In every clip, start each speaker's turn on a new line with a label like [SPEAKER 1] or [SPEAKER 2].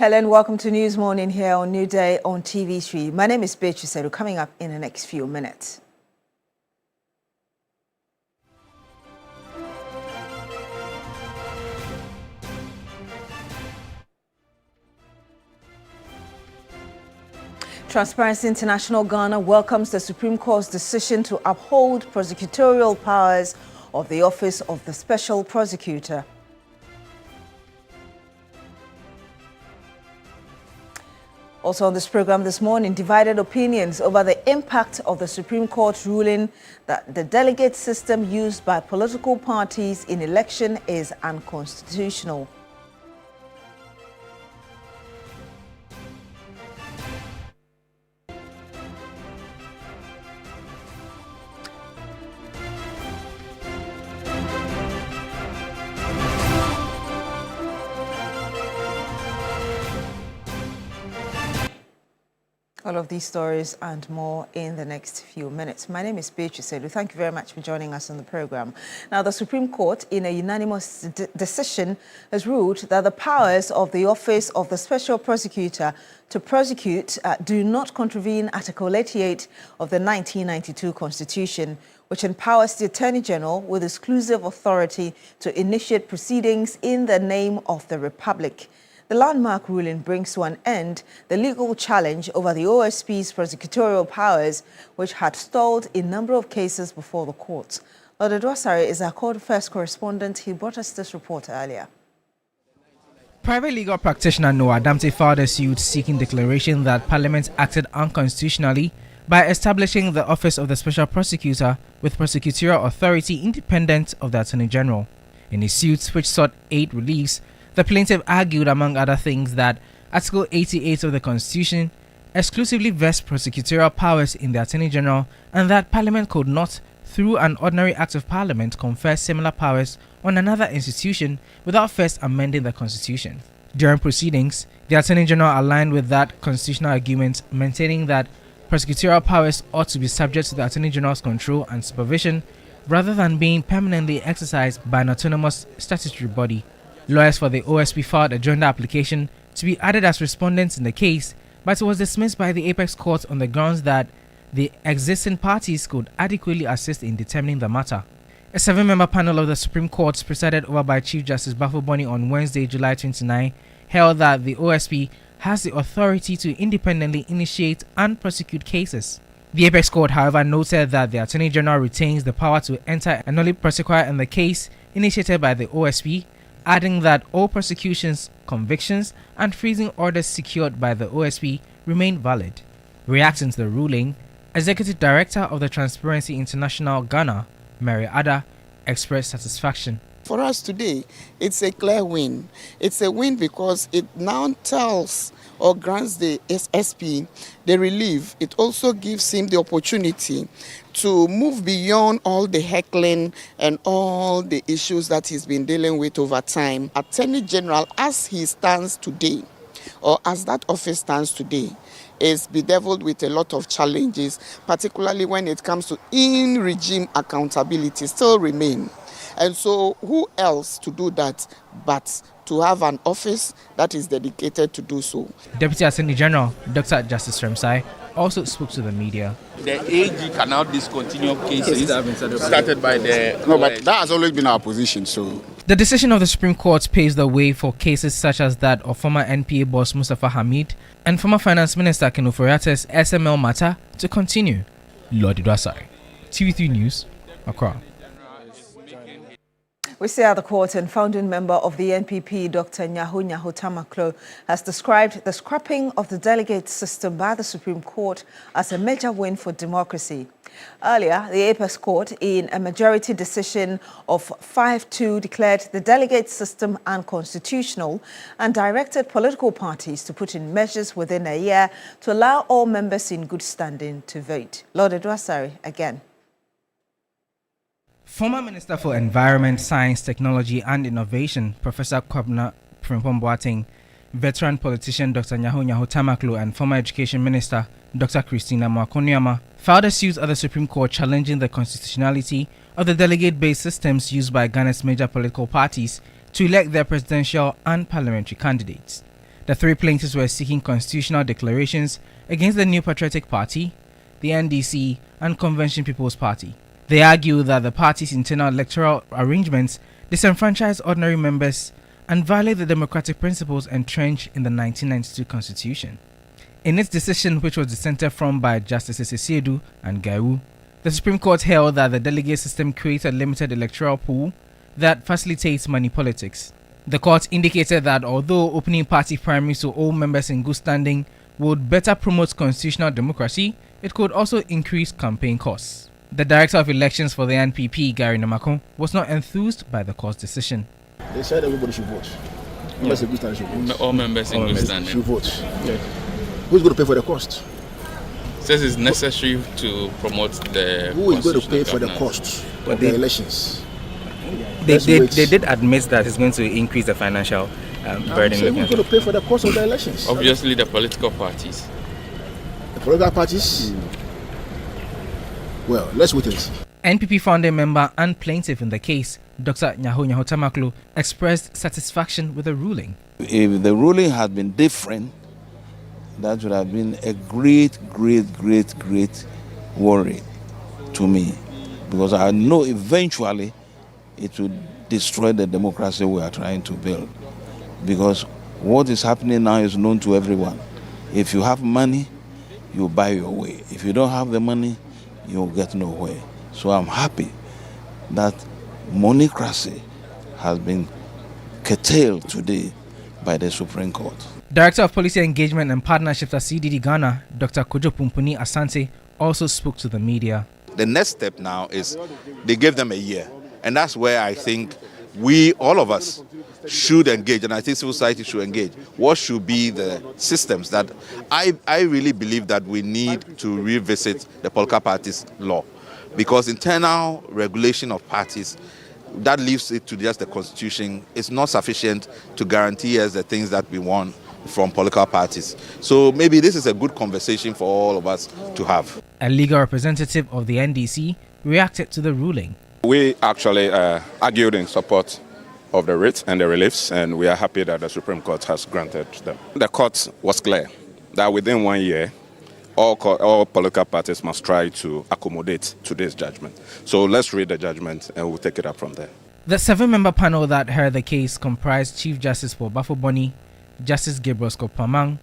[SPEAKER 1] Hello and welcome to News Morning here on Newday on TV3. My name is Beatrice, coming up in the next few minutes. Transparency International Ghana welcomes the Supreme Court's decision to uphold prosecutorial powers of the Office of the Special Prosecutor. Also on this program this morning, divided opinions over the impact of the Supreme Court ruling that the delegate system used by political parties in election is unconstitutional. All of these stories and more in the next few minutes. My name is Beatrice. Thank you very much for joining us on the program. Now, the Supreme Court, in a unanimous decision, has ruled that the powers of the Office of the Special Prosecutor to prosecute do not contravene Article 88 of the 1992 Constitution, which empowers the Attorney General with exclusive authority to initiate proceedings in the name of the Republic. The landmark ruling brings to an end the legal challenge over the OSP's prosecutorial powers, which had stalled a number of cases before the courts. Lord Edwasari is our court first correspondent. He brought us this report earlier.
[SPEAKER 2] Private legal practitioner Noah Damte filed a suit seeking declaration that Parliament acted unconstitutionally by establishing the Office of the Special Prosecutor with prosecutorial authority independent of the Attorney General. In his suit, which sought 8 reliefs, the plaintiff argued, among other things, that Article 88 of the Constitution exclusively vests prosecutorial powers in the Attorney General and that Parliament could not, through an ordinary act of Parliament, confer similar powers on another institution without first amending the Constitution. During proceedings, the Attorney General aligned with that constitutional argument, maintaining that prosecutorial powers ought to be subject to the Attorney General's control and supervision rather than being permanently exercised by an autonomous statutory body. Lawyers for the OSP filed a joint application to be added as respondents in the case, but it was dismissed by the Apex Court on the grounds that the existing parties could adequately assist in determining the matter. A 7-member panel of the Supreme Court, presided over by Chief Justice Bafo-Boni on Wednesday, July 29, held that the OSP has the authority to independently initiate and prosecute cases. The Apex Court, however, noted that the Attorney General retains the power to enter a nolle prosequi in the case initiated by the OSP, adding that all prosecutions, convictions, and freezing orders secured by the OSP remain valid. Reacting to the ruling, Executive Director of the Transparency International Ghana, Mary Ada, expressed satisfaction.
[SPEAKER 3] For us today, it's a clear win. It's a win because it now tells or grants the SSP the relief. It also gives him the opportunity to move beyond all the heckling and all the issues that he's been dealing with over time. Attorney General, as he stands today, or as that office stands today, is bedeviled with a lot of challenges, particularly when it comes to in-regime accountability still remain. And so who else to do that but to have an office that is dedicated to do so?
[SPEAKER 2] Deputy Attorney General Dr. Justice Remsai also spoke to the media.
[SPEAKER 4] The AG can now discontinue cases started by the...
[SPEAKER 5] No, but that has always been our position, so...
[SPEAKER 2] The decision of the Supreme Court paves the way for cases such as that of former NPA boss Mustafa Hamid and former Finance Minister Ken Ofori-Attah's SML matter to continue. Lord Edwasari, TV3 News, Accra.
[SPEAKER 1] We stay at the court, and founding member of the NPP, Dr. Nyaho Tamaklo, has described the scrapping of the delegate system by the Supreme Court as a major win for democracy. Earlier, the Apex Court, in a majority decision of 5-2, declared the delegate system unconstitutional and directed political parties to put in measures within a year to allow all members in good standing to vote. Lord Edwasari again.
[SPEAKER 2] Former Minister for Environment, Science, Technology and Innovation, Professor Kwabena Frimpong-Boateng, veteran politician Dr. Nyaho Tamaklo and former Education Minister Dr. Christina Mwakoniama filed a suit at the Supreme Court challenging the constitutionality of the delegate-based systems used by Ghana's major political parties to elect their presidential and parliamentary candidates. The three plaintiffs were seeking constitutional declarations against the New Patriotic Party, the NDC, and Convention People's Party. They argue that the party's internal electoral arrangements disenfranchise ordinary members and violate the democratic principles entrenched in the 1992 Constitution. In its decision, which was dissented from by Justices Esiedu and Gaiwu, the Supreme Court held that the delegate system creates a limited electoral pool that facilitates money politics. The court indicated that although opening party primaries to all members in good standing would better promote constitutional democracy, it could also increase campaign costs. The Director of Elections for the NPP, Gary Namakon, was not enthused by the court's decision.
[SPEAKER 6] They said everybody should vote. Members in good standing should vote.
[SPEAKER 4] All members in good standing
[SPEAKER 6] should vote. Yeah. Who's going to pay for the cost?
[SPEAKER 4] Says it's necessary to promote the.
[SPEAKER 6] Who is going to pay for the cost of the elections?
[SPEAKER 2] They did admit that it's going to increase the financial burden.
[SPEAKER 6] So who's going to pay for the cost of the elections?
[SPEAKER 4] Obviously, the political parties.
[SPEAKER 6] The political parties? Well, let's wait and see.
[SPEAKER 2] NPP founding member and plaintiff in the case, Dr. Nyaho Tamaklo, expressed satisfaction with the ruling.
[SPEAKER 7] If the ruling had been different, that would have been a great worry to me, because I know eventually it would destroy the democracy we are trying to build. Because what is happening now is known to everyone. If you have money, you buy your way. If you don't have the money, you'll get nowhere. So I'm happy that monocracy has been curtailed today by the Supreme Court.
[SPEAKER 2] Director of Policy Engagement and Partnerships at CDD Ghana, Dr. Kojo Pumpuni Asante, also spoke to the media.
[SPEAKER 8] The next step now is they gave them a year. And that's where I think we, all of us, should engage, and I think civil society should engage. What should be the systems that I really believe that we need to revisit the political parties law, because internal regulation of parties, that leaves it to just the constitution. It's not sufficient to guarantee us the things that we want from political parties. So maybe this is a good conversation for all of us to have.
[SPEAKER 2] A legal representative of the NDC reacted to the ruling.
[SPEAKER 9] We actually argued in support of the writ and the reliefs, and we are happy that the Supreme Court has granted them. The court was clear that within 1 year, all political parties must try to accommodate to this judgment. So let's read the judgment and we'll take it up from there.
[SPEAKER 2] The 7-member panel that heard the case comprised Chief Justice for Bafo Boni, Justice Gabriel Skopamang,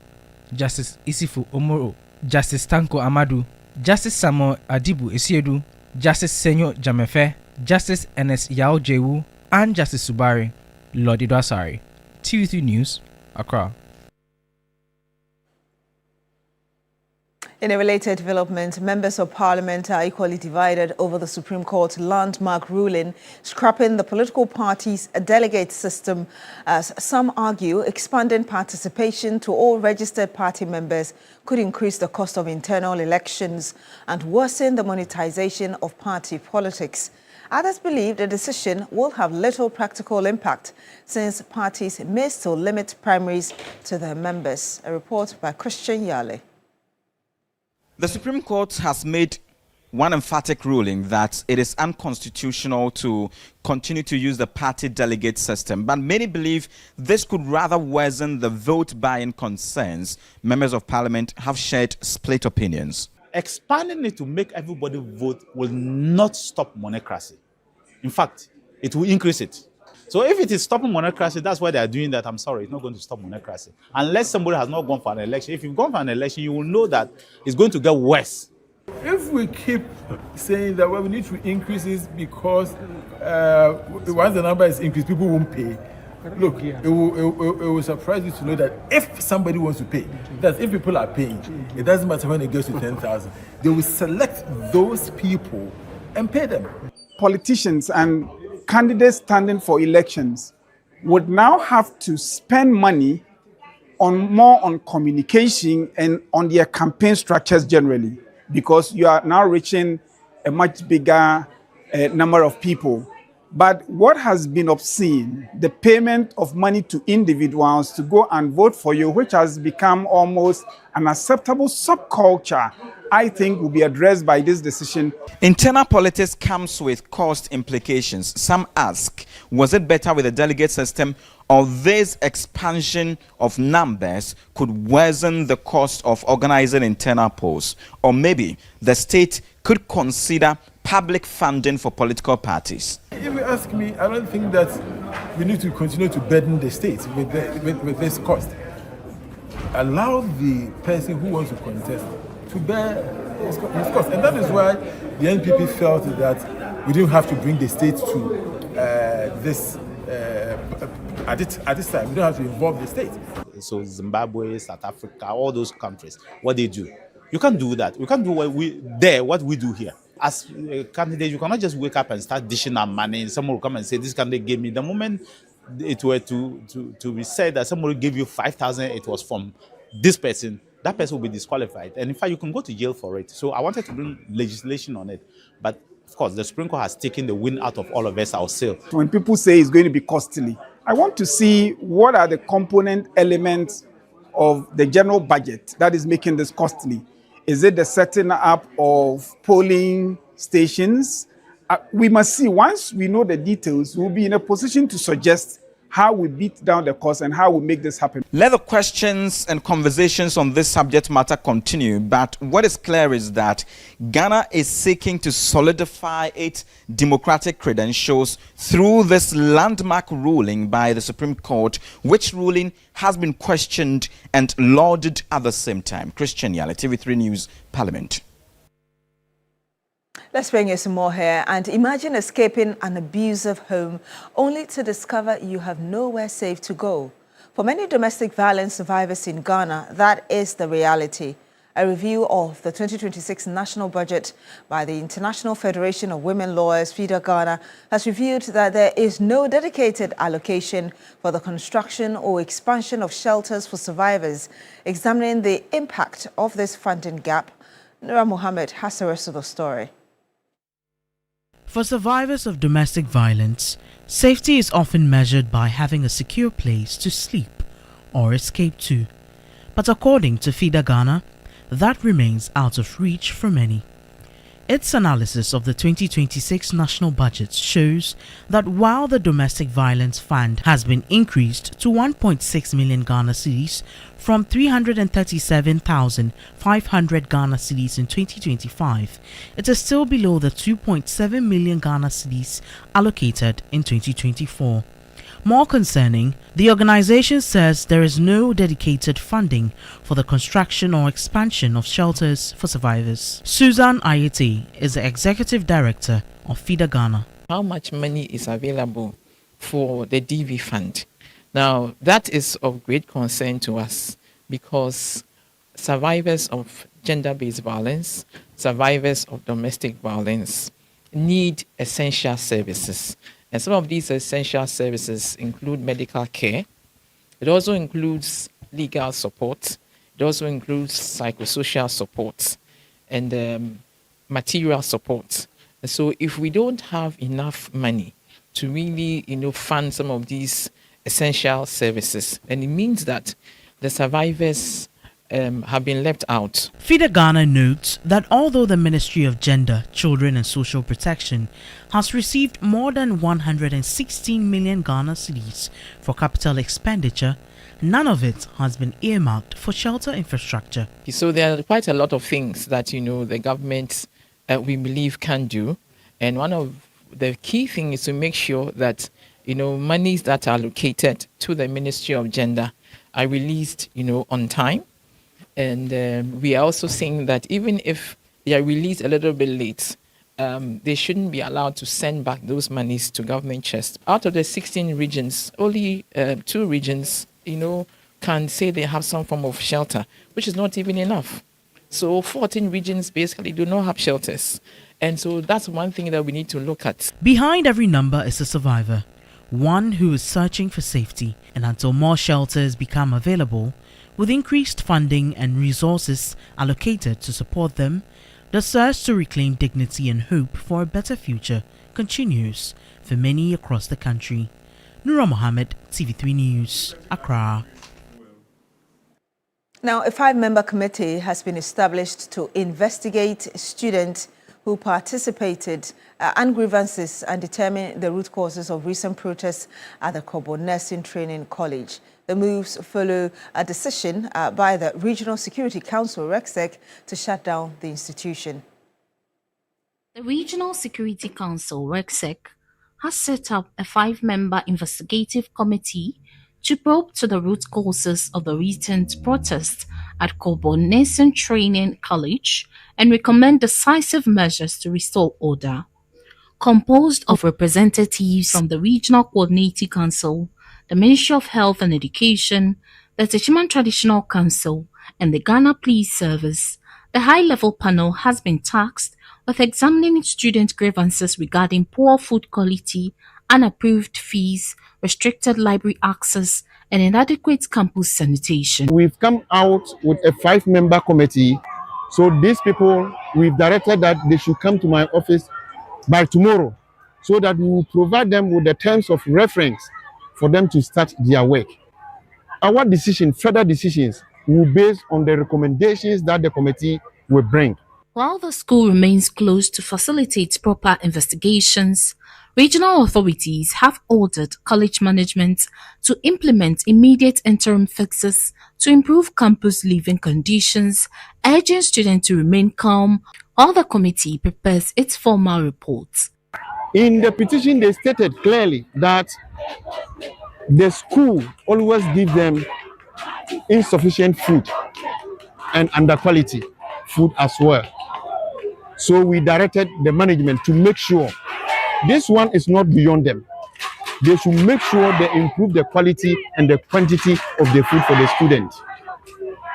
[SPEAKER 2] Justice Isifu Omoro, Justice Tanko Amadu, Justice Samuel Adibu Esiedu, Justice Senyo Jamefe, Justice Enes Yao Jewu, and Justice Subari Lodido Asari. TV3 News, Accra.
[SPEAKER 1] In a related development, members of parliament are equally divided over the Supreme Court landmark ruling scrapping the political parties' delegate system. As some argue, expanding participation to all registered party members could increase the cost of internal elections and worsen the monetization of party politics. Others believe the decision will have little practical impact since parties may still limit primaries to their members. A report by Christian Yale.
[SPEAKER 10] The Supreme Court has made one emphatic ruling that it is unconstitutional to continue to use the party delegate system. But many believe this could rather worsen the vote buying concerns. Members of Parliament have shared split opinions.
[SPEAKER 11] Expanding it to make everybody vote will not stop monocracy. In fact, it will increase it. So if it is stopping monocracy, that's why they are doing that. I'm sorry, it's not going to stop monocracy. Unless somebody has not gone for an election. If you've gone for an election, you will know that it's going to get worse.
[SPEAKER 12] If we keep saying that we need to increase this because once the number is increased, people won't pay. Look, it will surprise you to know that if somebody wants to pay, that if people are paying, it doesn't matter when it goes to 10,000. They will select those people and pay them.
[SPEAKER 13] Politicians and candidates standing for elections would now have to spend money more on communication and on their campaign structures generally, because you are now reaching a much bigger number of people. But what has been obscene, the payment of money to individuals to go and vote for you, which has become almost an acceptable subculture I think will be addressed by this decision.
[SPEAKER 10] Internal politics comes with cost implications. Some ask, was it better with a delegate system, or this expansion of numbers could worsen the cost of organizing internal polls? Or maybe the state could consider public funding for political parties.
[SPEAKER 12] If you ask me, I don't think that we need to continue to burden the state with this cost. Allow the person who wants to contest to bear his cost. And that is why the NPP felt that we didn't have to bring the state to this at this time. We don't have to involve the state.
[SPEAKER 11] So Zimbabwe, South Africa, all those countries, what they do. You can't do that. We can't do what we do here. As a candidate, you cannot just wake up and start dishing out money. Someone will come and say, this candidate gave me. The moment it were to be said that somebody gave you 5,000, it was from this person, that person will be disqualified. And in fact, you can go to jail for it. So I wanted to bring legislation on it. But of course, the Supreme Court has taken the wind out of all of us ourselves.
[SPEAKER 13] When people say it's going to be costly, I want to see what are the component elements of the general budget that is making this costly. Is it the setting up of polling stations? We must see, once we know the details, we'll be in a position to suggest how we beat down the cost and how we make this happen.
[SPEAKER 10] Let the questions and conversations on this subject matter continue, but what is clear is that Ghana is seeking to solidify its democratic credentials through this landmark ruling by the Supreme Court, which ruling has been questioned and lauded at the same time. Christian Yale, TV3 News, Parliament.
[SPEAKER 1] Let's bring you some more here. And imagine escaping an abusive home only to discover you have nowhere safe to go. For many domestic violence survivors in Ghana, that is the reality. A review of the 2026 national budget by the International Federation of Women Lawyers, FIDA Ghana, has revealed that there is no dedicated allocation for the construction or expansion of shelters for survivors. Examining the impact of this funding gap, Nura Mohammed has the rest of the story.
[SPEAKER 2] For survivors of domestic violence, safety is often measured by having a secure place to sleep or escape to. But according to FIDA Ghana, that remains out of reach for many. Its analysis of the 2026 national budget shows that while the domestic violence fund has been increased to 1.6 million Ghana cedis from 337,500 Ghana cedis in 2025, it is still below the 2.7 million Ghana cedis allocated in 2024. More concerning, the organization says there is no dedicated funding for the construction or expansion of shelters for survivors. Susan Ayeti is the executive director of FIDA Ghana.
[SPEAKER 14] How much money is available for the DV fund? Now, that is of great concern to us because survivors of gender-based violence, survivors of domestic violence need essential services. And some of these essential services include medical care. It also includes legal support. It also includes psychosocial support and material support. And so if we don't have enough money to really, fund some of these essential services, then it means that the survivors have been left out.
[SPEAKER 2] FIDA Ghana notes that although the Ministry of Gender, Children and Social Protection has received more than 116 million Ghana cedis for capital expenditure, none of it has been earmarked for shelter infrastructure.
[SPEAKER 14] So there are quite a lot of things that, the government, we believe, can do. And one of the key things is to make sure that, monies that are allocated to the Ministry of Gender are released, on time. And we are also saying that even if they are released a little bit late, they shouldn't be allowed to send back those monies to government chest. Out of the 16 regions, only 2 regions, can say they have some form of shelter, which is not even enough. So 14 regions basically do not have shelters. And so that's one thing that we need to look at.
[SPEAKER 2] Behind every number is a survivor, one who is searching for safety. And until more shelters become available, with increased funding and resources allocated to support them, the search to reclaim dignity and hope for a better future continues for many across the country. Nura Mohammed, TV3 News, Accra.
[SPEAKER 1] Now, a 5-member committee has been established to investigate students who participated and grievances and determine the root causes of recent protests at the Kobo Nursing Training College. The moves follow a decision by the Regional Security Council, RECSEC, to shut down the institution.
[SPEAKER 15] The Regional Security Council, RECSEC, has set up a 5-member investigative committee to probe to the root causes of the recent protests at Kobo Nursing Training College and recommend decisive measures to restore order. Composed of representatives from the Regional Coordinating Council, the Ministry of Health and Education, the Techiman Traditional Council, and the Ghana Police Service, the high-level panel has been tasked with examining student grievances regarding poor food quality, unapproved fees, restricted library access, and inadequate campus sanitation.
[SPEAKER 6] We've come out with a 5-member committee. So these people, we've directed that they should come to my office by tomorrow so that we will provide them with the terms of reference for them to start their work. Our decision, further decisions, will be based on the recommendations that the committee will bring.
[SPEAKER 15] While the school remains closed to facilitate proper investigations, regional authorities have ordered college management to implement immediate interim fixes to improve campus living conditions, urging students to remain calm while the committee prepares its formal report.
[SPEAKER 6] In the petition, they stated clearly that the school always gives them insufficient food and under quality food as well. So we directed the management to make sure this one is not beyond them. They should make sure they improve the quality and the quantity of the food for the students.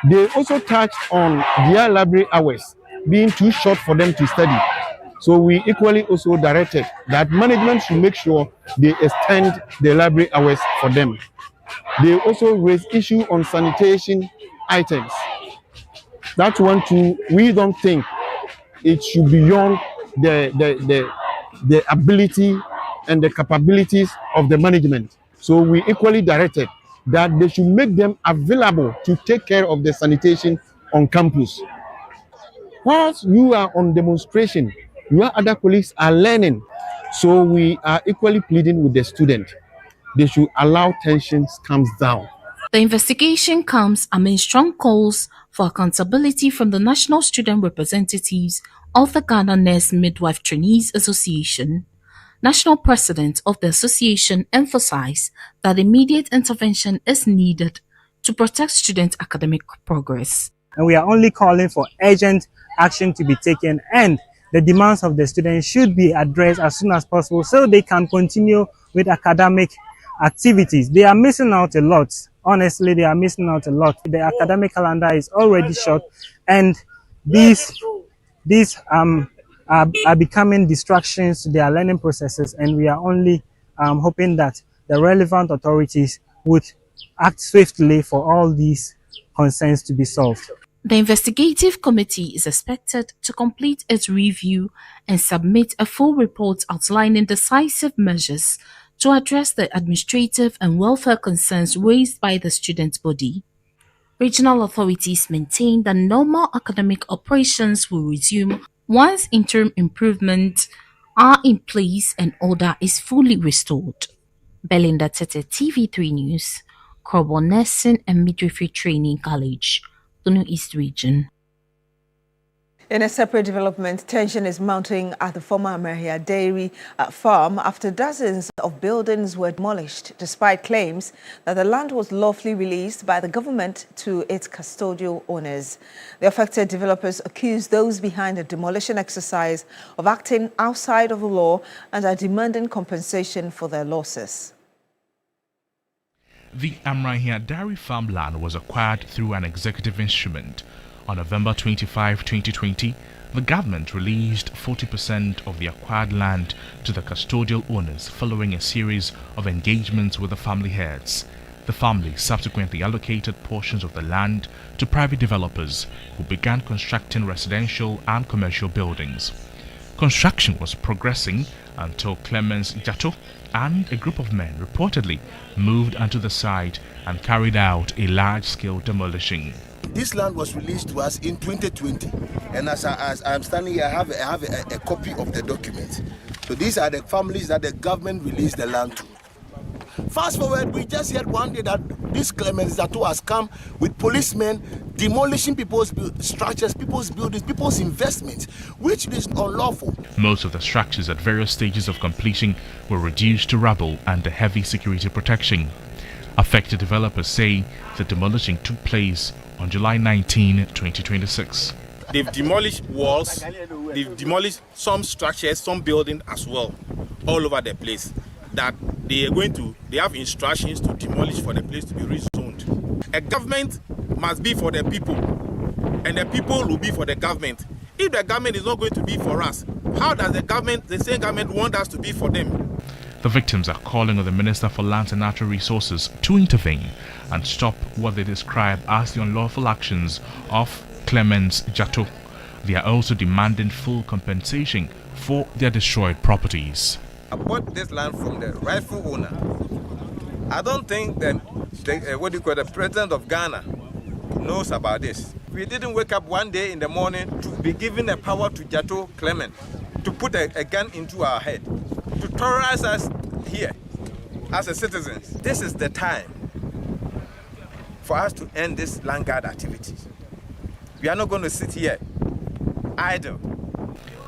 [SPEAKER 6] They also touched on their library hours being too short for them to study. So we equally also directed that management should make sure they extend the library hours for them. They also raised issue on sanitation items. That one too, we don't think it should be beyond the ability and the capabilities of the management. So we equally directed that they should make them available to take care of the sanitation on campus. Whilst you are on demonstration, your other colleagues are learning. So we are equally pleading with the student. They should allow tensions calm down.
[SPEAKER 15] The investigation comes amid strong calls for accountability from the National Student Representatives of the Ghana Nurse Midwife Trainees Association. National President of the association emphasized that immediate intervention is needed to protect student academic progress.
[SPEAKER 16] And we are only calling for urgent action to be taken, and the demands of the students should be addressed as soon as possible so they can continue with academic activities. They are missing out a lot. Honestly, they are missing out a lot. The academic calendar is already short, and these are becoming distractions to their learning processes, and we are only hoping that the relevant authorities would act swiftly for all these concerns to be solved.
[SPEAKER 15] The investigative committee is expected to complete its review and submit a full report outlining decisive measures to address the administrative and welfare concerns raised by the student body. Regional authorities maintain that normal academic operations will resume once interim improvements are in place and order is fully restored. Belinda Tete, TV3 News, Kobo Nursing and Midwifery Training College, Kano East Region.
[SPEAKER 1] In a separate development, tension is mounting at the former Ameria Dairy farm after dozens of buildings were demolished, despite claims that the land was lawfully released by the government to its custodial owners. The affected developers accuse those behind the demolition exercise of acting outside of the law and are demanding compensation for their losses.
[SPEAKER 17] The Amrahia Dairy farmland was acquired through an executive instrument. On November 25, 2020, the government released 40% of the acquired land to the custodial owners following a series of engagements with the family heads. The family subsequently allocated portions of the land to private developers who began constructing residential and commercial buildings. Construction was progressing until Clemens Jato and a group of men reportedly moved onto the site and carried out a large-scale demolition.
[SPEAKER 18] This land was released to us in 2020, and as I'm standing here, I have a copy of the document. So these are the families that the government released the land to. Fast forward, we just heard one day that this Clemens Zato has come with policemen demolishing people's structures, people's buildings, people's investments, which is unlawful.
[SPEAKER 17] Most of the structures at various stages of completion were reduced to rubble under heavy security protection. Affected developers say the demolition took place on July 19, 2026.
[SPEAKER 4] They've demolished walls, they've demolished some structures, some buildings as well, all over the place. That they have instructions to demolish for the place to be rezoned. A government must be for the people, and the people will be for the government. If the government is not going to be for us, how does the same government want us to be for them?
[SPEAKER 17] The victims are calling on the Minister for Lands and Natural Resources to intervene and stop what they describe as the unlawful actions of Clemens Jato. They are also demanding full compensation for their destroyed properties.
[SPEAKER 19] I bought this land from the rightful owner. I don't think the president of Ghana knows about this. We didn't wake up one day in the morning to be given the power to Jato Clement to put a gun into our head, to terrorize us here as a citizens. This is the time for us to end this land guard activities. We are not going to sit here idle.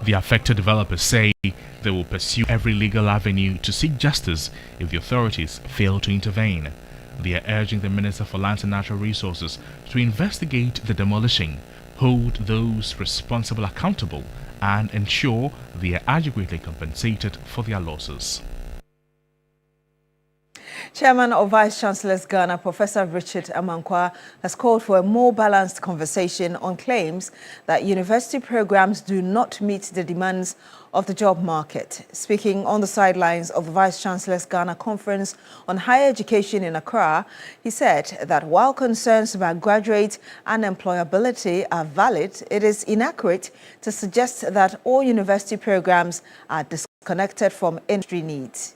[SPEAKER 17] The affected developers say they will pursue every legal avenue to seek justice if the authorities fail to intervene. They are urging the Minister for Lands and Natural Resources to investigate the demolition, hold those responsible accountable, and ensure they are adequately compensated for their losses.
[SPEAKER 1] Chairman of Vice Chancellors Ghana, Professor Richard Amankwa, has called for a more balanced conversation on claims that university programs do not meet the demands of the job market. Speaking on the sidelines of the Vice Chancellors Ghana Conference on Higher Education in Accra, he said that while concerns about graduate unemployability are valid, it is inaccurate to suggest that all university programs are disconnected from industry needs.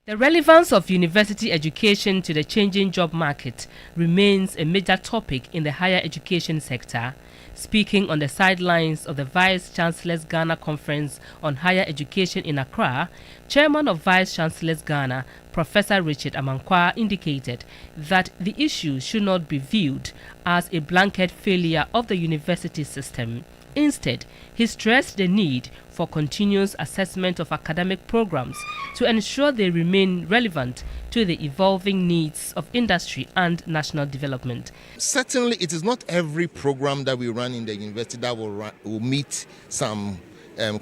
[SPEAKER 20] The relevance of university education to the changing job market remains a major topic in the higher education sector. Speaking on the sidelines of the Vice Chancellors Ghana Conference on Higher Education in Accra, Chairman of Vice Chancellors Ghana, Professor Richard Amankwa, indicated that the issue should not be viewed as a blanket failure of the university system. Instead, he stressed the need for continuous assessment of academic programs to ensure they remain relevant to the evolving needs of industry and national development.
[SPEAKER 21] Certainly, it is not every program that we run in the university that will meet some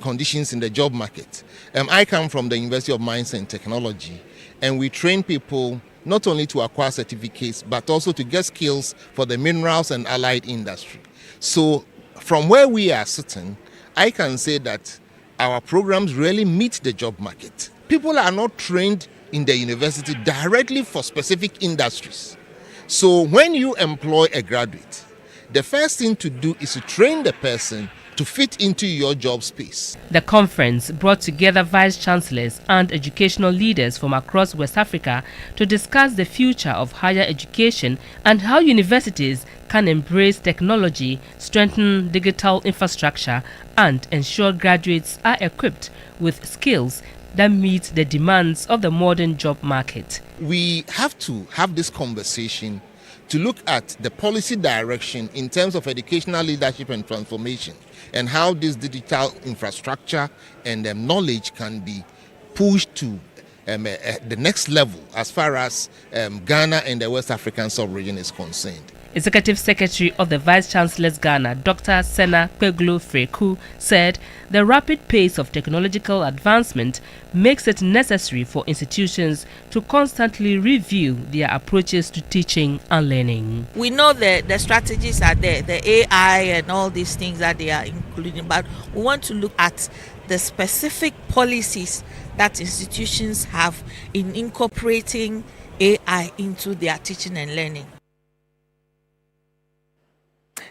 [SPEAKER 21] conditions in the job market. I come from the University of Mines and Technology, and we train people not only to acquire certificates, but also to get skills for the minerals and allied industry. So, from where we are sitting, I can say that our programs really meet the job market. People are not trained in the university directly for specific industries. So when you employ a graduate, the first thing to do is to train the person to fit into your job space.
[SPEAKER 20] The conference brought together vice chancellors and educational leaders from across West Africa to discuss the future of higher education and how universities can embrace technology, strengthen digital infrastructure, and ensure graduates are equipped with skills that meet the demands of the modern job market.
[SPEAKER 21] We have to have this conversation to look at the policy direction in terms of educational leadership and transformation, and how this digital infrastructure and knowledge can be pushed to the next level as far as Ghana and the West African sub-region is concerned.
[SPEAKER 20] Executive Secretary of the Vice Chancellors Ghana, Dr. Sena Kweglo Freku, said the rapid pace of technological advancement makes it necessary for institutions to constantly review their approaches to teaching and learning.
[SPEAKER 22] We know that the strategies are there, the AI and all these things that they are including, but we want to look at the specific policies that institutions have in incorporating AI into their teaching and learning.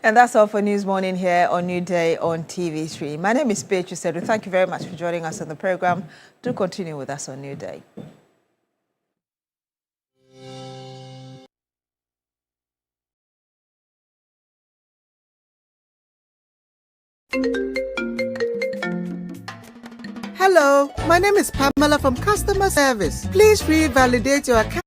[SPEAKER 1] And that's all for News Morning here on New Day on TV3. My name is Beatrice Sedu. Thank you very much for joining us on the program. Do continue with us on New Day.
[SPEAKER 3] Hello, my name is Pamela from customer service. Please revalidate your account.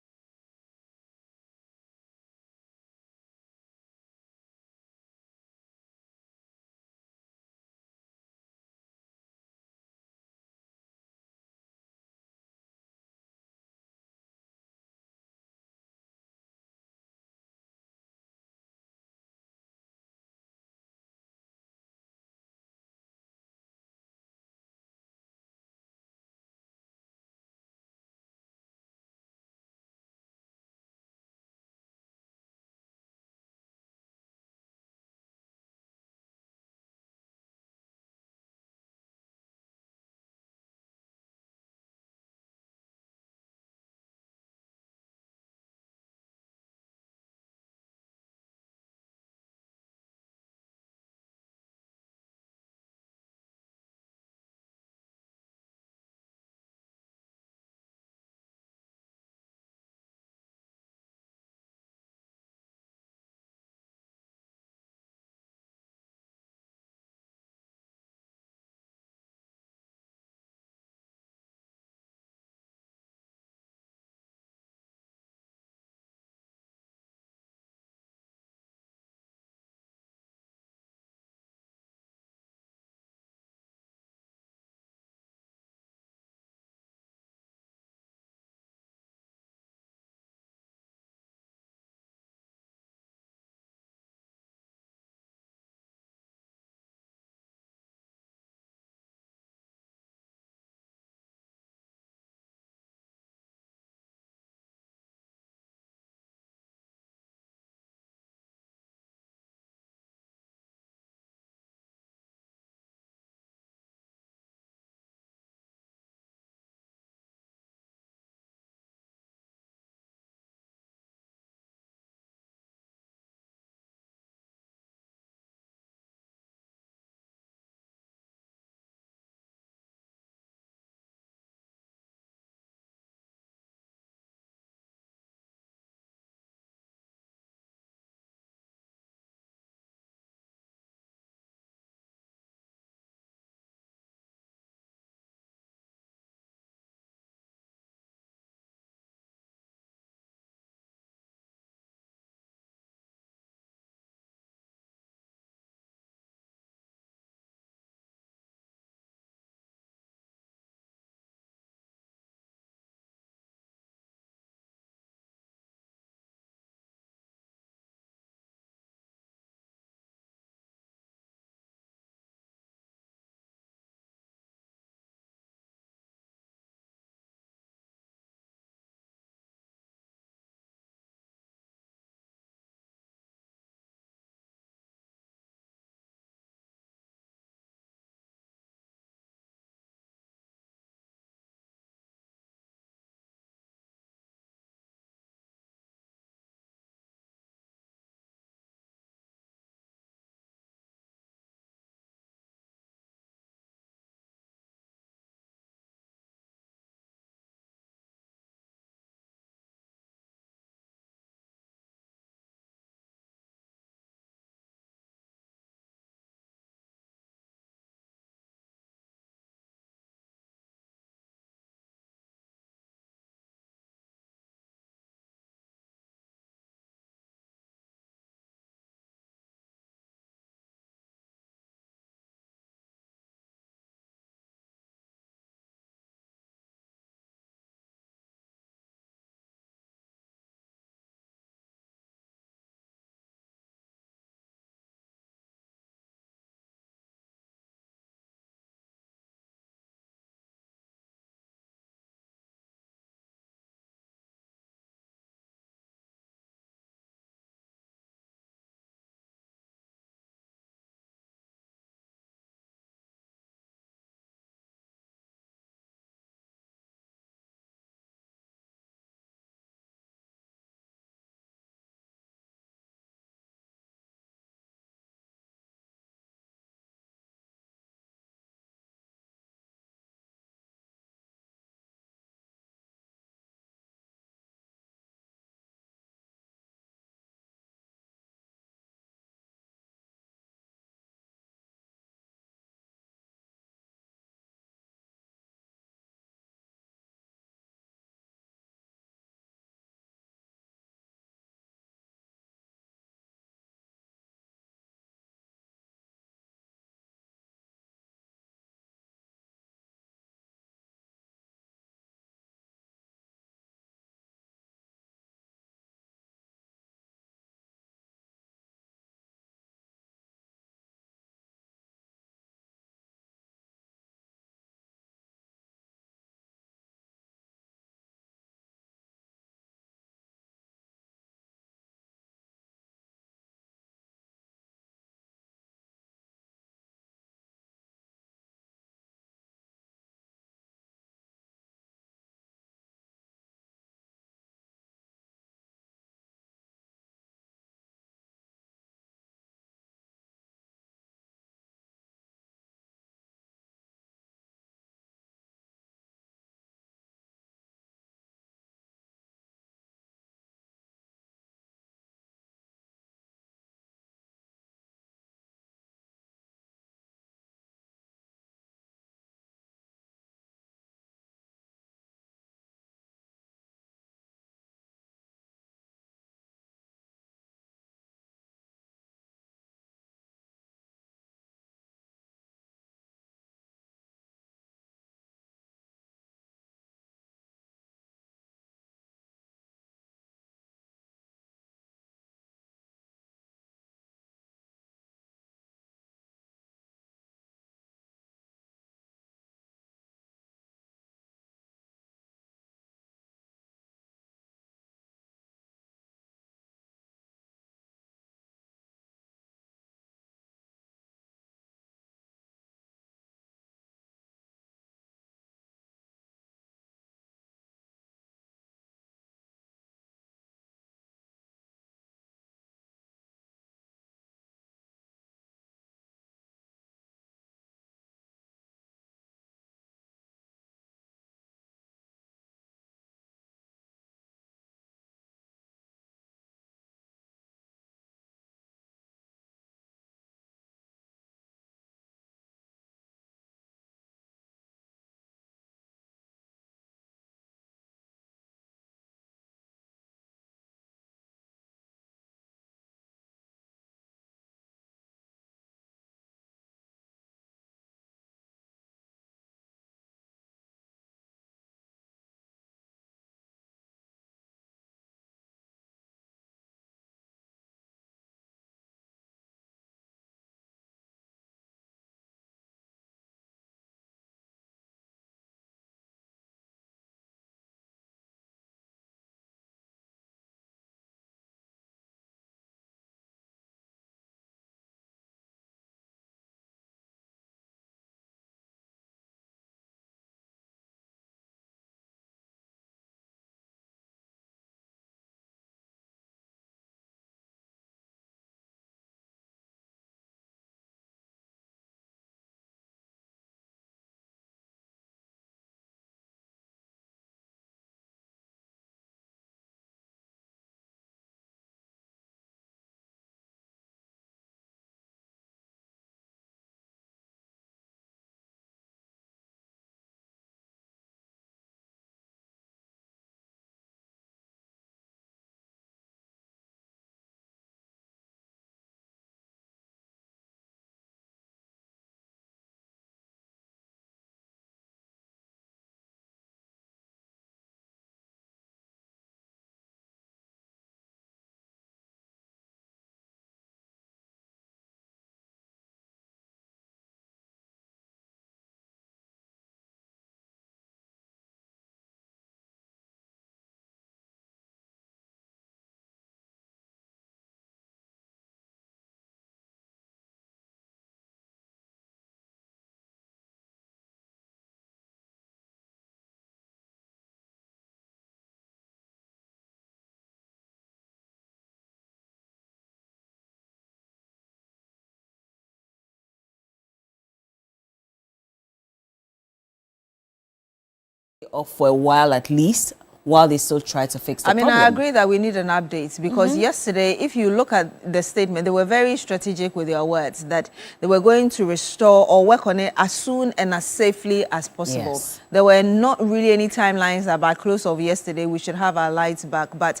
[SPEAKER 5] Off for a while at least, while they still try to fix the problem.
[SPEAKER 1] I agree that we need an update because yesterday, if you look at the statement, they were very strategic with their words that they were going to restore or work on it as soon and as safely as possible.
[SPEAKER 5] Yes.
[SPEAKER 1] There were not really any timelines that by close of yesterday we should have our lights back. But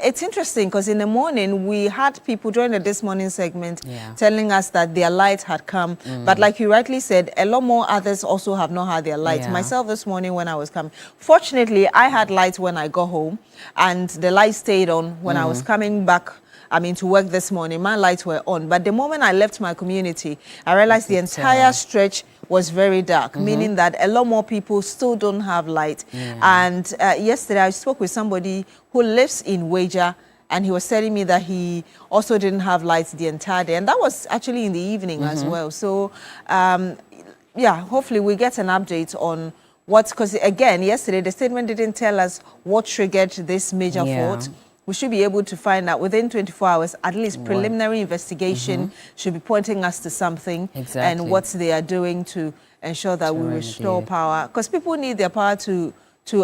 [SPEAKER 1] it's interesting because in the morning we had people during the This Morning segment telling us that their light had come. But like you rightly said, a lot more others also have not had their light. Myself this morning when I was coming, fortunately I had light when I got home and the light stayed on when I was coming back to work this morning. My lights were on, but the moment I left my community I realized the entire stretch was very dark, meaning that a lot more people still don't have light. And yesterday I spoke with somebody who lives in Wager and he was telling me that he also didn't have lights the entire day, and that was actually in the evening as well. So yeah, hopefully we get an update on because again, yesterday the statement didn't tell us what triggered this major fault. We should be able to find out within 24 hours, at least preliminary investigation should be pointing us to something and what they are doing to ensure that we restore power. Because people need their power to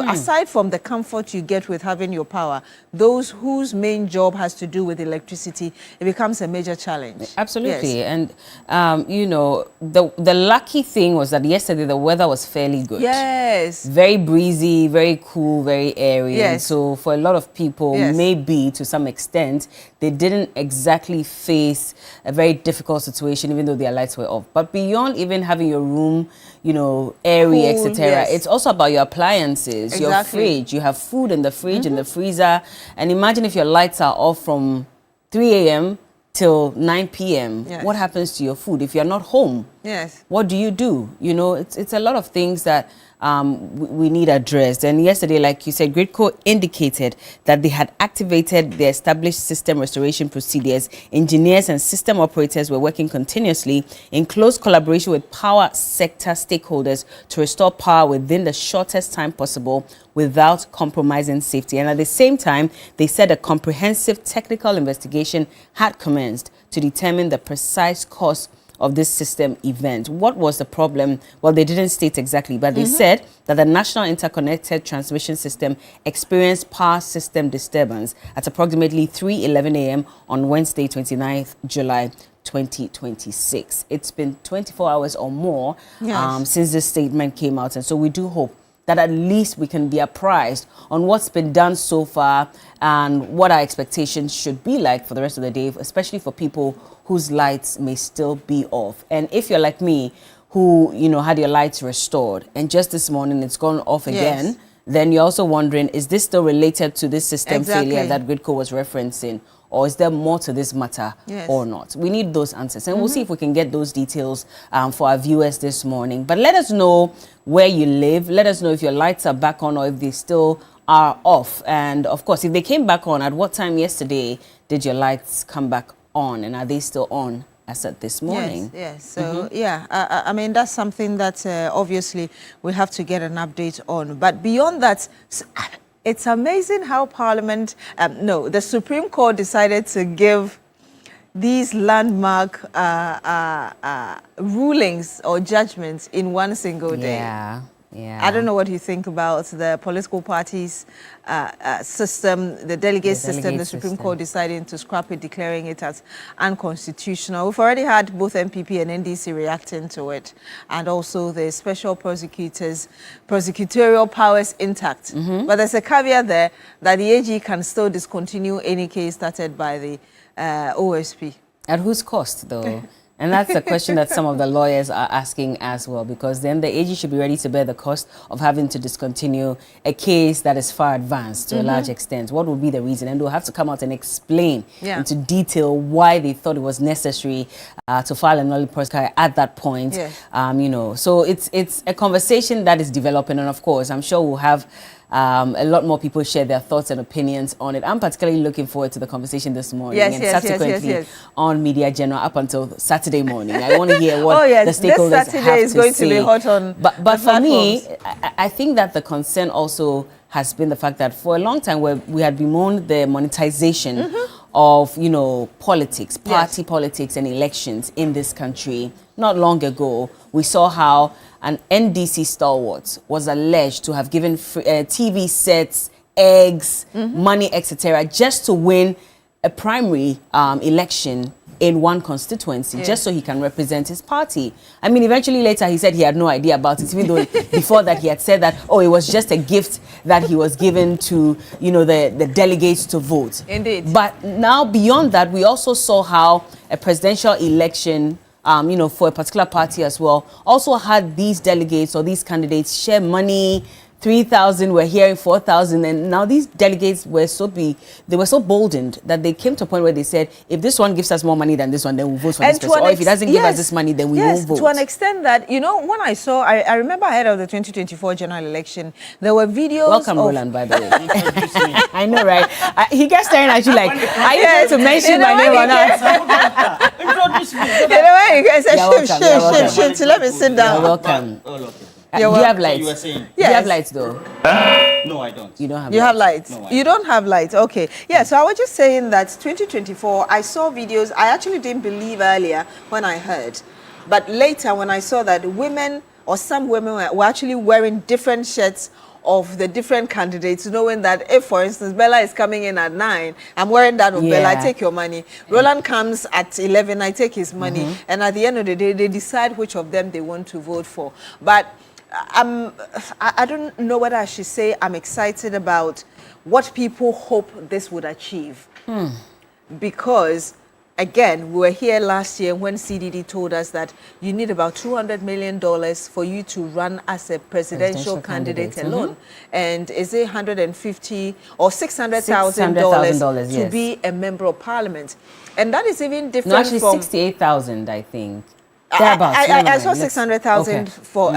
[SPEAKER 1] aside from the comfort you get with having your power, those whose main job has to do with electricity, it becomes a major challenge.
[SPEAKER 5] Absolutely. Yes. And, you know, the lucky thing was that yesterday the weather was fairly good.
[SPEAKER 1] Yes.
[SPEAKER 5] Very breezy, very cool, very airy.
[SPEAKER 1] Yes.
[SPEAKER 5] And so for a lot of people, maybe to some extent, they didn't exactly face a very difficult situation, even though their lights were off. But beyond even having your room, you know, airy,
[SPEAKER 1] Cool,
[SPEAKER 5] etc., it's also about your appliances, your fridge. You have food in the fridge, in the freezer. And imagine if your lights are off from 3 a.m. till 9 p.m. What happens to your food if you're not home?
[SPEAKER 1] Yes.
[SPEAKER 5] What do you do? You know, it's a lot of things that we need addressed. And yesterday, like you said, Gridco indicated that they had activated the established system restoration procedures. Engineers and system operators were working continuously in close collaboration with power sector stakeholders to restore power within the shortest time possible without compromising safety. And at the same time, they said a comprehensive technical investigation had commenced to determine the precise cause of this system event. What was the problem? Well, they didn't state exactly, but they said that the National Interconnected Transmission System experienced power system disturbance at approximately 3:11 a.m. on Wednesday, 29th July 2026. It's been 24 hours or more since this statement came out, and so we do hope that at least we can be apprised on what's been done so far and what our expectations should be like for the rest of the day, especially for people whose lights may still be off. And if you're like me, who, you know, had your lights restored and just this morning it's gone off again, then you're also wondering, is this still related to this system failure that Gridco was referencing? Or is there more to this matter or not? We need those answers. And we'll see if we can get those details for our viewers this morning. But let us know where you live. Let us know if your lights are back on or if they still are off. And, of course, if they came back on, at what time yesterday did your lights come back on? And are they still on as at this morning?
[SPEAKER 1] Yes. So, I mean, that's something that obviously we have to get an update on. But beyond that, it's amazing how Parliament, the Supreme Court decided to give these landmark rulings or judgments in one single day. I don't know what you think about the political parties system, the delegate system, the Supreme Court deciding to scrap it, declaring it as unconstitutional. We've already had both MPP and NDC reacting to it, and also the special prosecutors, prosecutorial powers intact. But there's a caveat there that the AG can still discontinue any case started by the OSP.
[SPEAKER 5] At whose cost, though? And that's the question that some of the lawyers are asking as well, because then the AG should be ready to bear the cost of having to discontinue a case that is far advanced to a large extent. What would be the reason? And they'll have to come out and explain into detail why they thought it was necessary to file a null prosecution at that point. You know, so it's a conversation that is developing, and of course, I'm sure we'll have a lot more people share their thoughts and opinions on it. I'm particularly looking forward to the conversation this morning and subsequently on Media General up until Saturday morning. I want to hear what the stakeholders
[SPEAKER 1] this Saturday
[SPEAKER 5] have
[SPEAKER 1] is
[SPEAKER 5] to
[SPEAKER 1] going
[SPEAKER 5] say.
[SPEAKER 1] to be hot on
[SPEAKER 5] but for me, I think that the concern also has been the fact that for a long time we had bemoaned the monetization of, you know, politics, party politics and elections in this country. Not long ago, we saw how an NDC stalwart was alleged to have given TV sets, eggs, money, etc., just to win a primary election in one constituency, just so he can represent his party. I mean, eventually later he said he had no idea about it, even though before that he had said that, oh, it was just a gift that he was given to, you know, the delegates to vote.
[SPEAKER 1] Indeed.
[SPEAKER 5] But now beyond that, we also saw how a presidential election, you know, for a particular party as well, also had these delegates or these candidates share money. 3,000, we're hearing 4,000, and now these delegates were so boldened that they came to a point where they said, if this one gives us more money than this one, then we'll vote for this person. Or if he doesn't give us this money, then we won't vote.
[SPEAKER 1] To an extent that, you know, when I saw, I remember ahead of the 2024 general election, there were videos.
[SPEAKER 5] Welcome, Roland, by the way. I know, right? He gets staring at you like, are you going to mention my name or not?
[SPEAKER 1] Introduce me. You know what? You guys say, shift. Let me sit down.
[SPEAKER 5] You're welcome. Do you have lights? You were saying. Do you have lights though?
[SPEAKER 7] No, I don't.
[SPEAKER 5] You don't have
[SPEAKER 1] You
[SPEAKER 5] lights?
[SPEAKER 1] have lights?
[SPEAKER 7] No,
[SPEAKER 1] you don't have lights. Okay. Yeah, so I was just saying that 2024, I saw videos. I actually didn't believe earlier when I heard. But later when I saw that women or some women were actually wearing different shirts of the different candidates, knowing that if, for instance, Bella is coming in at 9, I'm wearing that with Bella, I take your money. Roland comes at 11, I take his money. And at the end of the day, they decide which of them they want to vote for. But I don't know whether I should say I'm excited about what people hope this would achieve. Because, again, we were here last year when CDD told us that you need about $200 million for you to run as a presidential candidate alone. And is it $150 or $600,000 to be a member of parliament? And that is even different
[SPEAKER 5] actually
[SPEAKER 1] from...
[SPEAKER 5] 68,000, I think.
[SPEAKER 1] I saw 600,000 for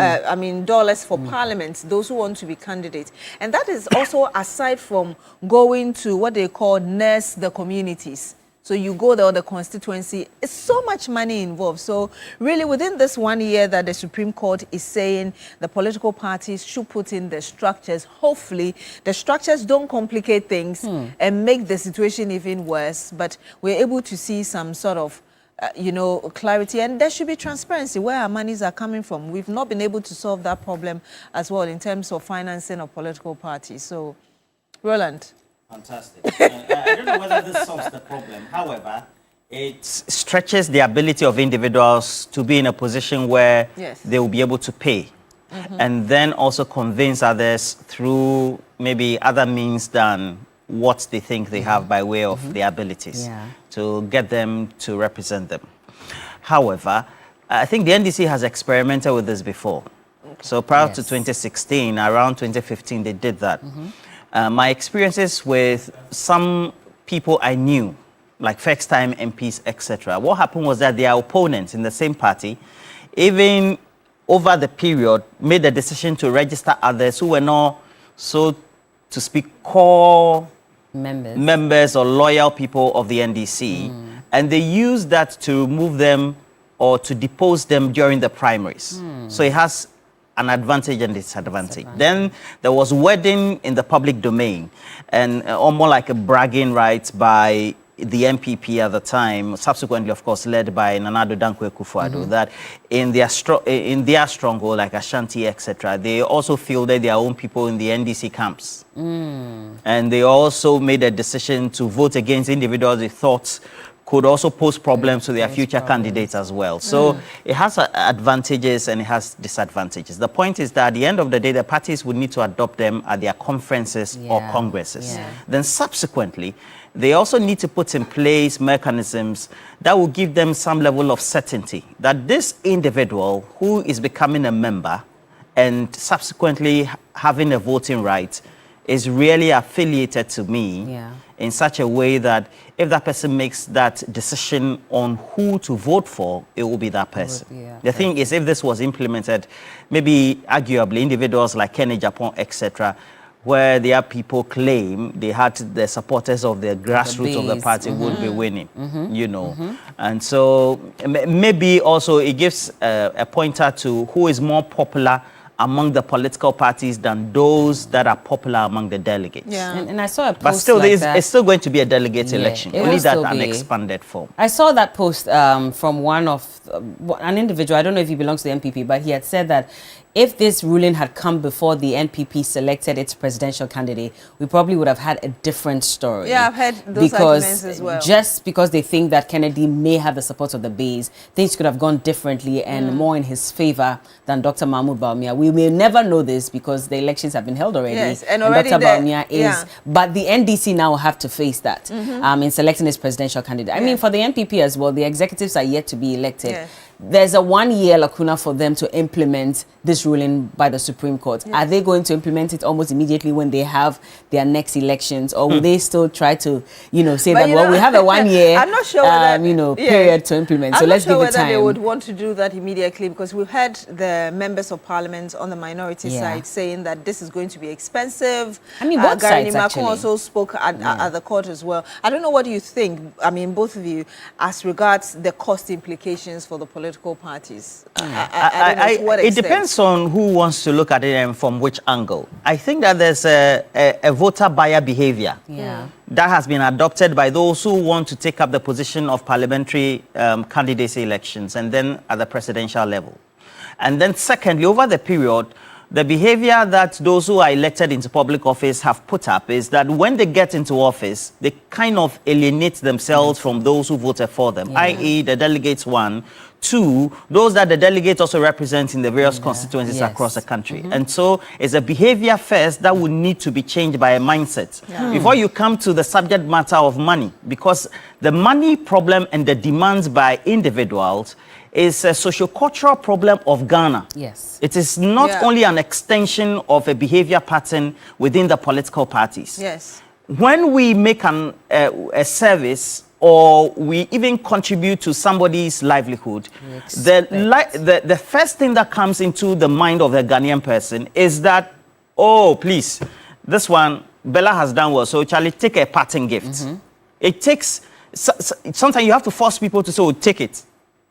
[SPEAKER 1] dollars for parliament, those who want to be candidates, and that is also aside from going to what they call nurse the communities. So you go there, the constituency, it's so much money involved. So really within this 1 year that the Supreme Court is saying the political parties should put in the structures, hopefully the structures don't complicate things and make the situation even worse, but we're able to see some sort of you know, clarity, and there should be transparency where our monies are coming from. We've not been able to solve that problem as well in terms of financing of political parties. So, Roland.
[SPEAKER 7] Fantastic. I don't know whether this solves the problem. However, it stretches the ability of individuals to be in a position where they will be able to pay. And then also convince others through maybe other means than what they think they have by way of their abilities to get them to represent them. However, I think the NDC has experimented with this before. So prior to 2016, around 2015, they did that. My experiences with some people I knew, like first-time MPs, etc., what happened was that their opponents in the same party, even over the period, made the decision to register others who were not, so to speak, core members or loyal people of the NDC, and they used that to remove them or to depose them during the primaries. So it has an advantage and disadvantage. Then there was wording in the public domain, and almost like a bragging right by the MPP at the time, subsequently, of course, led by Nana Addo Dankwa Akufo-Addo, that in their stronghold, like Ashanti, etc., they also fielded their own people in the NDC camps. And they also made a decision to vote against individuals they thought could also pose problems to their future candidates as well. So it has advantages and it has disadvantages. The point is that at the end of the day, the parties would need to adopt them at their conferences or congresses. Then subsequently, they also need to put in place mechanisms that will give them some level of certainty that this individual who is becoming a member and subsequently having a voting right is really affiliated to me in such a way that if that person makes that decision on who to vote for, it will be that person. The thing is, if this was implemented, maybe arguably individuals like Kenny Japan, etc., where their people claim they had the supporters of the grassroots of the party would be winning, you know. And so maybe also it gives a pointer to who is more popular among the political parties than those that are popular among the delegates.
[SPEAKER 5] Yeah. And I saw a post
[SPEAKER 7] but still,
[SPEAKER 5] like that.
[SPEAKER 7] It's still going to be a delegate election, only that an expanded form.
[SPEAKER 5] I saw that post from one of an individual, I don't know if he belongs to the NPP, but he had said that if this ruling had come before the NPP selected its presidential candidate, we probably would have had a different story.
[SPEAKER 1] Yeah, I've heard those arguments as well.
[SPEAKER 5] Just because they think that Kennedy may have the support of the base, things could have gone differently and more in his favor than Dr. Mahmoud Bawumia. We may never know this because the elections have been held already.
[SPEAKER 1] Yes, and already
[SPEAKER 5] Dr. Bawumia is...
[SPEAKER 1] Yeah.
[SPEAKER 5] But the NDC now have to face that in selecting its presidential candidate. I mean, for the NPP as well, the executives are yet to be elected.
[SPEAKER 1] Yes.
[SPEAKER 5] There's a 1-year lacuna for them to implement this ruling by the Supreme Court. Yes. Are they going to implement it almost immediately when they have their next elections, or will they still try to, say that, well, we have a 1 year,
[SPEAKER 1] I'm not sure whether,
[SPEAKER 5] period to implement, so let's give it time.
[SPEAKER 1] I'm not sure whether they would want to do that immediately, because we've had the members of parliament on the minority side saying that this is going to be expensive.
[SPEAKER 5] I mean, both sides, actually.
[SPEAKER 1] also spoke at the court as well. I don't know, what do you think, I mean, both of you, as regards the cost implications for the political parties?
[SPEAKER 7] It depends on who wants to look at it and from which angle. I think that there's a voter-buyer behavior that has been adopted by those who want to take up the position of parliamentary candidacy elections and then at the presidential level. And then secondly, over the period, the behavior that those who are elected into public office have put up is that when they get into office, they kind of alienate themselves from those who voted for them, i.e. the delegates, 1. 2, those that the delegates also represent in the various constituencies across the country. And so it's a behavior first that would need to be changed by a mindset before you come to the subject matter of money, because the money problem and the demands by individuals is a socio-cultural problem of Ghana.
[SPEAKER 5] Yes.
[SPEAKER 7] It is not only an extension of a behavior pattern within the political parties.
[SPEAKER 1] Yes.
[SPEAKER 7] When we make a service or we even contribute to somebody's livelihood, the first thing that comes into the mind of the Ghanaian person is that, oh, please, this one, Bella has done well, so Charlie, take a parting gift. It takes, sometimes you have to force people to say, oh, take it.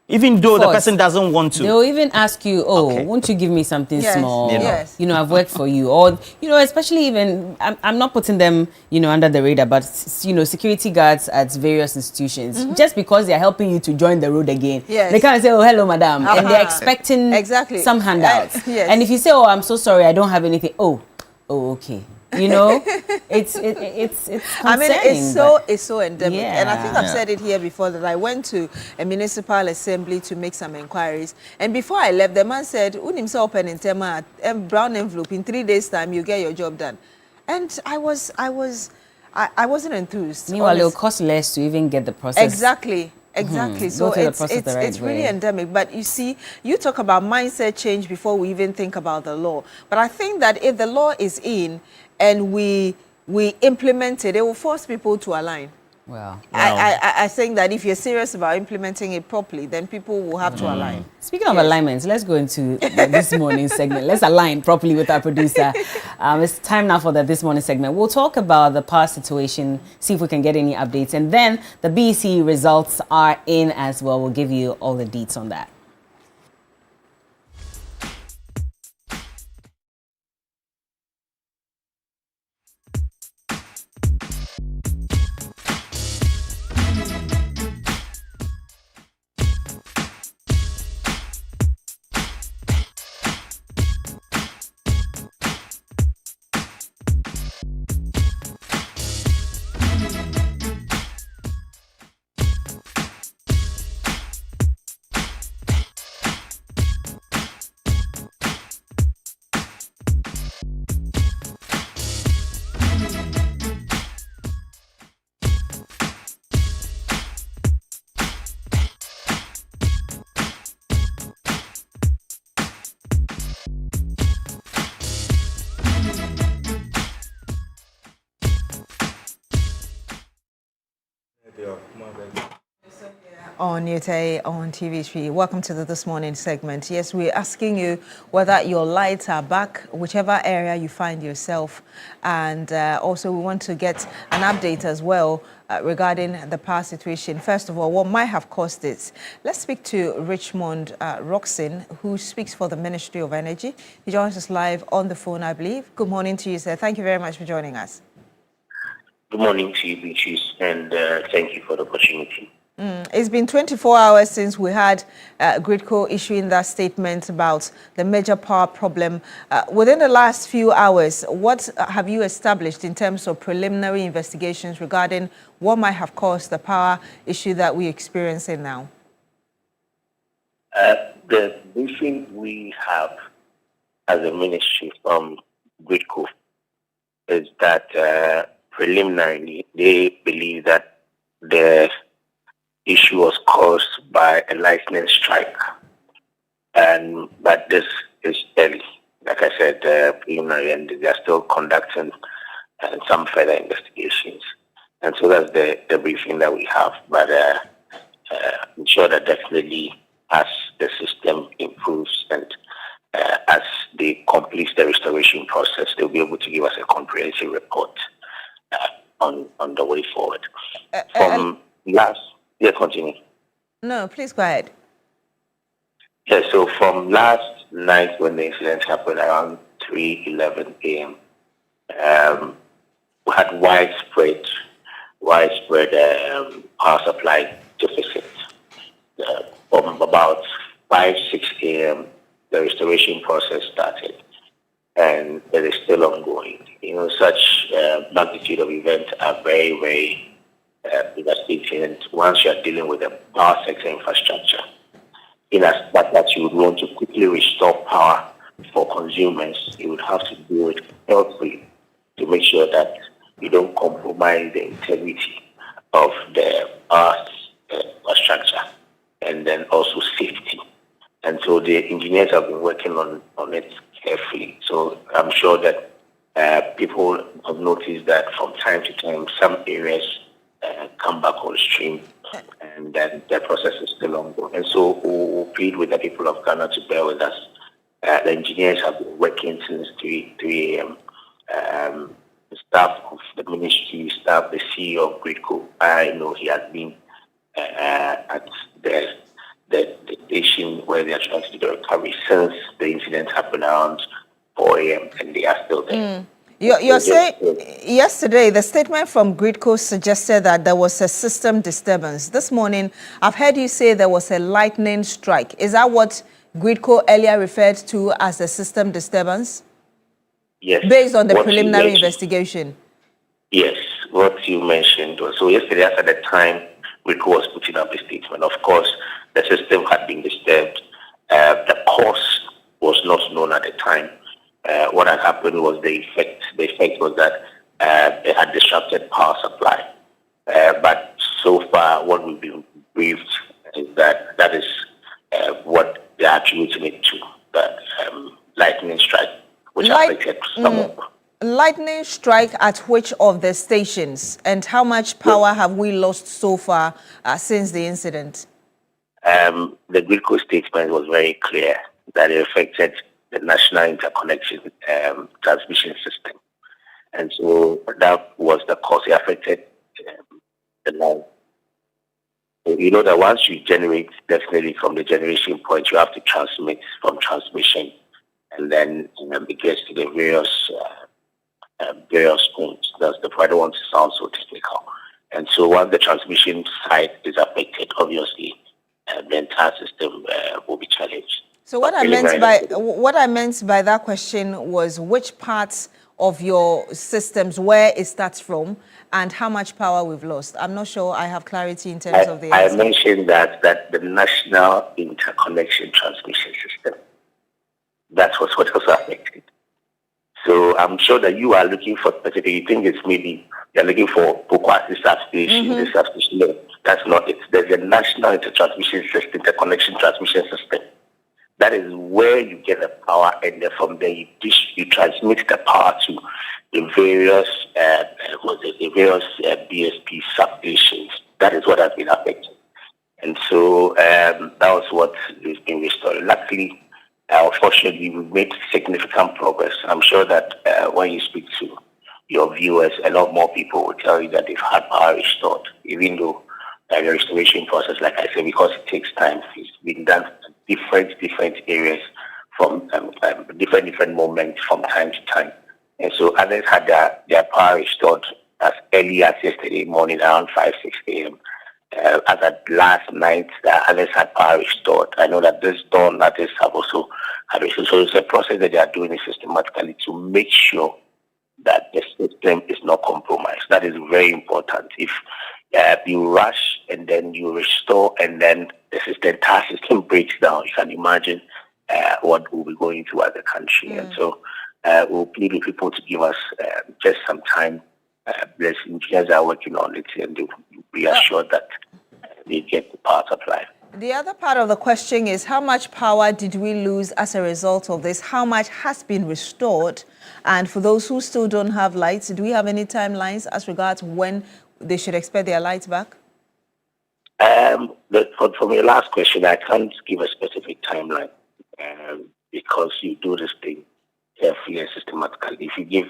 [SPEAKER 7] Even though the person doesn't want to.
[SPEAKER 5] They'll even ask you, won't you give me something small?
[SPEAKER 1] Yes.
[SPEAKER 5] I've worked for you. Or, especially even, I'm not putting them, under the radar, but, security guards at various institutions, just because they're helping you to join the road again.
[SPEAKER 1] Yes.
[SPEAKER 5] They can't say, oh, hello, madam. And they're expecting some handouts. And if you say, oh, I'm so sorry, I don't have anything. Oh, okay. It's concerning.
[SPEAKER 1] I mean, it's so endemic. And I think I've said it here before that I went to a municipal assembly to make some inquiries. And before I left, the man said, "Unimsa open in tema brown envelope. In 3 days' time, you get your job done." And I wasn't enthused.
[SPEAKER 5] Meanwhile, it'll cost less to even get the process.
[SPEAKER 1] Exactly. So it's really endemic. But you see, you talk about mindset change before we even think about the law. But I think that if the law is in and we implement it, it will force people to align.
[SPEAKER 5] Well,
[SPEAKER 1] I think that if you're serious about implementing it properly, then people will have to align.
[SPEAKER 5] Speaking of alignments, let's go into this morning's segment. Let's align properly with our producer. It's time now for the This Morning segment. We'll talk about the power situation, see if we can get any updates. And then the BEC results are in as well. We'll give you all the deets on that.
[SPEAKER 1] on Newday on TV3. Welcome to the This Morning segment. Yes, we're asking you whether your lights are back, whichever area you find yourself. And also we want to get an update as well regarding the power situation. First of all, what might have caused it? Let's speak to Richmond Roxon, who speaks for the Ministry of Energy. He joins us live on the phone, I believe. Good morning to you, sir. Thank you very much for joining us.
[SPEAKER 8] Good morning to you, Beatrice, and thank you for the opportunity.
[SPEAKER 1] It's been 24 hours since we had Gridco issuing that statement about the major power problem. Within the last few hours, what have you established in terms of preliminary investigations regarding what might have caused the power issue that we're experiencing now?
[SPEAKER 8] The briefing we have as a ministry from Gridco is that preliminarily, they believe that the issue was caused by a lightning strike, but this is early. Like I said, preliminary, and they are still conducting some further investigations. And so that's the briefing that we have. But I'm sure that definitely as the system improves and as they complete the restoration process, they'll be able to give us a comprehensive report on the way forward. Continue.
[SPEAKER 1] No, please go ahead.
[SPEAKER 8] Yeah, so from last night when the incident happened around 3:11 a.m., we had widespread power supply deficit. From about 5-6 a.m., the restoration process started, and it is still ongoing. You know, such magnitude of events are very, very devastating. And once you are dealing with the power sector infrastructure, in as much that you would want to quickly restore power for consumers, you would have to do it carefully to make sure that you don't compromise the integrity of the power infrastructure and then also safety. And so the engineers have been working on it carefully. So I'm sure that people have noticed that from time to time, some areas come back on stream, and then the process is still ongoing. And so we'll plead with the people of Ghana to bear with us. The engineers have been working since 3 a.m. The staff of the ministry, staff, the CEO of Gridco, I know he has been at the station where they are trying to do the recovery since the incident happened around 4 a.m. and they are still there.
[SPEAKER 1] You're saying yesterday the statement from Gridco suggested that there was a system disturbance. This morning, I've heard you say there was a lightning strike. Is that what Gridco earlier referred to as a system disturbance?
[SPEAKER 8] Yes.
[SPEAKER 1] Based on the preliminary investigation?
[SPEAKER 8] Yes, what you mentioned. So yesterday, at the time, Gridco was putting up a statement. Of course, the system had been disturbed. The cause was not known at the time. What had happened was the effect was that it had disrupted power supply. But so far, what we've been briefed is that is what they are attributing it to, that lightning strike, which affected some of them.
[SPEAKER 1] Lightning strike at which of the stations, and how much power have we lost so far since the incident?
[SPEAKER 8] The Gridco statement was very clear that it affected the national interconnection transmission system. And so that was the cause. It affected the line. So you know that once you generate, definitely from the generation point, you have to transmit from transmission, and then it gets to the various points. That's the I don't want to sound so technical. And so once the transmission side is affected, obviously the entire system will be challenged.
[SPEAKER 1] So what I meant by that question was which parts of your systems, where it starts from, and how much power we've lost. I'm not sure I have clarity in terms of the answer.
[SPEAKER 8] I mentioned that the national interconnection transmission system, that's what was affected. So I'm sure that you are looking for specific. You think it's maybe you're looking for Pokwasi substation, the substation. No, that's not it. There's a national interconnection transmission system. That is where you get the power, and then from there you transmit the power to the various BSP substations. That is what has been affected. And so that was what is being restored. Luckily, unfortunately, we've made significant progress. I'm sure that when you speak to your viewers, a lot more people will tell you that they've had power restored, even though the restoration process, like I said, because it takes time, it's been done in different areas from different moments from time to time. And so others had their power restored as early as yesterday morning around 5, 6 a.m. As at last night, others had power restored. I know that this dawn, others have also had restored. So it's a process that they are doing systematically to make sure that the system is not compromised. That is very important. If you rush and then you restore and then the entire system breaks down, you can imagine what we'll be going through as a country. And so we'll plead with people to give us just some time. The engineers are working on it, and they'll be assured that they get the power supply.
[SPEAKER 1] The other part of the question is, how much power did we lose as a result of this? How much has been restored? And for those who still don't have lights, do we have any timelines as regards when they should expect their lights back?
[SPEAKER 8] From your last question, I can't give a specific timeline because you do this thing carefully and systematically. If you give,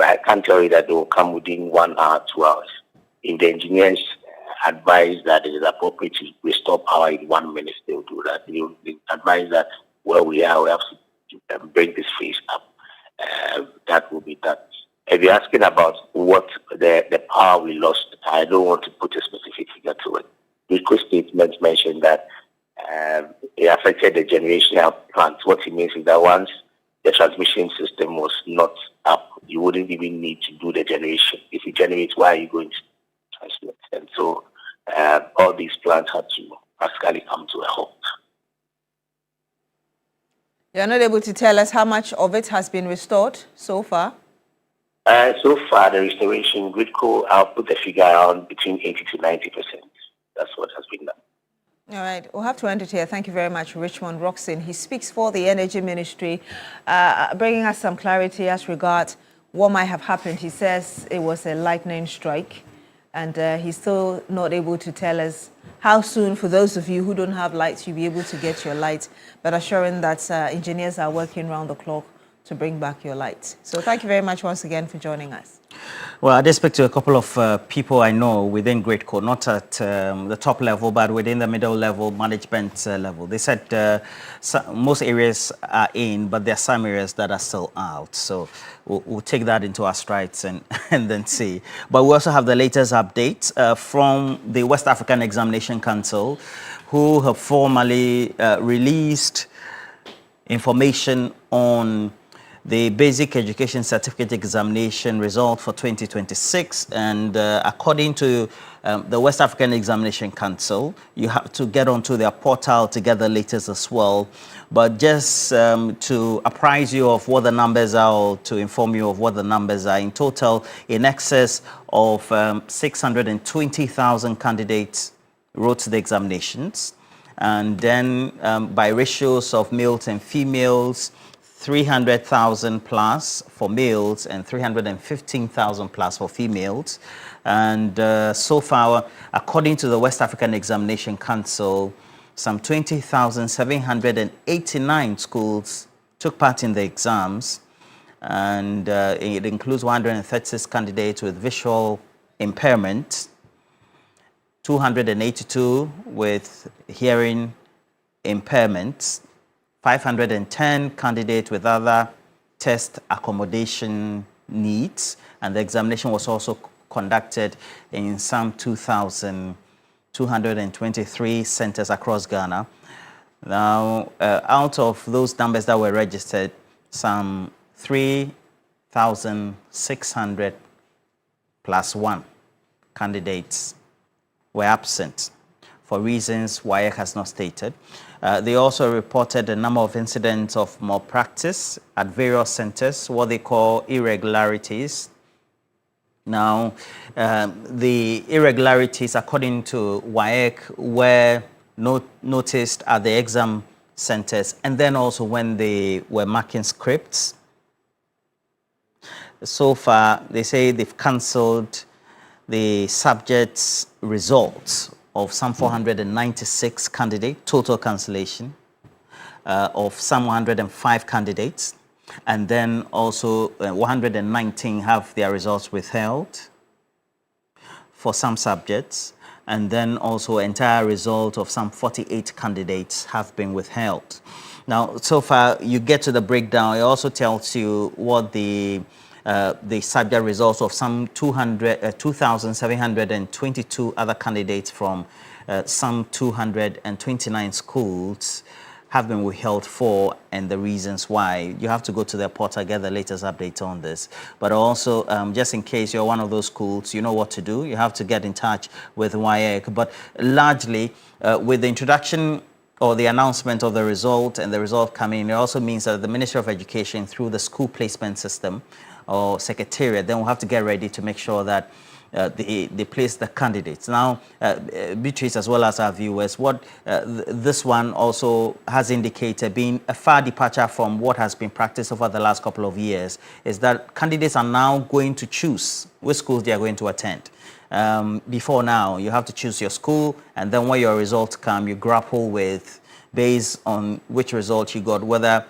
[SPEAKER 8] I can't tell you that they will come within 1 hour, 2 hours. If the engineers advise that it is appropriate to restore power in 1 minute, they will do that. They advise that where we are, we have to break this phase up. That will be done. If you're asking about what the power we lost, I don't want to put a specific figure to it. The quick statement mentioned that it affected the generational plants. What it means is that once the transmission system was not up, you wouldn't even need to do the generation. If you generate, why are you going to transmit? And so all these plants had to practically come to a halt.
[SPEAKER 1] You're not able to tell us how much of it has been restored so far?
[SPEAKER 8] So far, the restoration, Gridco, I'll put the figure around between 80 to 90%. That's what has been done.
[SPEAKER 1] All right, we'll have to end it here. Thank you very much, Richmond Roxon. He speaks for the Energy Ministry, bringing us some clarity as regards what might have happened. He says it was a lightning strike, and he's still not able to tell us how soon, for those of you who don't have lights, you'll be able to get your lights, but assuring that engineers are working round the clock to bring back your lights. So thank you very much once again for joining us.
[SPEAKER 7] Well, I did speak to a couple of people I know within Gridco, not at the top level, but within the middle level, management level. They said most areas are in, but there are some areas that are still out. So we'll take that into our strides and then see. But we also have the latest update from the West African Examination Council, who have formally released information on the Basic Education Certificate Examination result for 2026. And according to the West African Examination Council, you have to get onto their portal to get the latest as well. But just to apprise you of what the numbers are, or to inform you of what the numbers are, in total, in excess of 620,000 candidates wrote the examinations. And then by ratios of males and females, 300,000 plus for males and 315,000 plus for females. And so far, according to the West African Examination Council, some 20,789 schools took part in the exams. And it includes 136 candidates with visual impairment, 282 with hearing impairments, 510 candidates with other test accommodation needs, and the examination was also conducted in some 2,223 centers across Ghana. Now, out of those numbers that were registered, some 3,600 plus one candidates were absent for reasons WAEC has not stated. They also reported a number of incidents of malpractice at various centers, what they call irregularities. Now, the irregularities, according to WAEC, were noticed at the exam centers and then also when they were marking scripts. So far, they say they've cancelled the subjects' results of some 496 candidates, total cancellation of some 105 candidates, and then also 119 have their results withheld for some subjects, and then also entire result of some 48 candidates have been withheld. Now, so far, you get to the breakdown. It also tells you what the subject results of some 2,722 other candidates from some 229 schools have been withheld for, and the reasons why. You have to go to the portal, get the latest update on this. But also, just in case you're one of those schools, you know what to do. You have to get in touch with WAEC. But largely, with the introduction or the announcement of the result and the result coming, it also means that the Ministry of Education, through the school placement system or secretariat, then we'll have to get ready to make sure that they place the candidates. Now, Beatrice, as well as our viewers, what this one also has indicated, being a far departure from what has been practiced over the last couple of years, is that candidates are now going to choose which schools they are going to attend. Before now, you have to choose your school, and then when your results come, you grapple with, based on which result you got, whether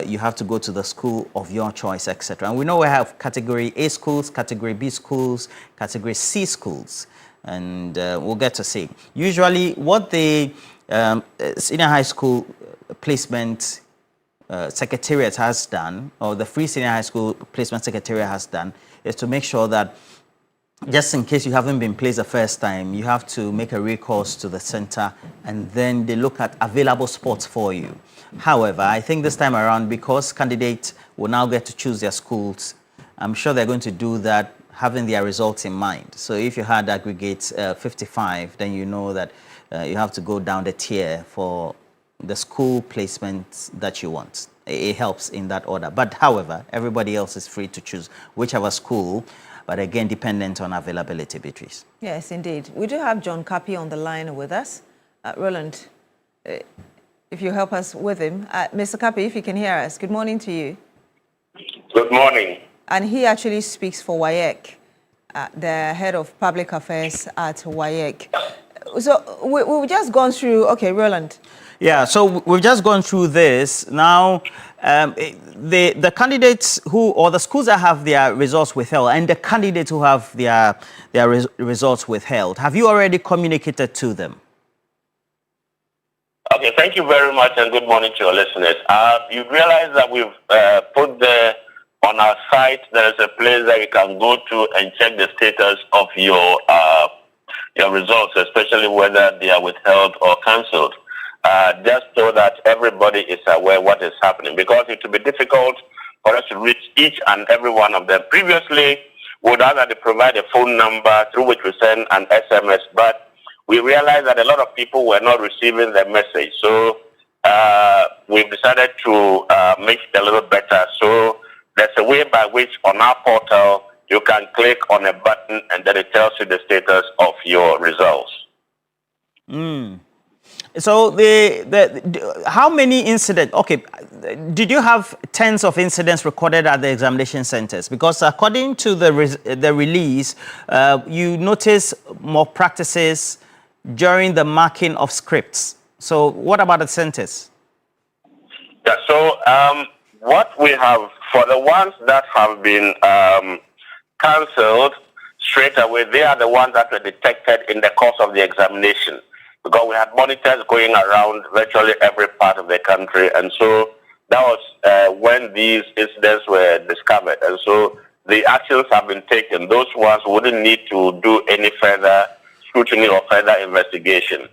[SPEAKER 7] you have to go to the school of your choice, etc. And we know we have category A schools, category B schools, category C schools, and we'll get to see. Usually what the senior high school placement secretariat has done, or the Free Senior High School Placement Secretariat has done, is to make sure that just in case you haven't been placed the first time, you have to make a recourse to the center, and then they look at available spots for you. However, I think this time around, because candidates will now get to choose their schools, I'm sure they're going to do that having their results in mind. So if you had aggregates 55, then you know that you have to go down the tier for the school placement that you want. It helps in that order. But however, everybody else is free to choose whichever school, but again, dependent on availability, Beatrice.
[SPEAKER 1] Yes, indeed. We do have John Kapi on the line with us. Roland, if you help us with him. Mr. Kapi, if you can hear us, good morning to you.
[SPEAKER 8] Good morning.
[SPEAKER 1] And he actually speaks for WAEC, the head of public affairs at WAEC. So we've just gone through, okay, Roland.
[SPEAKER 7] Yeah, so we've just gone through this. Now, the candidates who, or the schools that have their results withheld, and the candidates who have their results withheld, have you already communicated to them?
[SPEAKER 8] Okay, thank you very much, and good morning to your listeners. You realize that we've put on our site, there's a place that you can go to and check the status of your results, especially whether they are withheld or cancelled. Just so that everybody is aware what is happening, because it will be difficult for us to reach each and every one of them. Previously, we would either provide a phone number through which we send an SMS, but we realized that a lot of people were not receiving the message. So we've decided to make it a little better. So there's a way by which on our portal you can click on a button and then it tells you the status of your results.
[SPEAKER 7] So how many incidents? Okay, did you have tens of incidents recorded at the examination centers? Because according to the release, you notice more practices during the marking of scripts. So what about the centers?
[SPEAKER 8] Yeah, so what we have, for the ones that have been cancelled straight away, they are the ones that were detected in the course of the examination. Because we had monitors going around virtually every part of the country. And so that was when these incidents were discovered. And so the actions have been taken. Those ones wouldn't need to do any further scrutiny or further investigation.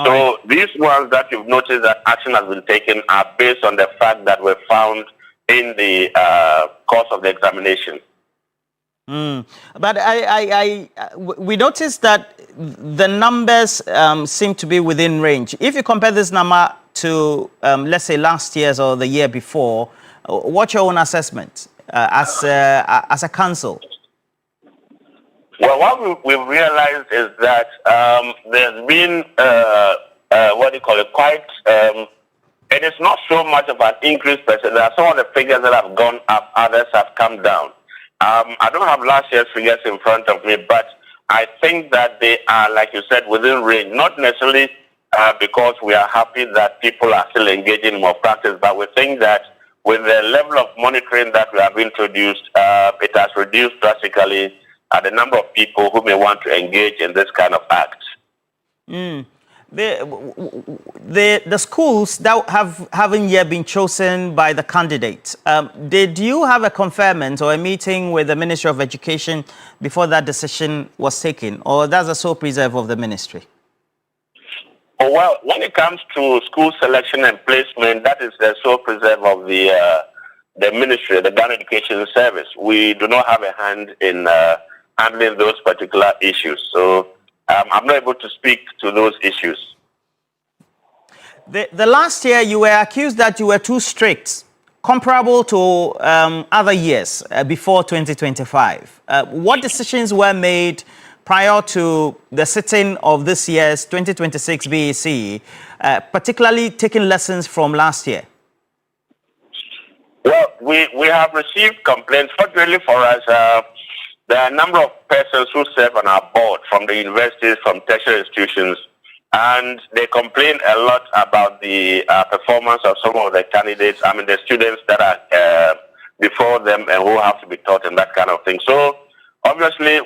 [SPEAKER 8] So these ones that you've noticed that action has been taken are based on the fact that were found in the course of the examination.
[SPEAKER 7] But we noticed that the numbers seem to be within range. If you compare this number to, let's say, last year's or the year before, what's your own assessment as a council?
[SPEAKER 8] Well, what we've realized is that there's been, quite, it is not so much of an increase per se. There are some of the figures that have gone up, others have come down. I don't have last year's figures in front of me, but I think that they are, like you said, within range, not necessarily because we are happy that people are still engaging in more practice, but we think that with the level of monitoring that we have introduced, it has reduced drastically the number of people who may want to engage in this kind of act.
[SPEAKER 7] The schools that haven't yet been chosen by the candidates, did you have a conferment or a meeting with the Ministry of Education before that decision was taken, or that's a sole preserve of the ministry?
[SPEAKER 8] Oh, well, when it comes to school selection and placement, that is the sole preserve of the ministry, the Ghana Education Service. We do not have a hand in handling those particular issues. So I'm not able to speak to those issues.
[SPEAKER 7] The last year, you were accused that you were too strict, comparable to other years before 2025. What decisions were made prior to the sitting of this year's 2026 BEC, particularly taking lessons from last year?
[SPEAKER 8] Well, we have received complaints. Fortunately for us, there are a number of persons who serve on our board from the universities, from tertiary institutions, and they complain a lot about the performance of some of the candidates, the students that are before them and who have to be taught and that kind of thing. So, obviously,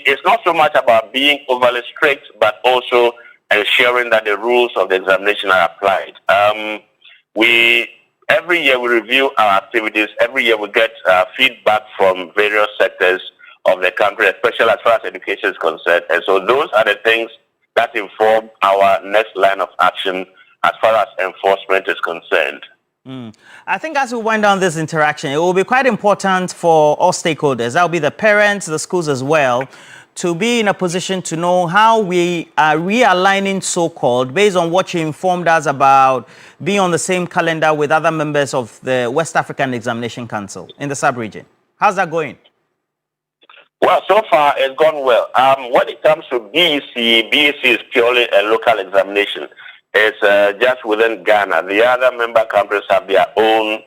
[SPEAKER 8] it's not so much about being overly strict, but also ensuring that the rules of the examination are applied. Every year we review our activities. Every year we get feedback from various sectors of the country, especially as far as education is concerned. And so those are the things that inform our next line of action as far as enforcement is concerned.
[SPEAKER 7] I think as we wind down this interaction, it will be quite important for all stakeholders, that will be the parents, the schools as well, to be in a position to know how we are realigning so-called, based on what you informed us about being on the same calendar with other members of the West African Examination Council in the sub-region. How's that going?
[SPEAKER 8] Well, so far it's gone well. When it comes to BEC is purely a local examination. It's just within Ghana. The other member countries have their own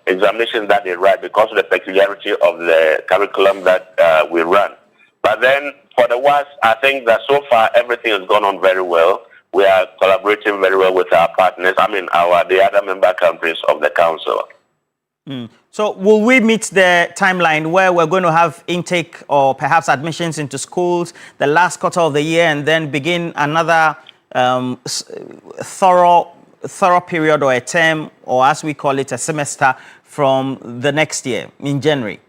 [SPEAKER 8] examinations that they write because of the peculiarity of the curriculum that we run. But then for the West, I think that so far everything has gone on very well. We are collaborating very well with our partners, the other member countries of the council.
[SPEAKER 7] So will we meet the timeline where we're going to have intake or perhaps admissions into schools the last quarter of the year and then begin another thorough period or a term, or as we call it, a semester from the next year in January?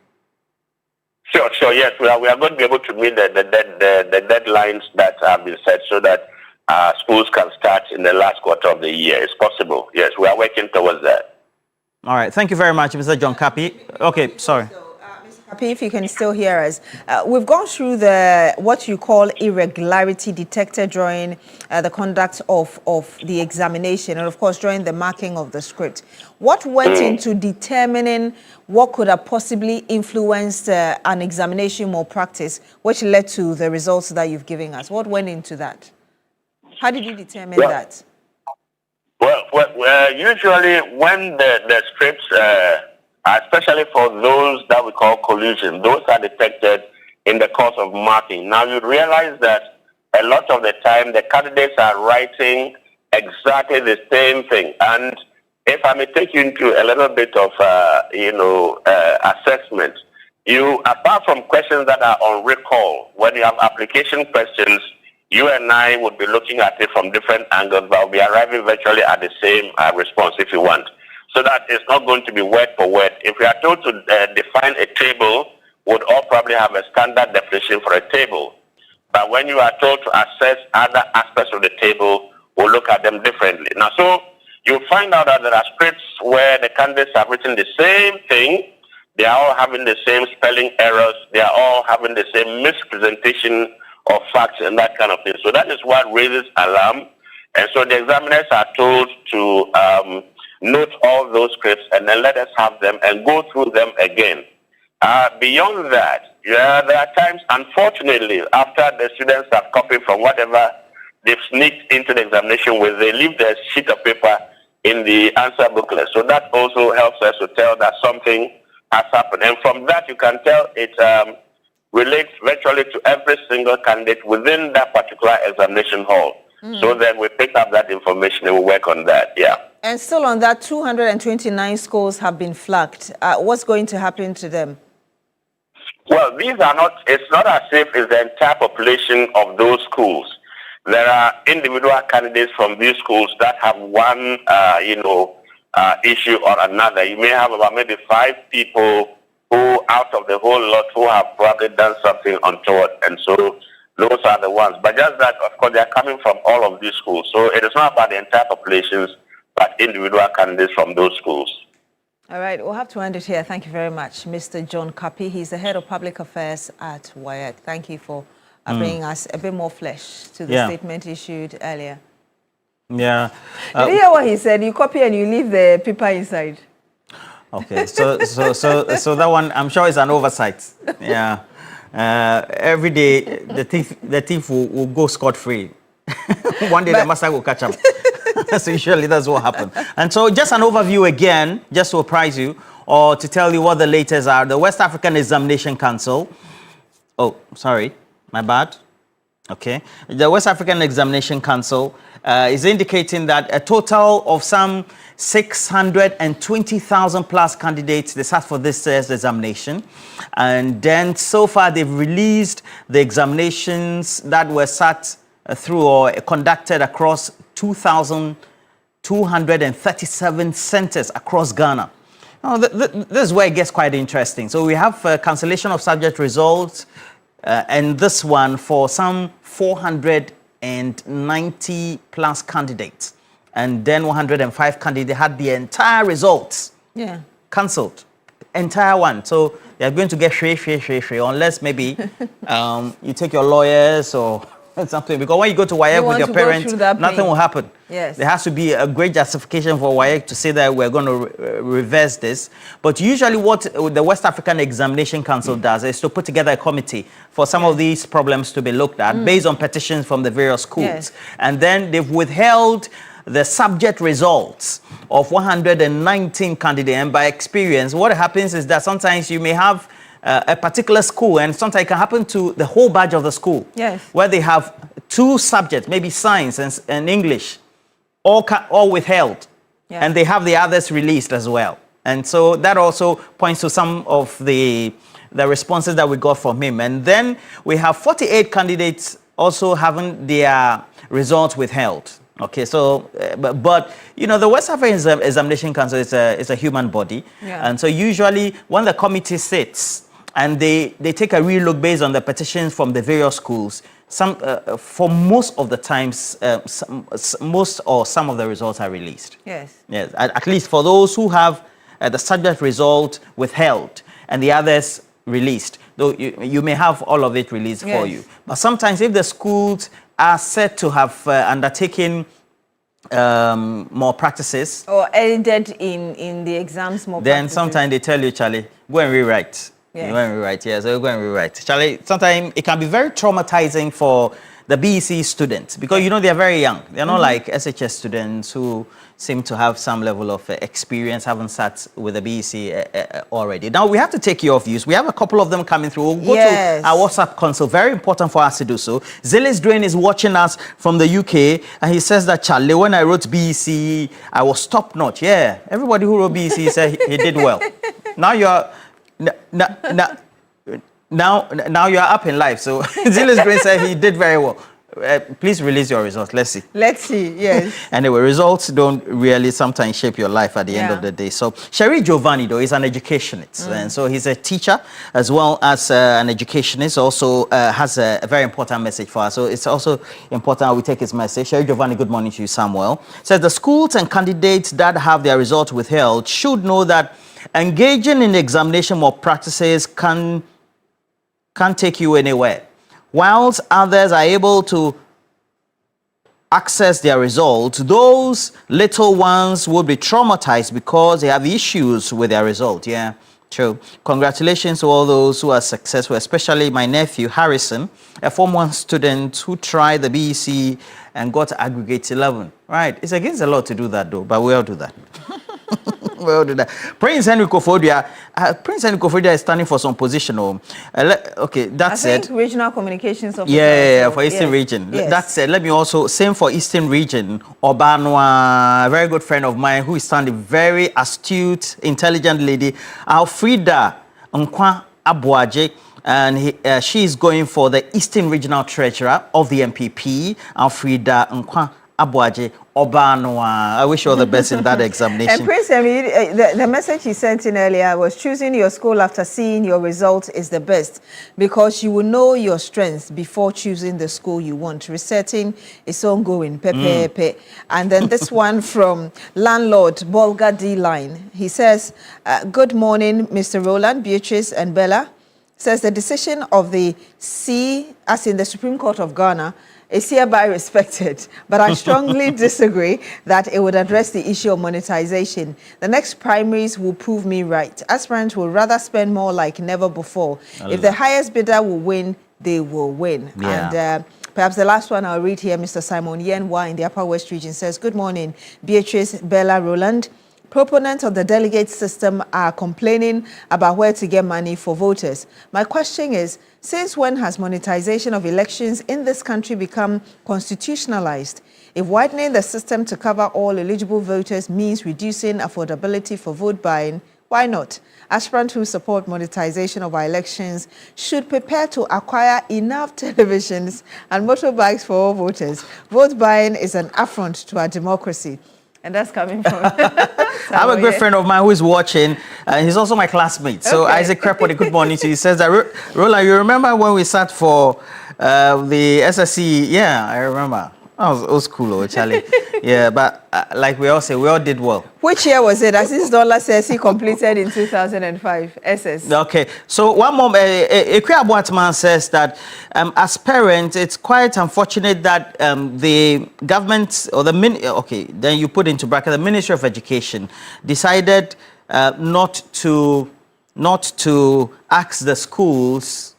[SPEAKER 8] Sure, yes. We are going to be able to meet the deadlines that have been set so that schools can start in the last quarter of the year. It's possible. Yes, we are working towards that.
[SPEAKER 7] All right. Thank you very much, Mr. John Kapi. Okay, sorry.
[SPEAKER 1] Kapi, if you can still hear us. We've gone through what you call irregularity detected during the conduct of the examination and, of course, during the marking of the script. What went into determining what could have possibly influenced an examination malpractice, which led to the results that you've given us? What went into that? How did you determine that?
[SPEAKER 8] Well, usually when the scripts, especially for those that we call collusion, those are detected in the course of marking. Now you realize that a lot of the time the candidates are writing exactly the same thing. And if I may take you into a little bit of, assessment, apart from questions that are on recall, when you have application questions, you and I would be looking at it from different angles, but we'll be arriving virtually at the same response if you want. So that it's not going to be word for word. If we are told to define a table, we'd all probably have a standard definition for a table. But when you are told to assess other aspects of the table, we'll look at them differently. Now, so you'll find out that there are scripts where the candidates have written the same thing. They are all having the same spelling errors. They are all having the same mispresentation of facts and that kind of thing. So that is what raises alarm. And so the examiners are told to note all those scripts and then let us have them and go through them again. Beyond that, there are times, unfortunately, after the students have copied from whatever they've sneaked into the examination with, they leave the sheet of paper in the answer booklet. So that also helps us to tell that something has happened. And from that, you can tell it's relates virtually to every single candidate within that particular examination hall. So then we pick up that information and we work on that, yeah.
[SPEAKER 1] And still on that, 229 schools have been flagged. What's going to happen to them?
[SPEAKER 8] Well, these are not, it's not as if it's the entire population of those schools. There are individual candidates from these schools that have one, issue or another. You may have about maybe 5 people who, out of the whole lot, who have probably done something untoward. And so those are the ones. But just that, of course, they are coming from all of these schools. So it is not about the entire populations, but individual candidates from those schools.
[SPEAKER 1] All right, we'll have to end it here. Thank you very much, Mr. John Kapi. He's the head of public affairs at WAEC. Thank you for bringing us a bit more flesh to the statement issued earlier.
[SPEAKER 7] Yeah.
[SPEAKER 1] Did you hear what he said? You copy and you leave the paper inside.
[SPEAKER 7] Okay, so that one, I'm sure is an oversight. Yeah. Every day, the thief will go scot-free. One day, the master will catch up. So usually that's what happens. And so just an overview again, just to apprise you, or to tell you what the latest are. The West African Examination Council. Oh, sorry, my bad. Okay. The West African Examination Council is indicating that a total of some 620,000 plus candidates they sat for this year's examination. And then so far they've released the examinations that were sat through or conducted across 2,237 centers across Ghana. Now, this is where it gets quite interesting. So we have cancellation of subject results and this one for some 490 plus candidates. And then 105 candidates had the entire results cancelled. Entire one. So they're going to get free, unless maybe you take your lawyers or something. Because when you go to WAEC with your parents, nothing will happen.
[SPEAKER 1] Yes.
[SPEAKER 7] There has to be a great justification for WAEC to say that we're going to reverse this. But usually what the West African Examination Council does is to put together a committee for some of these problems to be looked at based on petitions from the various schools.
[SPEAKER 1] Yes.
[SPEAKER 7] And then they've withheld the subject results of 119 candidates. And by experience, what happens is that sometimes you may have a particular school, and sometimes it can happen to the whole batch of the school, where they have 2 subjects, maybe science and English, all withheld, and they have the others released as well. And so that also points to some of the responses that we got from him. And then we have 48 candidates also having their results withheld. Okay, so, but you know, the West African Examination Council is a human body. And so usually when the committee sits and they take a real look based on the petitions from the various schools, for most of the times, most or some of the results are released.
[SPEAKER 1] Yes.
[SPEAKER 7] Yes, at least for those who have the subject result withheld and the others released. Though you may have all of it released for you. But sometimes if the schools are said to have undertaken more practices,
[SPEAKER 1] or aided in the exams more
[SPEAKER 7] then sometimes they tell you, Charlie, go and rewrite. Go and rewrite, so go and rewrite. Charlie, sometimes it can be very traumatizing for the BEC students because, you know, they're very young. They're not like SHS students who seem to have some level of experience, haven't sat with the BEC already. Now, we have to take your views. We have a couple of them coming through. We'll go to our WhatsApp console. Very important for us to do so. Zilis Drain is watching us from the UK, and he says that, Charlie, when I wrote BEC, I was top-notch. Yeah, everybody who wrote BEC said he did well. Now you're... Now you are up in life. So Zilis Drain said he did very well. Please release your results. Let's see.
[SPEAKER 1] Let's see, yes.
[SPEAKER 7] Anyway, results don't really sometimes shape your life at the end of the day. So Sherry Giovanni, though, is an educationist. And so he's a teacher as well as an educationist. Also has a very important message for us. So it's also important we take his message. Sherry Giovanni, good morning to you, Samuel. Says the schools and candidates that have their results withheld should know that engaging in examination or practices can't take you anywhere. Whilst others are able to access their results, those little ones will be traumatized because they have issues with their result. Yeah, true. Congratulations to all those who are successful, especially my nephew, Harrison, a Form 1 student who tried the BEC and got aggregate 11. Right. It's against the law to do that, though, but we all do that. Well, Prince Henry Kofodia is standing for some position. Okay, that's it.
[SPEAKER 1] I think regional communications officer.
[SPEAKER 7] Yeah, for Eastern region.
[SPEAKER 1] Yes.
[SPEAKER 7] That's it. Let me also, same for Eastern region. Obanwa, a very good friend of mine who is standing, very astute, intelligent lady. Alfreda Nkwa Abuaje. And she is going for the Eastern Regional Treasurer of the MPP, Alfreda Nkwa Abuaje Obanwa. I wish you all the best in that examination.
[SPEAKER 1] And Prince Emmy, the message he sent in earlier was choosing your school after seeing your results is the best because you will know your strengths before choosing the school you want. Resetting is ongoing. And then this one from landlord Bolga D Line. He says, good morning, Mr. Roland, Beatrice and Bella. Says the decision of the C, as in the Supreme Court of Ghana, is hereby respected, but I strongly disagree that it would address the issue of monetization. The next primaries will prove me right. Aspirants will rather spend more like never before. If the highest bidder will win, they will win.
[SPEAKER 7] Yeah.
[SPEAKER 1] And perhaps the last one I'll read here, Mr. Simon Yenwa in the Upper West region says, good morning, Beatrice, Bella, Roland. Proponents of the delegate system are complaining about where to get money for voters. My question is, since when has monetization of elections in this country become constitutionalized? If widening the system to cover all eligible voters means reducing affordability for vote buying, why not? Aspirants who support monetization of our elections should prepare to acquire enough televisions and motorbikes for all voters. Vote buying is an affront to our democracy. And that's coming from...
[SPEAKER 7] I have a great friend of mine who is watching. He's also my classmate. So Isaac Crepody, good morning to you. He says that, Roland, you remember when we sat for the SSC? Yeah, I remember. It was cool, Charlie. Yeah, but like we all say, we all did well.
[SPEAKER 1] Which year was it? Aziz Dollar says he completed in 2005, SS.
[SPEAKER 7] Okay, so one more, Ekwe Abuatman says that as parents, it's quite unfortunate that the government, or then you put into bracket, the Ministry of Education decided not to ask the schools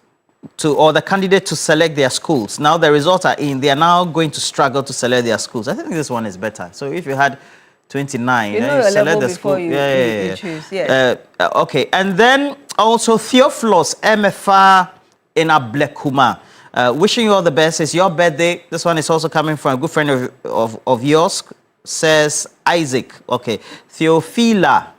[SPEAKER 7] or the candidate to select their schools. Now the results are in. They are now going to struggle to select their schools. I think this one is better. So if you had 29,
[SPEAKER 1] you know,
[SPEAKER 7] select the school.
[SPEAKER 1] You choose. Yes.
[SPEAKER 7] Okay, and then also Theophilus MFA in Ablekuma. Wishing you all the best. It's your birthday. This one is also coming from a good friend of yours. Says Isaac. Okay, Theophilia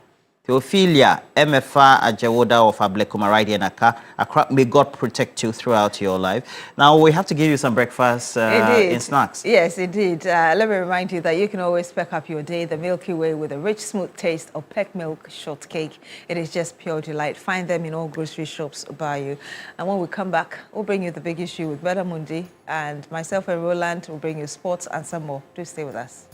[SPEAKER 7] MFA Ajawoda of Ablekuma right here in Accra. May God protect you throughout your life. Now we have to give you some breakfast in snacks.
[SPEAKER 1] Yes, indeed. Let me remind you that you can always pack up your day the Milky Way with a rich, smooth taste of peck milk shortcake. It is just pure delight. Find them in all grocery shops by you. And when we come back, we'll bring you the big issue with Beda Mundi, and myself and Roland will bring you sports and some more. Do stay with us.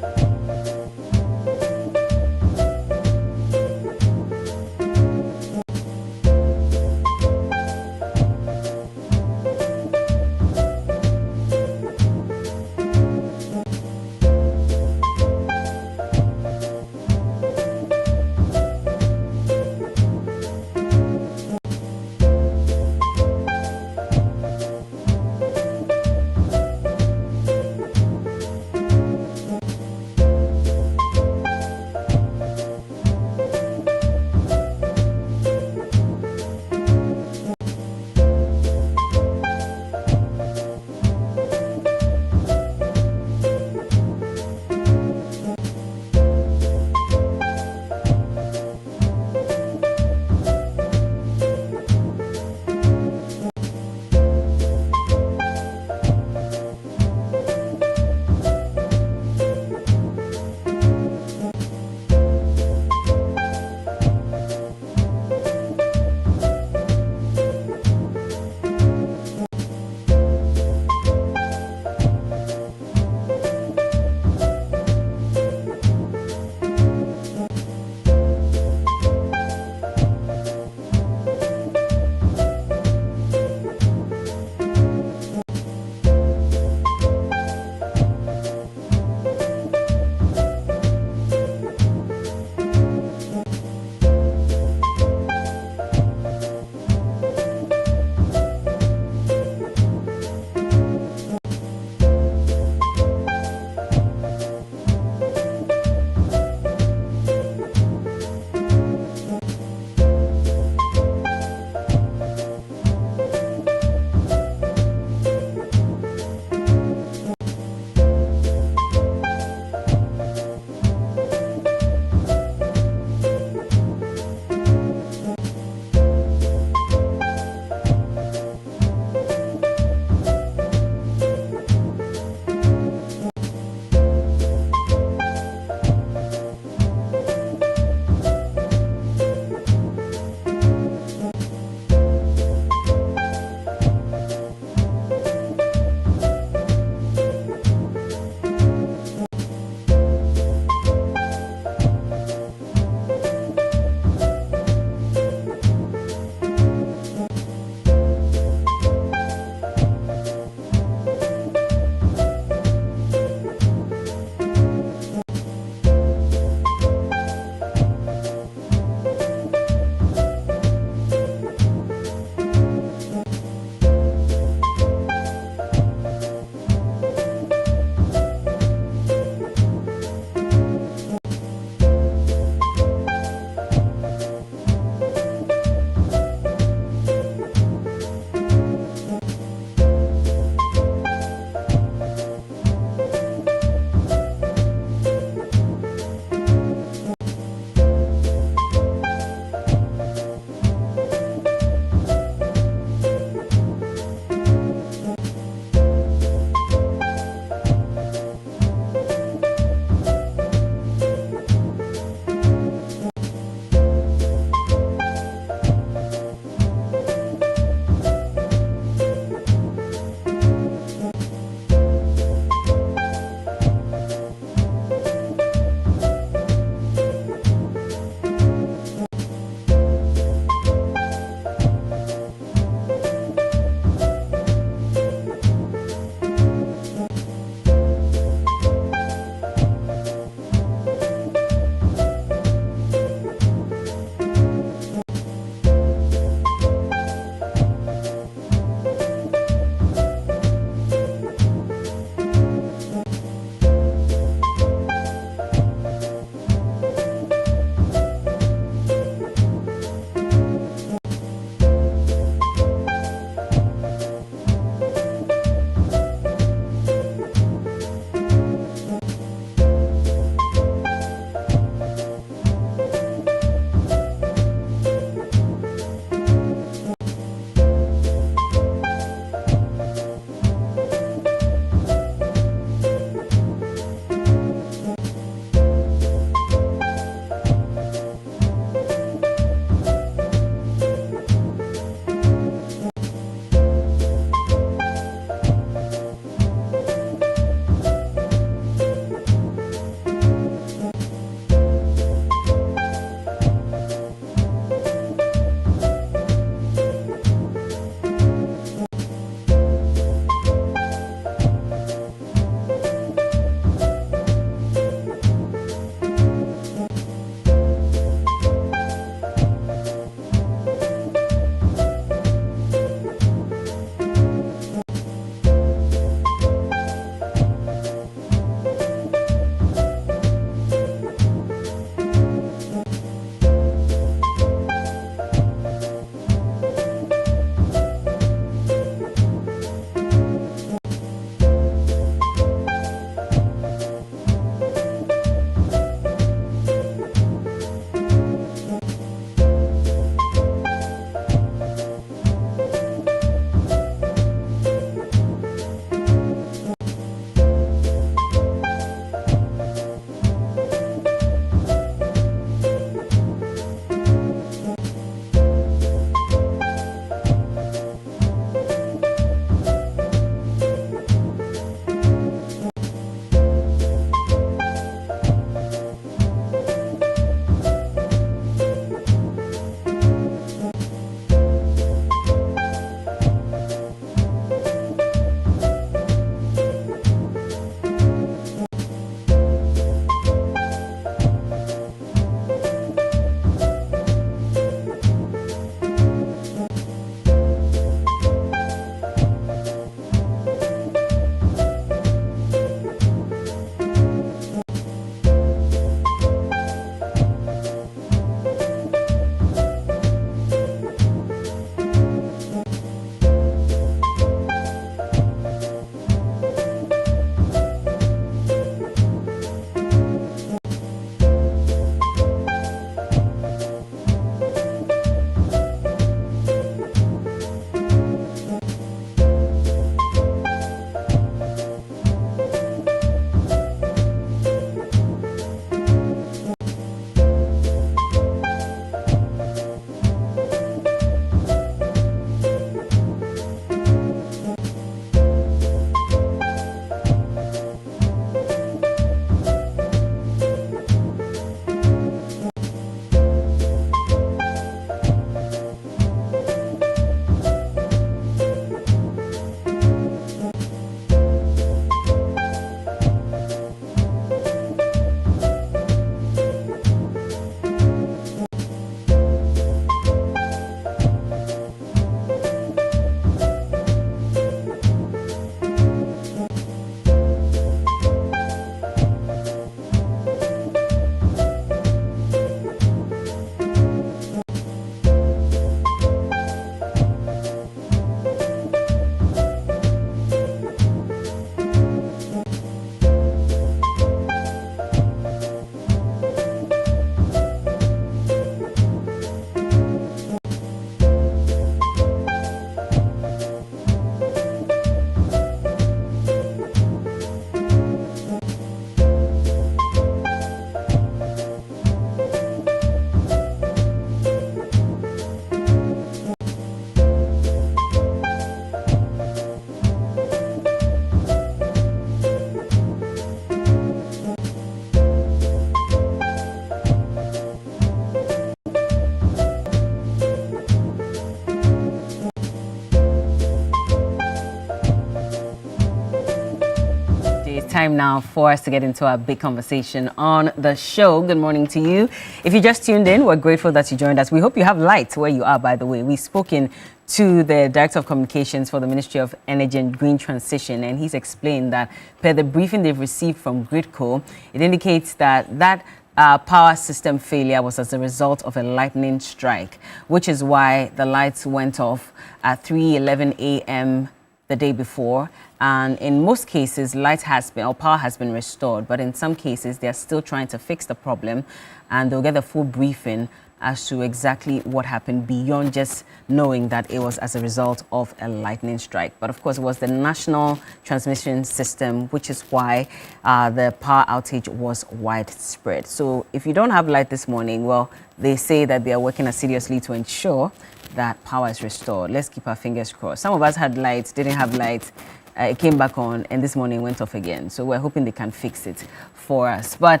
[SPEAKER 5] time now for us to get into our big conversation on the show. Good morning to you. If you just tuned in, we're grateful that you joined us. We hope you have light where you are, by the way. We've spoken to the Director of Communications for the Ministry of Energy and Green Transition, and he's explained that per the briefing they've received from GridCo, it indicates that power system failure was as a result of a lightning strike, which is why the lights went off at 3:11 a.m. the day before. And in most cases, power has been restored, but in some cases, they're still trying to fix the problem, and they'll get a full briefing as to exactly what happened beyond just knowing that it was as a result of a lightning strike. But of course, it was the national transmission system, which is why the power outage was widespread. So if you don't have light this morning, well, they say that they are working assiduously to ensure that power is restored. Let's keep our fingers crossed. Some of us had lights, didn't have lights. It came back on, and this morning went off again. So we're hoping they can fix it for us. But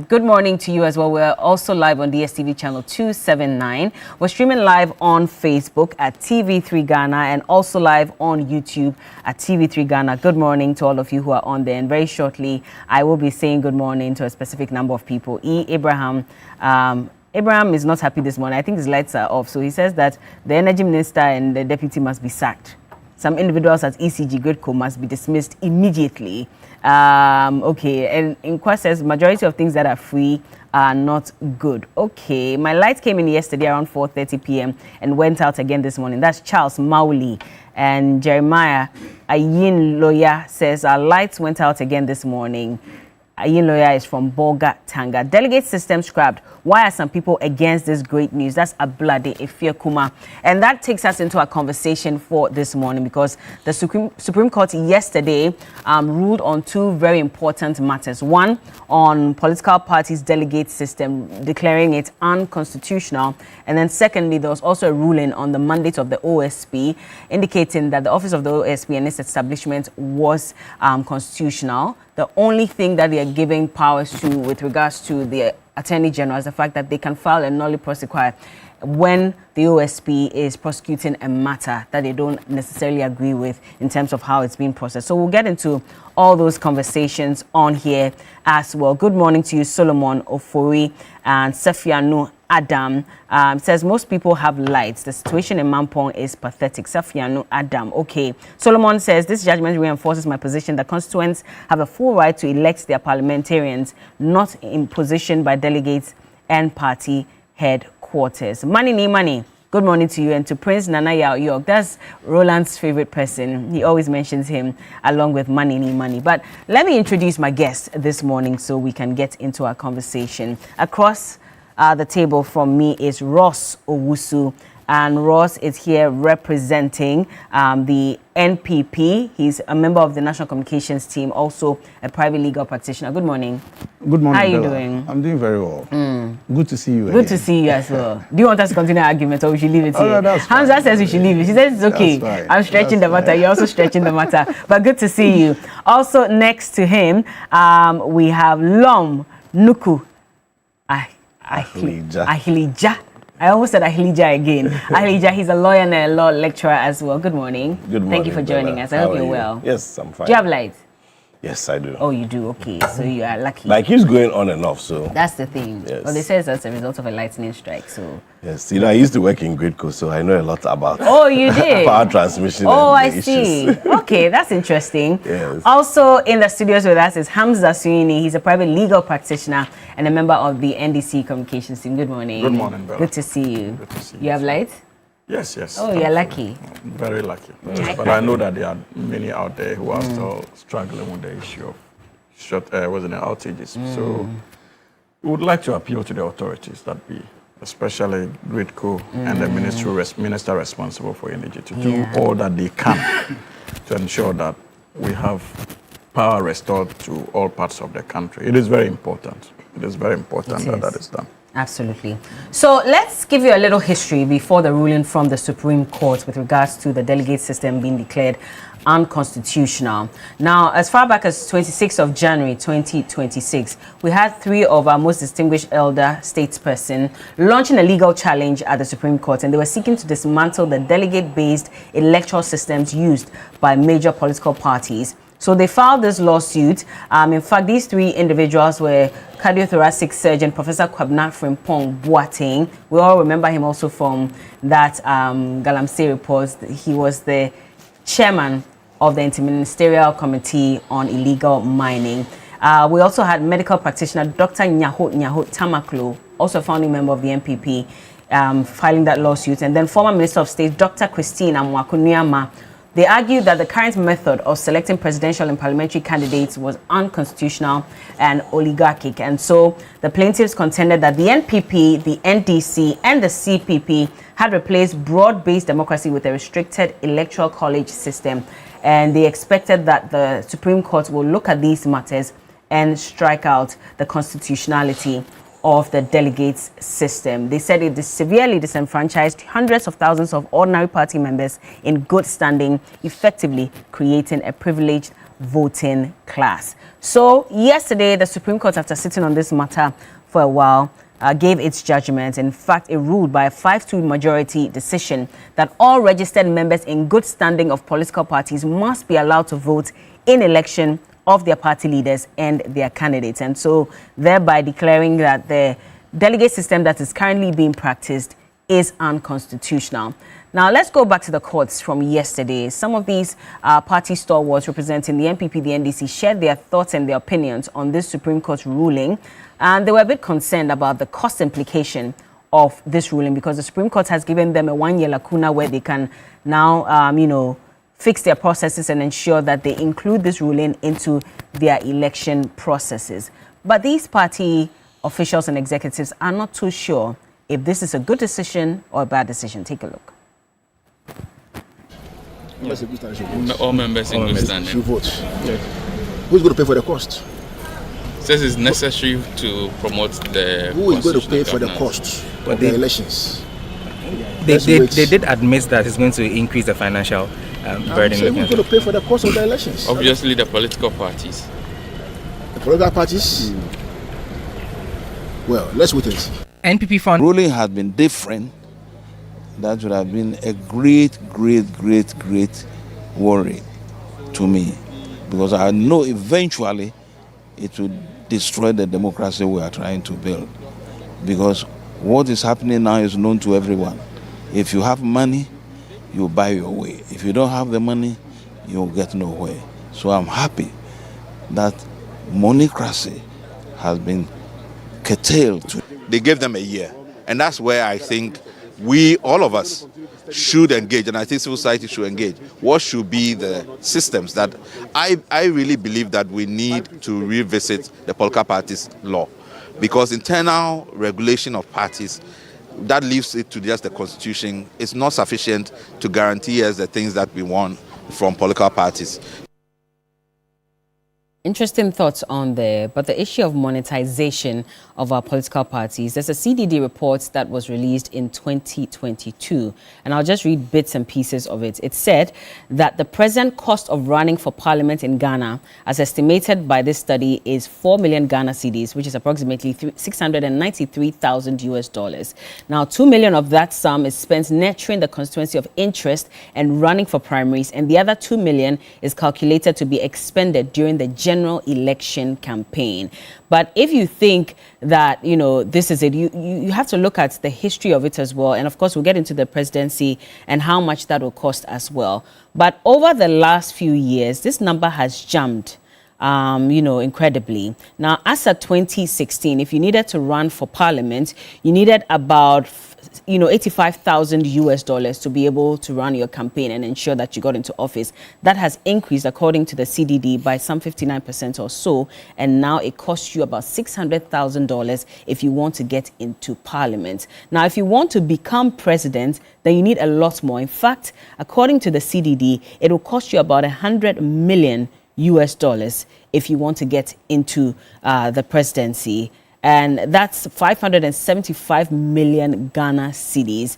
[SPEAKER 5] good morning to you as well. We're also live on DSTV channel 279. We're streaming live on Facebook at TV3 Ghana and also live on YouTube at TV3 Ghana. Good morning to all of you who are on there. And very shortly, I will be saying good morning to a specific number of people. Abraham. Abraham is not happy this morning. I think his lights are off. So he says that the energy minister and the deputy must be sacked. Some individuals at ECG GridCo must be dismissed immediately. Okay, and Inqua says majority of things that are free are not good. Okay, my lights came in yesterday around 4:30 p.m. and went out again this morning. That's Charles Mauli. And Jeremiah Ayin Loya says our lights went out again this morning. Ayin Loya is from Bolga, Tanga. Delegate system scrapped. Why are some people against this great news? That's Ablade Efia Kuma. And that takes us into our conversation for this morning, because the Supreme Court yesterday ruled on two very important matters. One, on political parties' delegate system, declaring it unconstitutional. And then secondly, there was also a ruling on the mandate of the OSP, indicating that the office of the OSP and its establishment was constitutional. The only thing that they are giving powers to with regards to the Attorney General is the fact that they can file a nolli prosequi when the OSP is prosecuting a matter that they don't necessarily agree with in terms of how it's being processed. So we'll get into all those conversations on here as well. Good morning to you, Solomon Ofori and Safianu Adam. Says most people have lights. The situation in Mampong is pathetic. Safianu Adam. Okay. Solomon says this judgment reinforces my position that constituents have a full right to elect their parliamentarians, not imposition by delegates and party headquarters. Money ni money. Good morning to you, and to Prince Nana Yao York. That's Roland's favorite person. He always mentions him along with Money ni money. But let me introduce my guest this morning so we can get into our conversation. Across the table from me is Ross Owusu, and Ross is here representing the NPP. He's a member of the National Communications team, also a private legal practitioner. Good morning.
[SPEAKER 9] Good morning.
[SPEAKER 5] How are you
[SPEAKER 9] Bella.
[SPEAKER 5] doing?
[SPEAKER 9] I'm doing very well. Good to see you.
[SPEAKER 5] Good to see you as well. Do you want us to continue our argument, or we should leave it here?
[SPEAKER 9] No, that's fine.
[SPEAKER 5] Hamza says we should leave it. She says it's okay. I'm stretching the matter. You're also stretching the matter. But good to see you. Also next to him, we have Lom Nuku Ahilija. I almost said Ahilija again. Ahilija, he's a lawyer and a law lecturer as well. Good morning.
[SPEAKER 9] Good morning.
[SPEAKER 5] Thank you for joining us. I hope you're well.
[SPEAKER 9] Yes, I'm fine.
[SPEAKER 5] Do you have lights?
[SPEAKER 9] Yes, I do.
[SPEAKER 5] Oh, you do? Okay, so you are lucky.
[SPEAKER 9] Like, he's going on and off, so.
[SPEAKER 5] That's the thing.
[SPEAKER 9] Yes.
[SPEAKER 5] Well, they say it's as a result of a lightning strike, so.
[SPEAKER 9] Yes, I used to work in GridCo, so I know a lot about
[SPEAKER 5] Oh, you did?
[SPEAKER 9] power transmission
[SPEAKER 5] Oh,
[SPEAKER 9] and
[SPEAKER 5] I
[SPEAKER 9] the
[SPEAKER 5] see.
[SPEAKER 9] issues.
[SPEAKER 5] Okay, that's interesting.
[SPEAKER 9] Yes.
[SPEAKER 5] Also in the studios with us is Hamza Suini. He's a private legal practitioner and a member of the NDC communications team. Good morning.
[SPEAKER 12] Good morning, Bella.
[SPEAKER 5] Good to see you.
[SPEAKER 12] Good to see
[SPEAKER 5] you. have lights?
[SPEAKER 12] Yes.
[SPEAKER 5] Oh, you're lucky.
[SPEAKER 12] Very lucky. But I know that there are many out there who are still struggling with the issue of outages. So we would like to appeal to the authorities, that be especially GridCo and the minister responsible for energy, to do all that they can to ensure that we have power restored to all parts of the country. It is very important. It is very important that is done.
[SPEAKER 5] Absolutely. So let's give you a little history before the ruling from the Supreme Court with regards to the delegate system being declared unconstitutional. Now, as far back as 26th of January 2026, we had three of our most distinguished elder statespersons launching a legal challenge at the Supreme Court, and they were seeking to dismantle the delegate-based electoral systems used by major political parties So they filed this lawsuit. In fact, these three individuals were cardiothoracic surgeon Professor Kwabena Frimpong Boateng. We all remember him also from that Galamsey report. He was the chairman of the Interministerial Committee on Illegal Mining. We also had medical practitioner Dr. Nyahot Tamaklo, also a founding member of the NPP, filing that lawsuit. And then former Minister of State Dr. Christine Amwakunuyama. They argued that the current method of selecting presidential and parliamentary candidates was unconstitutional and oligarchic. And so the plaintiffs contended that the NPP, the NDC, and the CPP had replaced broad-based democracy with a restricted electoral college system. And they expected that the Supreme Court will look at these matters and strike out the constitutionality of the delegates system. They said it severely disenfranchised hundreds of thousands of ordinary party members in good standing, effectively creating a privileged voting class. So yesterday, the Supreme Court, after sitting on this matter for a while, gave its judgment. In fact, it ruled by a 5-2 majority decision that all registered members in good standing of political parties must be allowed to vote in election of their party leaders and their candidates. And so thereby declaring that the delegate system that is currently being practiced is unconstitutional. Now, let's go back to the courts from yesterday. Some of these party stalwarts representing the NPP, the NDC, shared their thoughts and their opinions on this Supreme Court ruling. And they were a bit concerned about the cost implication of this ruling because the Supreme Court has given them a 1-year lacuna where they can now, fix their processes and ensure that they include this ruling into their election processes. But these party officials and executives are not too sure if this is a good decision or a bad decision. Take a look.
[SPEAKER 11] All members in good standing
[SPEAKER 18] should vote. Yeah. Who's going to pay for the cost?
[SPEAKER 11] Says it's necessary to promote the.
[SPEAKER 18] Who is going to pay for the cost of the elections?
[SPEAKER 2] They did admit that it's going to increase the financial burden.
[SPEAKER 18] So who's going to pay for the cost of the elections?
[SPEAKER 11] Obviously, the political parties.
[SPEAKER 18] The political parties? Well, let's wait and see.
[SPEAKER 2] NPP fund
[SPEAKER 13] ruling has been different. That would have been a great worry to me, because I know eventually it will destroy the democracy we are trying to build. Because what is happening now is known to everyone. If you have money, you buy your way. If you don't have the money, you'll get nowhere. So I'm happy that monocracy has been curtailed.
[SPEAKER 4] They gave them a year. And that's where I think we, all of us, should engage, and I think civil society should engage. What should be the systems that I really believe that we need to revisit the political parties law, because internal regulation of parties, that leaves it to just the constitution. It's not sufficient to guarantee us the things that we want from political parties.
[SPEAKER 5] Interesting thoughts on there, but the issue of monetization of our political parties, there's a CDD report that was released in 2022, and I'll just read bits and pieces of it. It said that the present cost of running for parliament in Ghana, as estimated by this study, is 4 million Ghana cedis, which is approximately $693,000. Now, 2 million of that sum is spent nurturing the constituency of interest and running for primaries, and the other 2 million is calculated to be expended during the general election campaign. But if you think that, this is it, you have to look at the history of it as well. And of course, we'll get into the presidency and how much that will cost as well. But over the last few years, this number has jumped, incredibly. Now, as of 2016, if you needed to run for parliament, you needed about $85,000 to be able to run your campaign and ensure that you got into office. That has increased, according to the CDD, by some 59% or so, and now it costs you about $600,000 if you want to get into parliament. Now, if you want to become president, then you need a lot more. In fact, according to the CDD, it will cost you about $100 million if you want to get into the presidency. And that's 575 million Ghana cedis.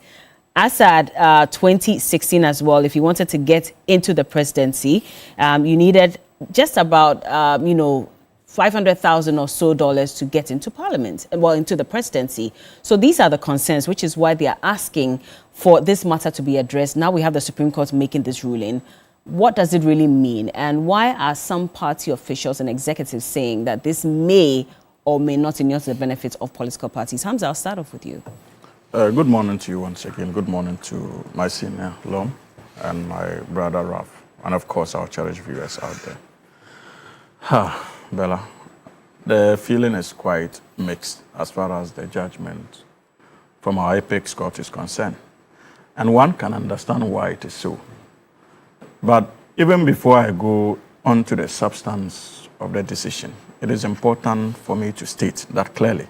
[SPEAKER 5] As at 2016 as well, if you wanted to get into the presidency, you needed just about, $500,000 or so to get into parliament, into the presidency. So these are the concerns, which is why they are asking for this matter to be addressed. Now we have the Supreme Court making this ruling. what does it really mean? And why are some party officials and executives saying that this may or may not inure to the benefits of political parties? Hamza, I'll start off with you.
[SPEAKER 12] Good morning to you once again. Good morning to my senior, Lom, and my brother, Raf, and of course, our cherished viewers out there. Bella, the feeling is quite mixed as far as the judgment from our apex court is concerned. And one can understand why it is so. But even before I go on to the substance of the decision, it is important for me to state that clearly,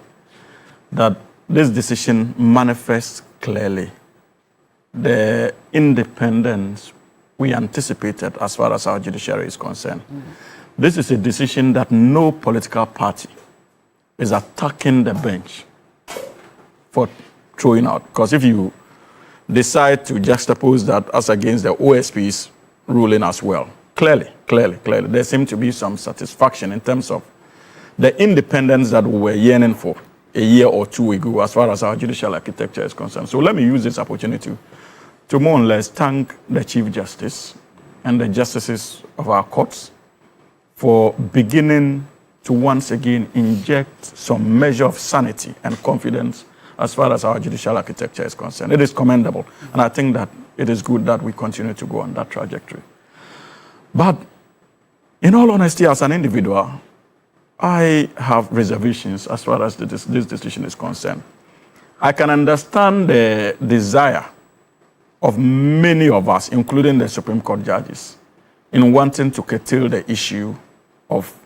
[SPEAKER 12] that this decision manifests clearly the independence we anticipated as far as our judiciary is concerned. This is a decision that no political party is attacking the bench for throwing out. Because if you decide to juxtapose that as against the OSP's ruling as well, clearly, there seems to be some satisfaction in terms of the independence that we were yearning for a year or two ago as far as our judicial architecture is concerned. So let me use this opportunity to more or less thank the Chief Justice and the justices of our courts for beginning to once again inject some measure of sanity and confidence as far as our judicial architecture is concerned. It is commendable, and I think that it is good that we continue to go on that trajectory. But in all honesty, as an individual, I have reservations as far as this decision is concerned. I can understand the desire of many of us, including the Supreme Court judges, in wanting to curtail the issue of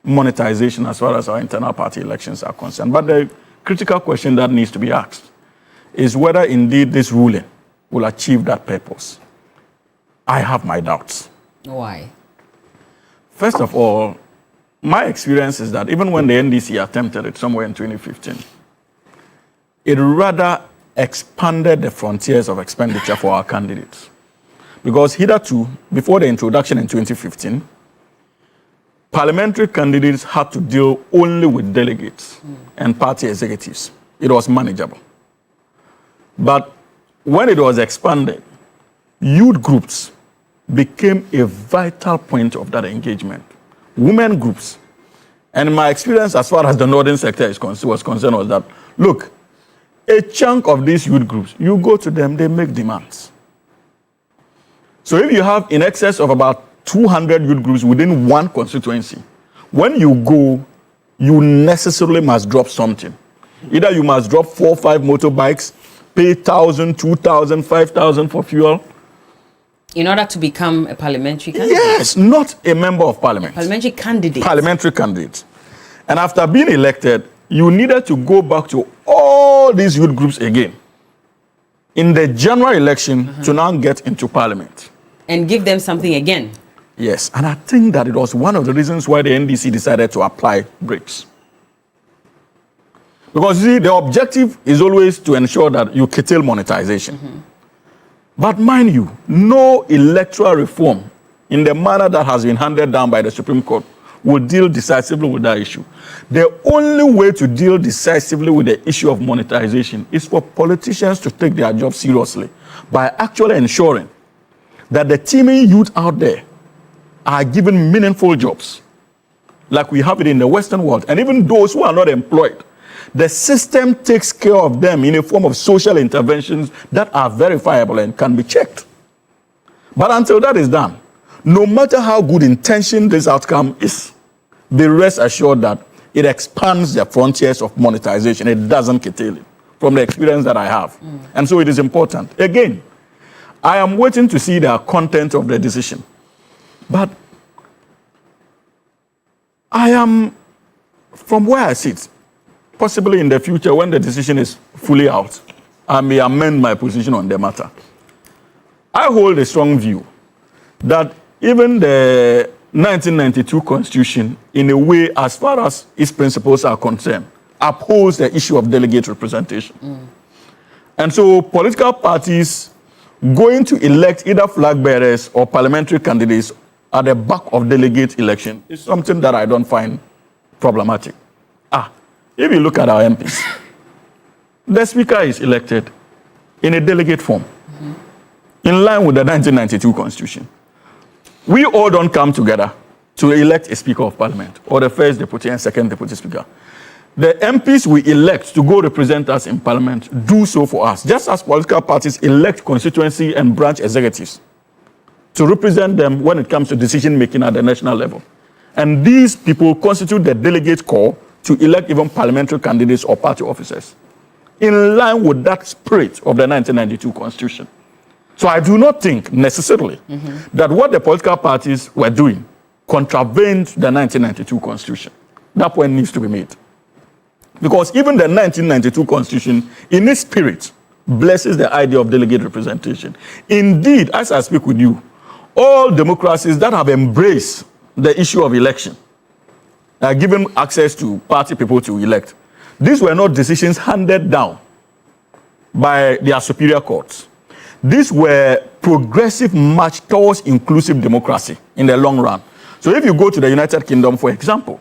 [SPEAKER 12] monetization as far as our internal party elections are concerned. But the critical question that needs to be asked is whether indeed this ruling will achieve that purpose. I have my doubts.
[SPEAKER 5] Why?
[SPEAKER 12] First of all, my experience is that even when the NDC attempted it somewhere in 2015, it rather expanded the frontiers of expenditure for our candidates. Because hitherto, before the introduction in 2015, parliamentary candidates had to deal only with delegates and party executives. It was manageable. But when it was expanded, youth groups became a vital point of that engagement. Women groups. And my experience as far as the northern sector was concerned was that, look, a chunk of these youth groups, you go to them, they make demands. So if you have in excess of about 200 youth groups within one constituency, when you go, you necessarily must drop something. Either you must drop 4 or 5 motorbikes, pay 1,000, 2,000, 5,000 for fuel.
[SPEAKER 5] In order to become a parliamentary candidate?
[SPEAKER 12] Yes, not a member of parliament.
[SPEAKER 5] Parliamentary candidate.
[SPEAKER 12] Parliamentary candidate. And after being elected, you needed to go back to all these youth groups again in the general election to now get into parliament.
[SPEAKER 5] And give them something again.
[SPEAKER 12] Yes, and I think that it was one of the reasons why the NDC decided to apply brakes. Because you see, the objective is always to ensure that you curtail monetization. But mind you, no electoral reform in the manner that has been handed down by the Supreme Court will deal decisively with that issue. The only way to deal decisively with the issue of monetization is for politicians to take their job seriously by actually ensuring that the teeming youth out there are given meaningful jobs, like we have it in the Western world. And even those who are not employed, the system takes care of them in a form of social interventions that are verifiable and can be checked. But until that is done, no matter how good intention this outcome is, be rest assured that it expands the frontiers of monetization. It doesn't curtail it, from the experience that I have. And so it is important. Again, I am waiting to see the content of the decision. But I am, from where I sit, possibly in the future when the decision is fully out, I may amend my position on the matter. I hold a strong view that even the 1992 Constitution, in a way, as far as its principles are concerned, upholds the issue of delegate representation. And so political parties going to elect either flag bearers or parliamentary candidates at the back of delegate election is something that I don't find problematic. If you look at our MPs, the speaker is elected in a delegate form, in line with the 1992 Constitution. we all don't come together to elect a Speaker of Parliament or the first deputy and second deputy Speaker. The MPs we elect to go represent us in Parliament do so for us, just as political parties elect constituency and branch executives to represent them when it comes to decision-making at the national level. And these people constitute the delegate corps to elect even parliamentary candidates or party officers, in line with that spirit of the 1992 Constitution. So I do not think necessarily that what the political parties were doing contravened the 1992 Constitution. That point needs to be made. Because even the 1992 Constitution, in its spirit, blesses the idea of delegate representation. Indeed, as I speak with you, all democracies that have embraced the issue of election are given access to party people to elect. These were not decisions handed down by their superior courts. These were progressive march towards inclusive democracy in the long run. So if you go to the United Kingdom, for example,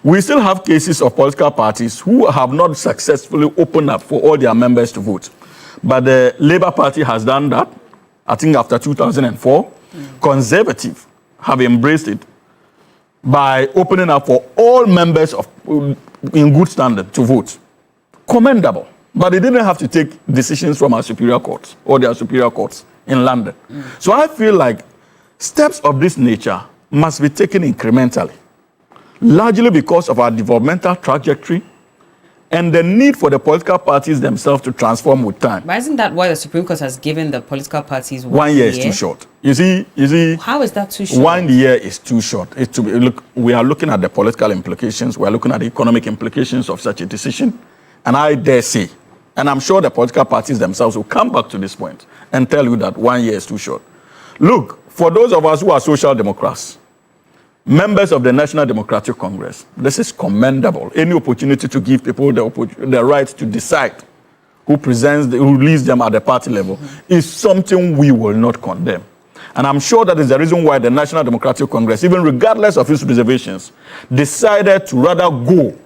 [SPEAKER 12] we still have cases of political parties who have not successfully opened up for all their members to vote. But the Labour Party has done that, I think after 2004. Conservative have embraced it by opening up for all members of, in good standard to vote. Commendable. But they didn't have to take decisions from our superior courts or their superior courts in London. So I feel like steps of this nature must be taken incrementally, largely because of our developmental trajectory and the need for the political parties themselves to transform with time.
[SPEAKER 5] But isn't that why the Supreme Court has given the political parties
[SPEAKER 12] 1 year? Is too short. You see.
[SPEAKER 5] How is that too short?
[SPEAKER 12] 1 year is too short. It's to be, look, we are looking at the political implications. We are looking at the economic implications of such a decision. And I dare say, and I'm sure the political parties themselves will come back to this point and tell you that 1 year is too short. Look, for those of us who are social democrats, members of the National Democratic Congress, this is commendable. Any opportunity to give people the right to decide who leads them at the party level is something we will not condemn. And I'm sure that is the reason why the National Democratic Congress, even regardless of its reservations, decided to rather go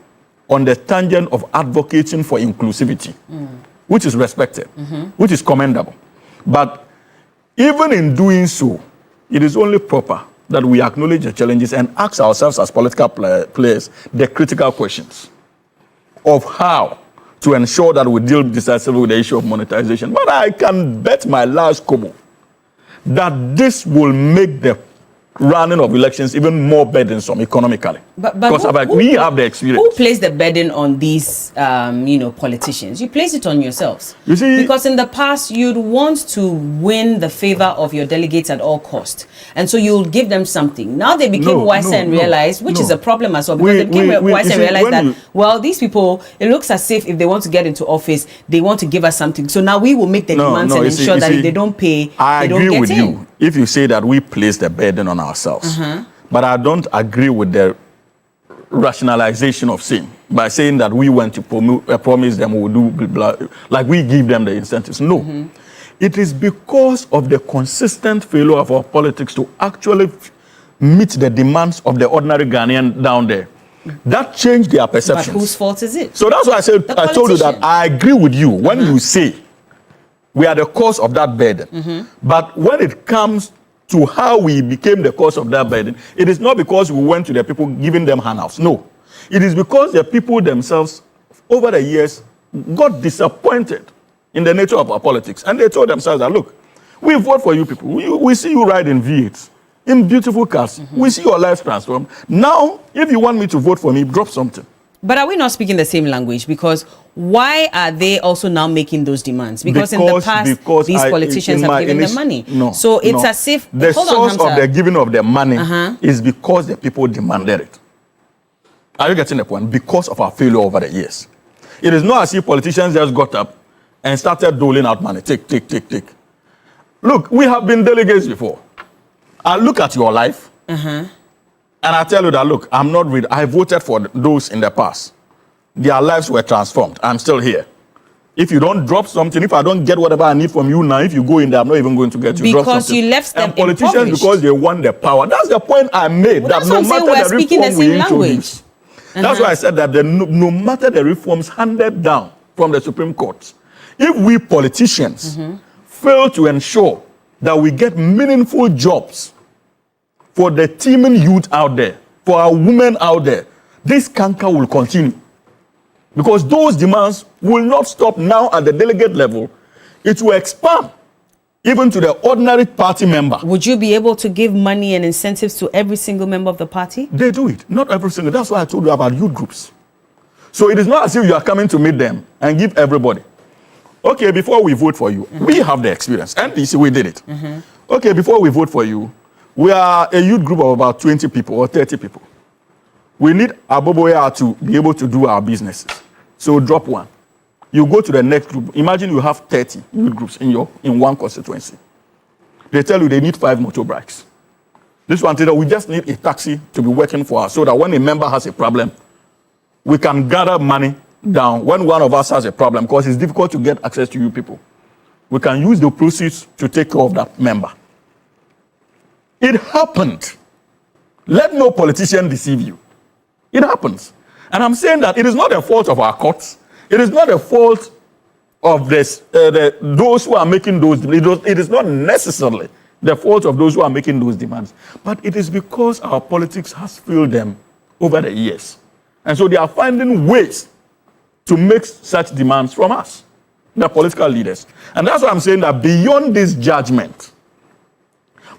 [SPEAKER 12] on the tangent of advocating for inclusivity, which is respected, which is commendable. But even in doing so, it is only proper that we acknowledge the challenges and ask ourselves as political players the critical questions of how to ensure that we deal decisively with the issue of monetization. But I can bet my last kobo that this will make the running of elections even more burdensome economically. But because we have the experience.
[SPEAKER 5] Who placed the burden on these, politicians? You place it on yourselves.
[SPEAKER 12] You see,
[SPEAKER 5] because in the past, you'd want to win the favor of your delegates at all cost. And so you'll give them something. Now they became wiser and realized, which is a problem as well, because they became wiser and realized that, well, these people, it looks as if they want to get into office, they want to give us something. So now we will make the demands and ensure that if they don't pay, they don't get in.
[SPEAKER 12] I agree with you if you say that we place the burden on ourselves. But I don't agree with the rationalization of sin by saying that we went to promise them we will do blah, like we give them the incentives. No. It is because of the consistent failure of our politics to actually meet the demands of the ordinary Ghanaian down there. That changed their perceptions.
[SPEAKER 5] But whose fault is it?
[SPEAKER 12] So that's why I told you that I agree with you when you say we are the cause of that burden. But when it comes to how we became the cause of that burden, it is not because we went to the people giving them handouts. No. It is because the people themselves, over the years, got disappointed in the nature of our politics. And they told themselves that, look, we vote for you people. We see you ride in V8, in beautiful cars. We see your lives transformed. Now, if you want me to vote for me, drop something.
[SPEAKER 5] But are we not speaking the same language? Because why are they also now making those demands? Because in the past, these politicians have given them money. So it's as if...
[SPEAKER 12] The source of the giving of the money is because the people demanded it. Are you getting the point? Because of our failure over the years. It is not as if politicians just got up and started doling out money. Take. Look, we have been delegates before. I look at your life, and I tell you that, look, I'm not ready. I voted for those in the past. Their lives were transformed. I'm still here. If you don't drop something, if I don't get whatever I need from you now, if you go in there, I'm not even going to get you.
[SPEAKER 5] Because you left them
[SPEAKER 12] and politicians, because they want the power. That's the point I made.
[SPEAKER 5] Well,
[SPEAKER 12] that no matter the reform we introduce. That's why I said that no matter the reforms handed down from the Supreme Court, if we politicians fail to ensure that we get meaningful jobs
[SPEAKER 10] for the teeming youth out there, for our women out there, this canker will continue. Because those demands will not stop now at the delegate level. It will expand even to the ordinary party member.
[SPEAKER 5] Would you be able to give money and incentives to every single member of the party?
[SPEAKER 10] They do it, not every single. That's why I told you about youth groups. So it is not as if you are coming to meet them and give everybody. Okay, before we vote for you, we have the experience. NDC, we did it. Okay, before we vote for you, we are a youth group of about 20 people or 30 people. We need Aboboya to be able to do our businesses. So drop one. You go to the next group. Imagine you have 30 youth groups in one constituency. They tell you they need 5 motorbikes. This one said that we just need a taxi to be working for us so that when a member has a problem, we can gather money down when one of us has a problem, because it's difficult to get access to you people. We can use the proceeds to take care of that member. It happened. Let no politician deceive you. It happens. And I'm saying that it is not the fault of our courts. It is not the fault of those who are making those demands. It is not necessarily the fault of those who are making those demands. But it is because our politics has failed them over the years. And so they are finding ways to make such demands from us, the political leaders. And that's why I'm saying that beyond this judgment,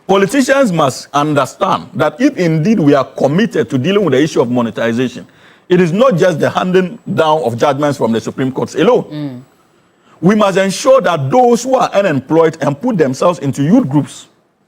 [SPEAKER 10] politicians must understand that if indeed we are committed to dealing with the issue of monetization, it is not just the handing down of judgments from the Supreme Court alone. We must ensure that those who are unemployed and put themselves into youth groups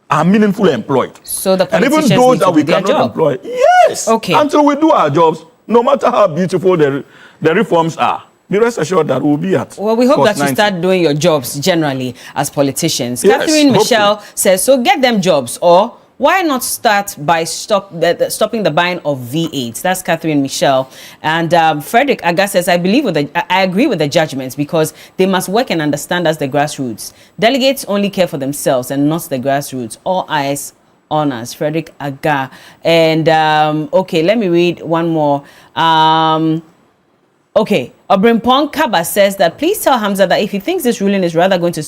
[SPEAKER 10] are meaningfully employed.
[SPEAKER 5] So the
[SPEAKER 10] and even
[SPEAKER 5] politicians
[SPEAKER 10] those
[SPEAKER 5] need
[SPEAKER 10] that
[SPEAKER 5] to
[SPEAKER 10] we
[SPEAKER 5] do their
[SPEAKER 10] cannot
[SPEAKER 5] job.
[SPEAKER 10] employ, yes,
[SPEAKER 5] Okay.
[SPEAKER 10] until we do our jobs, no matter how beautiful the reforms are, be rest assured that we'll be at.
[SPEAKER 5] Well, we hope
[SPEAKER 10] cost
[SPEAKER 5] that you
[SPEAKER 10] 90.
[SPEAKER 5] start doing your jobs generally as politicians.
[SPEAKER 10] Yes,
[SPEAKER 5] Catherine
[SPEAKER 10] hopefully.
[SPEAKER 5] Michelle says, so get them jobs, or why not start by stopping the buying of V8? That's Catherine Michelle. And Frederick Aga says, I agree with the judgments because they must work and understand as the grassroots. Delegates only care for themselves and not the grassroots. All eyes on us. Frederick Aga. And okay, let me read one more. Okay, Obrimpong Kaba says that please tell Hamza that if he thinks this ruling is rather going to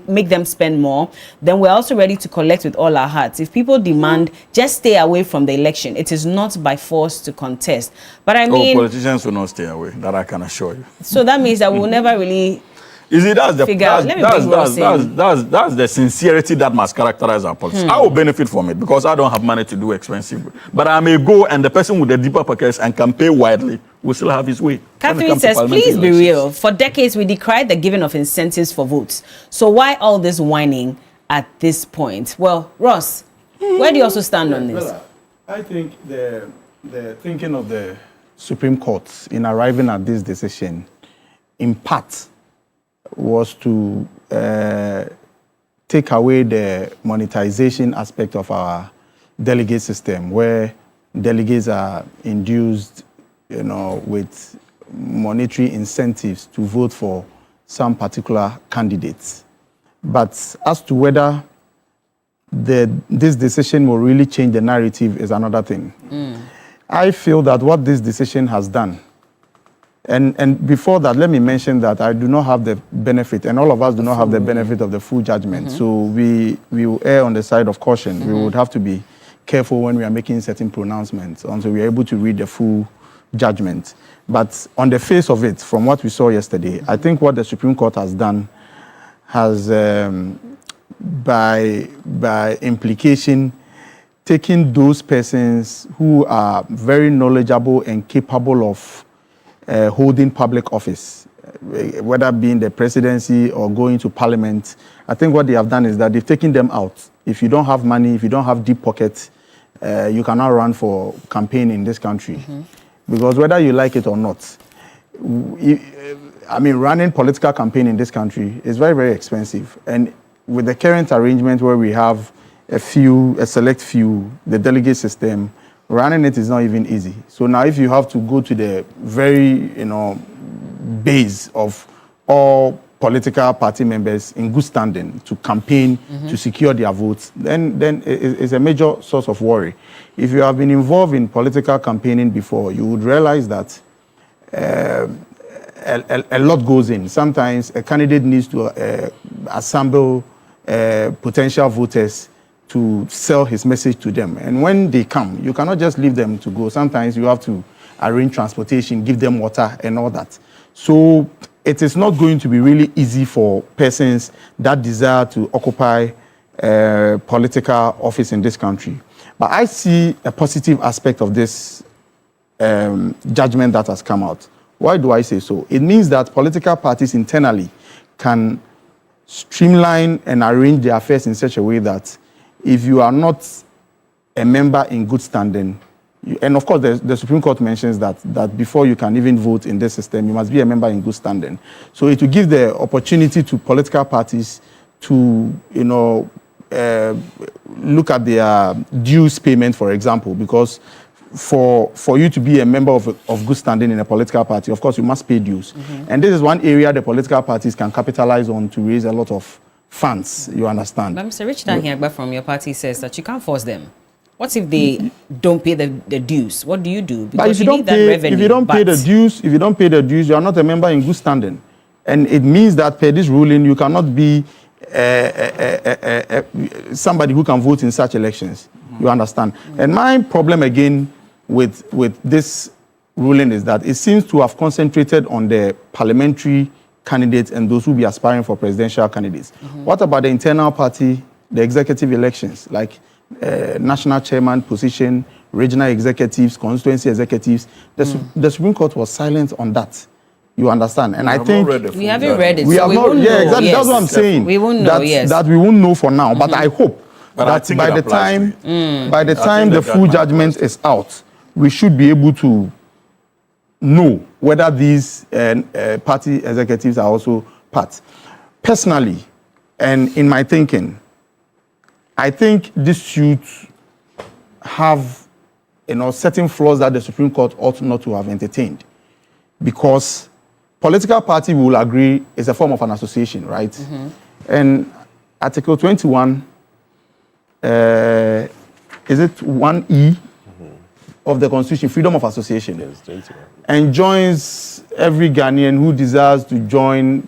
[SPEAKER 5] make them spend more, then we're also ready to collect with all our hearts. If people demand, just stay away from the election. It is not by force to contest. But I mean,
[SPEAKER 10] politicians will not stay away. That I can assure you.
[SPEAKER 5] So that means that we'll never really that's
[SPEAKER 10] the sincerity that must characterize our politics. I will benefit from it because I don't have money to do expensive. But I may go and the person with the deeper pockets and can pay widely will still have his way.
[SPEAKER 5] Catherine says, please be real. For decades, we decried the giving of incentives for votes. So why all this whining at this point? Well, Ross, where do you also stand on this?
[SPEAKER 6] Well, I think the thinking of the Supreme Court in arriving at this decision, in part, was to take away the monetization aspect of our delegate system, where delegates are induced, with monetary incentives to vote for some particular candidates. But as to whether this decision will really change the narrative is another thing. I feel that what this decision has done, and before that, let me mention that I do not have the benefit, and all of us do not have the benefit of the full judgment. So we will err on the side of caution. We would have to be careful when we are making certain pronouncements until we are able to read the full judgment. But on the face of it, from what we saw yesterday, I think what the Supreme Court has done has, by implication, taken those persons who are very knowledgeable and capable of holding public office, whether being the presidency or going to parliament. I think what they have done is that they've taken them out. If you don't have money, if you don't have deep pockets, you cannot run for campaign in this country. Because whether you like it or not, running political campaign in this country is very, very expensive. And with the current arrangement where we have a select few, the delegate system, running it is not even easy. So now if you have to go to the very, base of all political party members in good standing to campaign to secure their votes, then it's a major source of worry. If you have been involved in political campaigning before, you would realize that a lot goes in. Sometimes a candidate needs to assemble potential voters to sell his message to them. And when they come, you cannot just leave them to go. Sometimes you have to arrange transportation, give them water and all that. So it is not going to be really easy for persons that desire to occupy political office in this country. But I see a positive aspect of this judgment that has come out. Why do I say so? It means that political parties internally can streamline and arrange their affairs in such a way that if you are not a member in good standing, and of course the Supreme Court mentions that before you can even vote in this system, you must be a member in good standing. So it will give the opportunity to political parties to, look at their dues payment, for example, because for you to be a member of good standing in a political party, of course, you must pay dues. And this is one area the political parties can capitalize on to raise a lot of funds, you understand.
[SPEAKER 5] But Mr. Richard Hiagba from your party says that you can't force them. What if they don't pay the dues? What do you do? Because
[SPEAKER 6] but if you don't pay, if you don't pay the dues, you are not a member in good standing. And it means that per this ruling, you cannot be somebody who can vote in such elections. You understand? And my problem again with this ruling is that it seems to have concentrated on the parliamentary candidates and those who will be aspiring for presidential candidates. What about the internal party, the executive elections, like national chairman position, regional executives, constituency executives? The Supreme Court was silent on that. You understand? And I think
[SPEAKER 5] we haven't read it.
[SPEAKER 6] We
[SPEAKER 5] so
[SPEAKER 6] have
[SPEAKER 5] we
[SPEAKER 6] not.
[SPEAKER 5] won't
[SPEAKER 6] Yeah,
[SPEAKER 5] know.
[SPEAKER 6] exactly.
[SPEAKER 5] Yes.
[SPEAKER 6] That's what I'm saying.
[SPEAKER 5] We won't know.
[SPEAKER 6] That we won't know for now. But I hope that by the time the full judgment is out, we should be able to know whether these party executives are also part. Personally, and in my thinking, I think this should have certain flaws that the Supreme Court ought not to have entertained, because political party, we will agree, is a form of an association, right? And Article 21, is it 1E of the Constitution, freedom of association, enjoins every Ghanaian who desires to join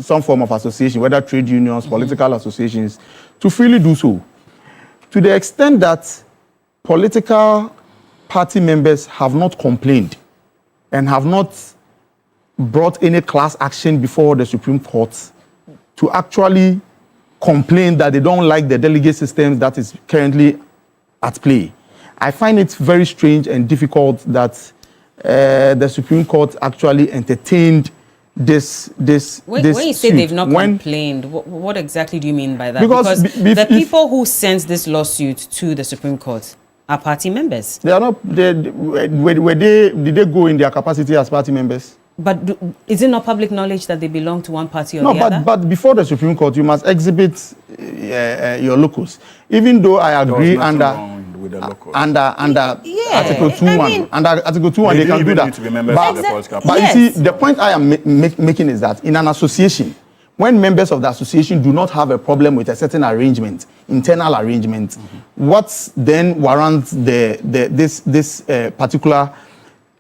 [SPEAKER 6] some form of association, whether trade unions, political associations, to freely do so. To the extent that political party members have not complained and have not brought any class action before the Supreme Court to actually complain that they don't like the delegate system that is currently at play. I find it very strange and difficult that the Supreme Court actually entertained this
[SPEAKER 5] When you say they've not complained, what exactly do you mean by that?
[SPEAKER 6] Because
[SPEAKER 5] the people who sent this lawsuit to the Supreme Court are party members.
[SPEAKER 6] They are not. Did they go in their capacity as party members?
[SPEAKER 5] But is it not public knowledge that they belong to one party or the other?
[SPEAKER 6] No, but before the Supreme Court, you must exhibit your locus. Even though I agree under Article 2.1, under Article 2.1 they can do that. But you see, the point I am making is that in an association, when members of the association do not have a problem with a certain arrangement, internal arrangement, what then warrants this particular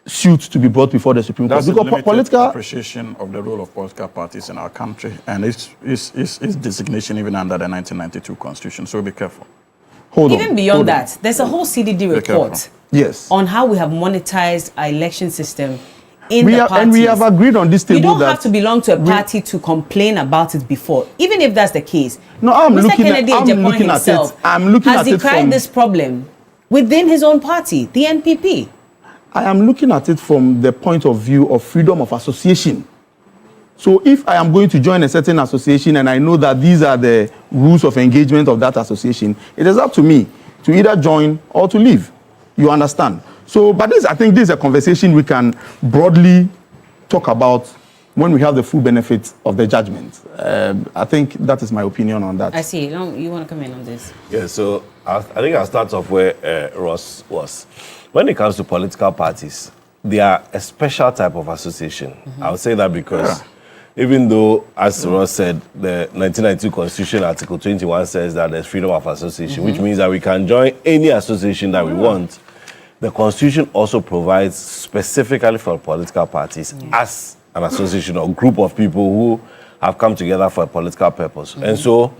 [SPEAKER 6] suit to be brought before the Supreme Court?
[SPEAKER 12] That's because political appreciation of the role of political parties in our country and its designation even under the 1992 Constitution. So be careful.
[SPEAKER 5] Even beyond that, there's a whole CDD report on how we have monetized our election system in the parties.
[SPEAKER 6] And we have agreed on this table.
[SPEAKER 5] You don't have to belong to a party to complain about it before. Even if that's the case.
[SPEAKER 6] No, I'm looking at it.
[SPEAKER 5] Has decried this problem within his own party, the NPP?
[SPEAKER 6] I am looking at it from the point of view of freedom of association. So if I am going to join a certain association and I know that these are the rules of engagement of that association, it is up to me to either join or to leave. You understand? So, but I think this is a conversation we can broadly talk about when we have the full benefit of the judgment. I think that is my opinion on that.
[SPEAKER 5] I see. You want to come in on this?
[SPEAKER 9] Yeah, so I think I'll start off where Ross was. When it comes to political parties, they are a special type of association. I would say that because even though, as Ross said, the 1992 Constitution, Article 21 says that there's freedom of association, which means that we can join any association that we want. The Constitution also provides specifically for political parties as an association or group of people who have come together for a political purpose. And so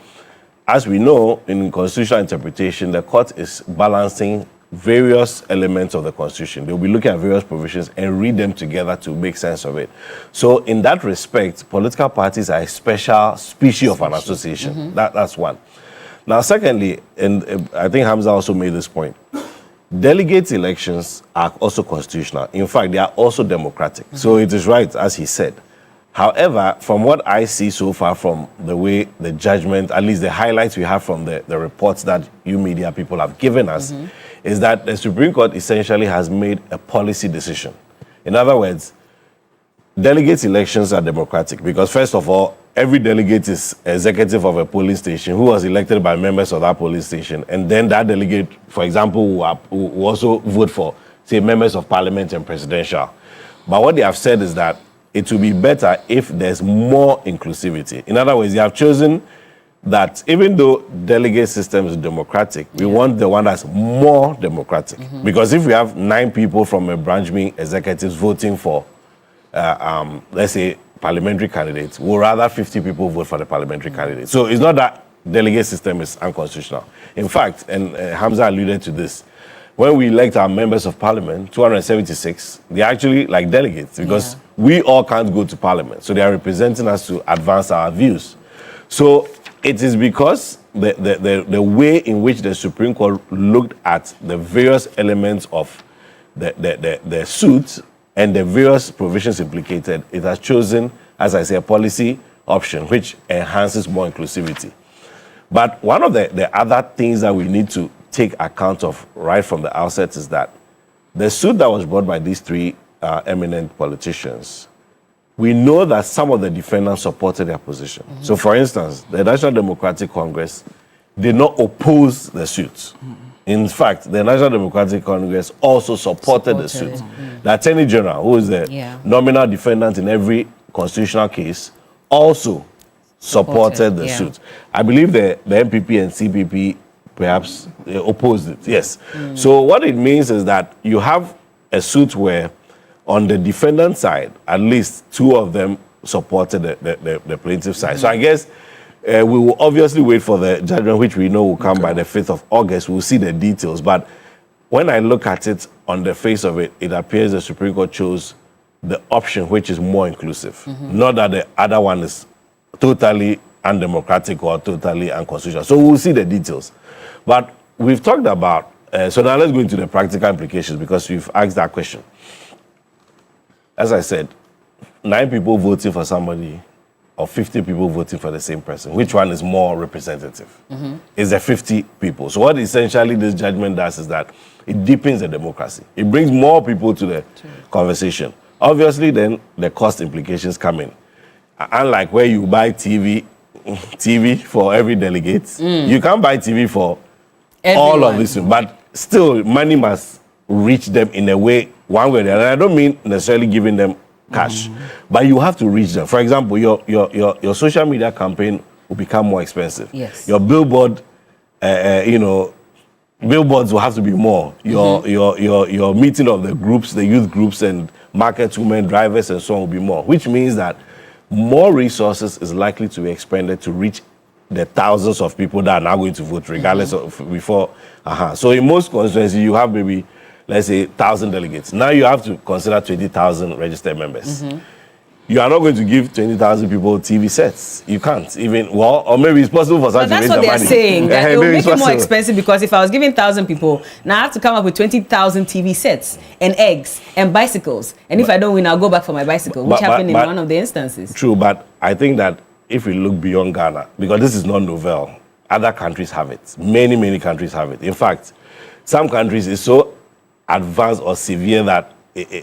[SPEAKER 9] as we know, in constitutional interpretation, the court is balancing various elements of the Constitution. They'll be looking at various provisions and read them together to make sense of it. So in that respect, political parties are a special species of an association. That's one. Now, secondly, and I think Hamza also made this point, delegate elections are also constitutional. In fact, they are also democratic. So it is right, as he said. However, from what I see so far from the way the judgment, at least the highlights we have from the reports that you media people have given us, is that the Supreme Court essentially has made a policy decision. In other words, delegate elections are democratic because, first of all, every delegate is executive of a polling station who was elected by members of that polling station. And then that delegate, for example, will also vote for, say, members of parliament and presidential. But what they have said is that it will be better if there's more inclusivity. In other words, they have chosen that even though delegate system is democratic, we want the one that's more democratic. Because if we have 9 people from a branch being executives voting for, let's say, parliamentary candidates, we'll rather 50 people vote for the parliamentary candidate. So it's not that delegate system is unconstitutional. In fact, and Hamza alluded to this, when we elect our members of parliament, 276, they're actually like delegates because we all can't go to parliament. So they are representing us to advance our views. So it is because the way in which the Supreme Court looked at the various elements of the suit and the various provisions implicated, it has chosen, as I say, a policy option which enhances more inclusivity. But one of the other things that we need to take account of right from the outset is that the suit that was brought by these 3 eminent politicians, we know that some of the defendants supported their position. So, for instance, the National Democratic Congress did not oppose the suit. In fact, the National Democratic Congress also supported the suit. The Attorney General, who is the nominal defendant in every constitutional case, also supported the suit. I believe the MPP and CPP perhaps opposed it, yes. So what it means is that you have a suit where on the defendant side, at least 2 of them supported the plaintiff side. So I guess we will obviously wait for the judgment, which we know will come by the 5th of August. We'll see the details. But when I look at it on the face of it, it appears the Supreme Court chose the option which is more inclusive. Not that the other one is totally undemocratic or totally unconstitutional. So we'll see the details. But we've talked about, so now let's go into the practical implications because we've asked that question. As I said, 9 people voting for somebody or 50 people voting for the same person. Which one is more representative? It's the 50 people. So what essentially this judgment does is that it deepens the democracy. It brings more people to the conversation. Obviously, then the cost implications come in. Unlike where you buy TV for every delegate, you can't buy TV for all of this. But still, money must reach them in a way, one way or the other. I don't mean necessarily giving them cash, but you have to reach them. For example, your social media campaign will become more expensive.
[SPEAKER 5] Yes.
[SPEAKER 9] Your billboard, billboards will have to be more. Your meeting of the groups, the youth groups and market women, drivers and so on will be more, which means that more resources is likely to be expended to reach the thousands of people that are now going to vote regardless of before. So in most constituencies, you have maybe, let's say, 1,000 delegates. Now you have to consider 20,000 registered members. You are not going to give 20,000 people TV sets. You can't even, or maybe it's possible for some to raise the money.
[SPEAKER 5] That's what they're saying. That it will make it more expensive because if I was giving 1,000 people, now I have to come up with 20,000 TV sets and eggs and bicycles. And if I don't win, I'll go back for my bicycle, which happened in one of the instances.
[SPEAKER 9] True, but I think that if we look beyond Ghana, because this is not novel, other countries have it. Many, many countries have it. In fact, some countries is so advanced or severe that,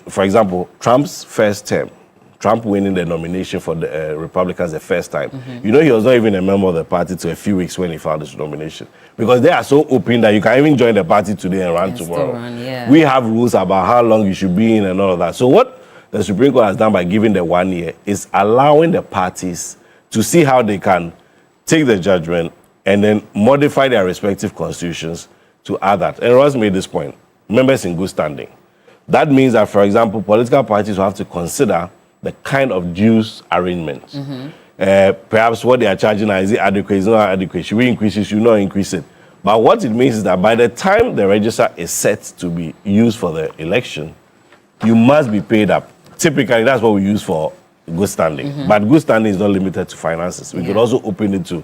[SPEAKER 9] for example, Trump's first term, Trump winning the nomination for the Republicans the first time. You know, he was not even a member of the party till a few weeks when he filed his nomination. Because they are so open that you can even join the party today and run tomorrow. We have rules about how long you should be in and all of that. So what the Supreme Court has done by giving the 1 year is allowing the parties to see how they can take the judgment and then modify their respective constitutions to add that. And Ross made this point, members in good standing. That means that, for example, political parties will have to consider the kind of dues arrangement. perhaps what they are charging is it adequate, is not adequate. Should we increase it, should we not increase it? But what it means is that by the time the register is set to be used for the election, you must be paid up. Typically, that's what we use for good standing. But good standing is not limited to finances. We could also open it to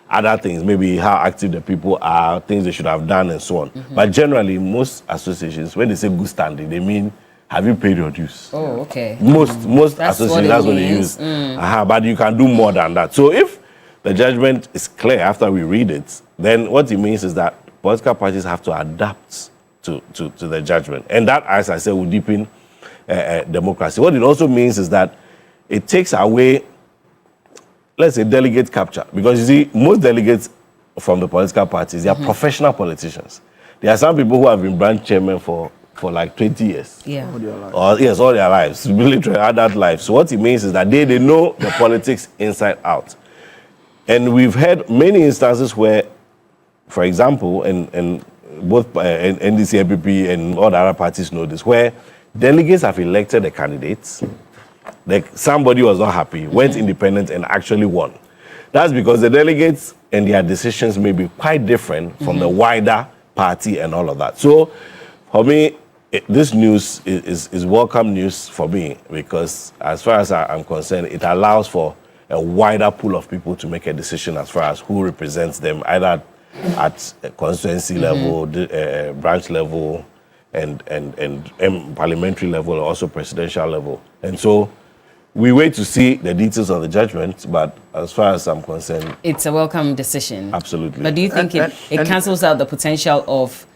[SPEAKER 9] other things, maybe how active the people are, things they should have done, and so on. But generally, most associations, when they say good standing, they mean, have you paid your dues?
[SPEAKER 5] Oh, okay.
[SPEAKER 9] Most associations, that's what they use. But you can do more than that. So if the judgment is clear after we read it, then what it means is that political parties have to adapt to the judgment. And that, as I said, will deepen democracy. What it also means is that it takes away, let's say, delegate capture. Because you see, most delegates from the political parties, they are professional politicians. There are some people who have been branch chairman for like 20 years.
[SPEAKER 5] Yeah.
[SPEAKER 9] All their lives, literally adult life. So what it means is that they know the politics inside out. And we've had many instances where, for example, and both NDC, MPP, and all the other parties know this, where delegates have elected the candidates. Like somebody was not happy, went independent, and actually won. That's because the delegates and their decisions may be quite different from the wider party and all of that. So, for me, this news is welcome news for me, because as far as I'm concerned, it allows for a wider pool of people to make a decision as far as who represents them, either at a constituency level, branch level, and parliamentary level, or also presidential level. And so we wait to see the details of the judgment, but as far as I'm concerned,
[SPEAKER 5] it's a welcome decision.
[SPEAKER 9] Absolutely.
[SPEAKER 5] But do you think it cancels out the potential of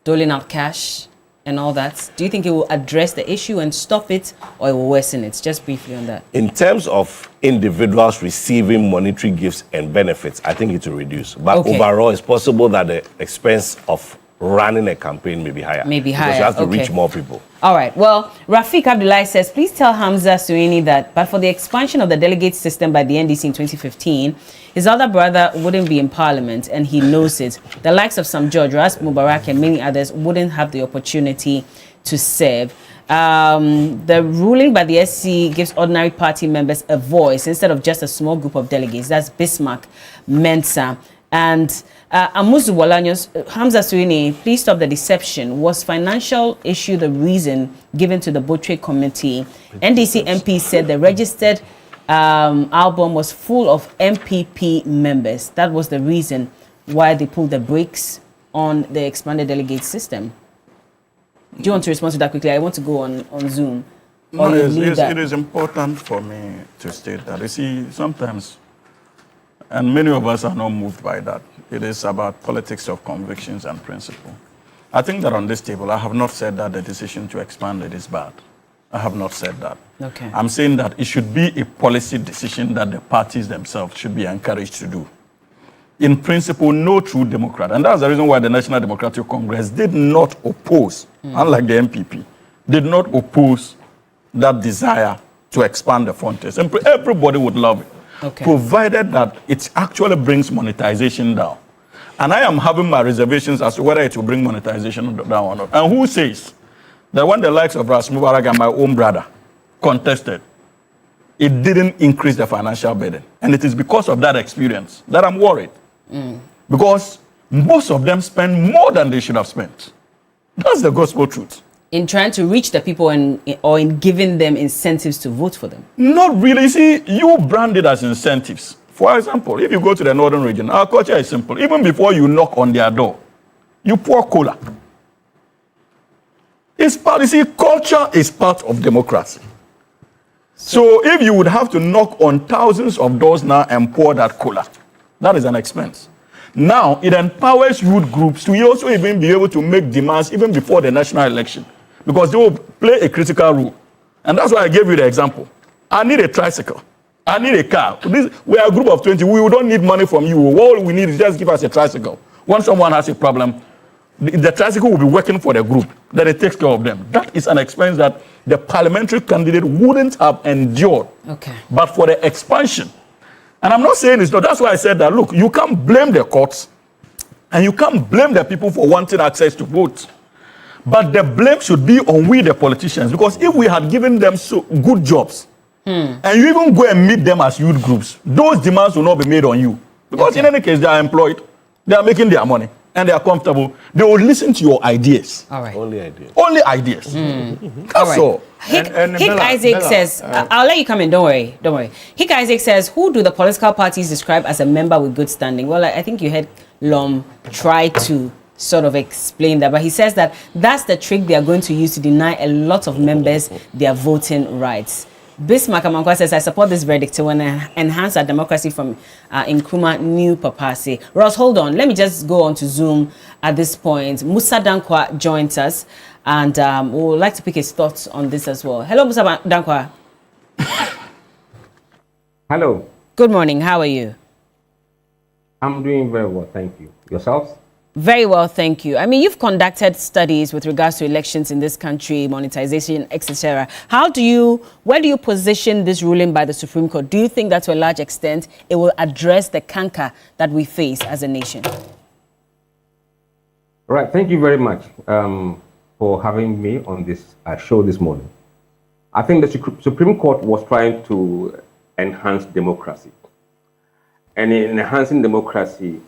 [SPEAKER 5] doling out cash and all that? Do you think it will address the issue and stop it, or it will worsen it? Just briefly on that.
[SPEAKER 9] In terms of individuals receiving monetary gifts and benefits, I think it will reduce. But overall, it's possible that the expense of running a campaign may be higher.
[SPEAKER 5] Maybe higher.
[SPEAKER 9] Because you have to reach more people.
[SPEAKER 5] All right. Well, Rafiq Abdullahi says, please tell Hamza Suini that, but for the expansion of the delegate system by the NDC in 2015, his other brother wouldn't be in parliament, and he knows it. The likes of Sam George, Ras Mubarak, and many others wouldn't have the opportunity to serve. The ruling by the SC gives ordinary party members a voice instead of just a small group of delegates. That's Bismarck Mensah. And Amuzu Walanyos, Hamza Suini, please stop the deception. Was financial issue the reason given to the Board Trade Committee? NDC MP said the registered album was full of MPP members. That was the reason why they pulled the brakes on the expanded delegate system. Do you want to respond to that quickly? I want to go on Zoom.
[SPEAKER 12] No, it is important for me to state that. You see, sometimes, and many of us are not moved by that, it is about politics of convictions and principle. I think that on this table, I have not said that the decision to expand it is bad. I have not said that.
[SPEAKER 5] Okay.
[SPEAKER 12] I'm saying that it should be a policy decision that the parties themselves should be encouraged to do. In principle, no true Democrat, and that's the reason why the National Democratic Congress did not oppose, unlike the MPP, did not oppose that desire to expand the frontiers. And everybody would love it.
[SPEAKER 5] Okay.
[SPEAKER 12] Provided that it actually brings monetization down. And I am having my reservations as to whether it will bring monetization down or not. And who says that when the likes of Ras Mubarak and my own brother contested, it didn't increase the financial burden? And it is because of that experience that I'm worried. Because most of them spend more than they should have spent. That's the gospel truth.
[SPEAKER 5] In trying to reach the people or in giving them incentives to vote for them?
[SPEAKER 12] Not really. See, you brand it as incentives. For example, if you go to the northern region, our culture is simple. Even before you knock on their door, you pour cola. It's part, you see, culture is part of democracy. So if you would have to knock on thousands of doors now and pour that cola, that is an expense. Now, it empowers youth groups to also even be able to make demands even before the national election, because they will play a critical role. And that's why I gave you the example. I need a tricycle. I need a car. We are a group of 20. We don't need money from you. All we need is just give us a tricycle. When someone has a problem, the tricycle will be working for the group. Then it takes care of them. That is an expense that the parliamentary candidate wouldn't have endured.
[SPEAKER 5] Okay.
[SPEAKER 12] But for the expansion, and I'm not saying it's not. That's why I said that, look, you can't blame the courts and you can't blame the people for wanting access to vote. But the blame should be on we, the politicians, because if we had given them so good jobs,
[SPEAKER 10] and you even go and meet them as youth groups, those demands will not be made on you. Because in any case, they are employed, they are making their money, and they are comfortable. They will listen to your ideas.
[SPEAKER 5] All right.
[SPEAKER 9] Only ideas.
[SPEAKER 10] Only ideas. That's all.
[SPEAKER 5] Hick Isaac says, I'll let you come in, don't worry. Hick Isaac says, who do the political parties describe as a member with good standing? Well, I think you heard Lom try to sort of explain that, but he says that that's the trick they are going to use to deny a lot of members their voting rights. Bismarck Amankwa says, I support this verdict to enhance our democracy from Nkrumah New Papasi. Ross, hold on. Let me just go on to Zoom at this point. Musa Dankwa joins us, and we would like to pick his thoughts on this as well. Hello, Musa Dankwa.
[SPEAKER 14] Hello.
[SPEAKER 5] Good morning. How are you?
[SPEAKER 14] I'm doing very well, thank you. Yourselves?
[SPEAKER 5] Very well, thank you. I mean, you've conducted studies with regards to elections in this country, monetization, etc. Where do you position this ruling by the Supreme Court? Do you think that to a large extent it will address the canker that we face as a nation?
[SPEAKER 14] Right, thank you very much for having me on this show this morning. I think the Supreme Court was trying to enhance democracy. And in enhancing democracy,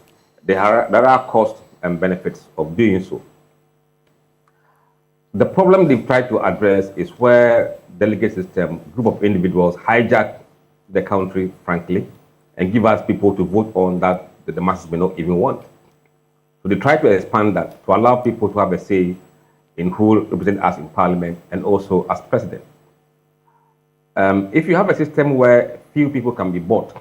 [SPEAKER 14] there are costs and benefits of doing so. The problem they've tried to address is where delegate system, group of individuals hijack the country, frankly, and give us people to vote on that the masses may not even want. So they try to expand that to allow people to have a say in who represent us in parliament and also as president. If you have a system where few people can be bought,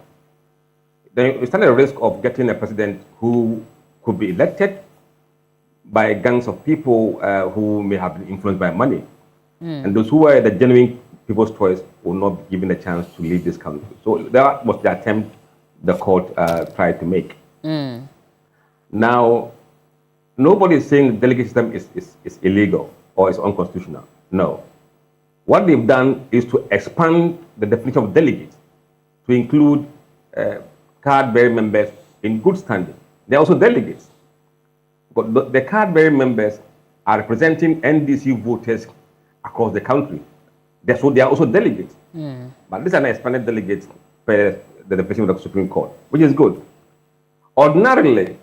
[SPEAKER 14] then you stand a risk of getting a president who could be elected by gangs of people who may have been influenced by money. And those who are the genuine people's choice will not be given a chance to lead this country. So that was the attempt the court tried to make. Now, nobody is saying the delegate system is illegal or is unconstitutional. No. What they've done is to expand the definition of delegate to include card-bearing members in good standing. They're also delegates. But the card-bearing members are representing NDC voters across the country. So they are also delegates. But these are not expanded delegates per the definition of the Supreme Court, which is good. Ordinarily,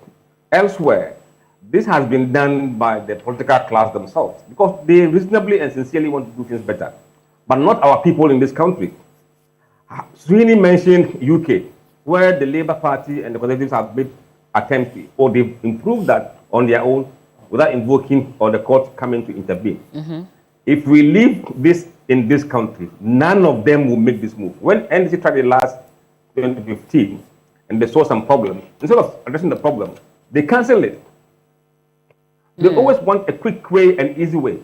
[SPEAKER 14] elsewhere, this has been done by the political class themselves because they reasonably and sincerely want to do things better, but not our people in this country. Sweeney mentioned UK, where the Labour Party and the Conservatives have made attempts, or they've improved that on their own without invoking or the court coming to intervene. If we leave this in this country, none of them will make this move. When NDC tried it last 2015 and they saw some problem, instead of addressing the problem, they cancel it. They always want a quick way and easy way.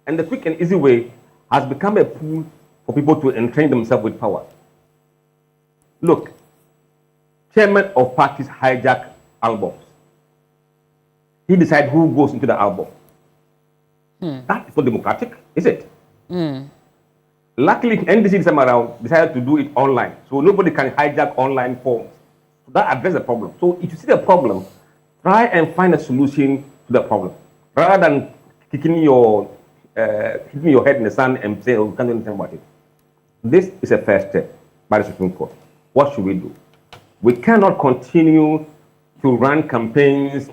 [SPEAKER 14] And the quick and easy way has become a pool for people to entrench themselves with power. Look, chairman of parties hijack albums. He decides who goes into the album. That is not democratic, is it? Luckily, NDC this time around decided to do it online. So nobody can hijack online forms. So that addresses the problem. So if you see the problem, try and find a solution to the problem. Rather than hitting your head in the sand and saying, oh, we can't do anything about it. This is a first step by the Supreme Court. What should we do? We cannot continue to run campaigns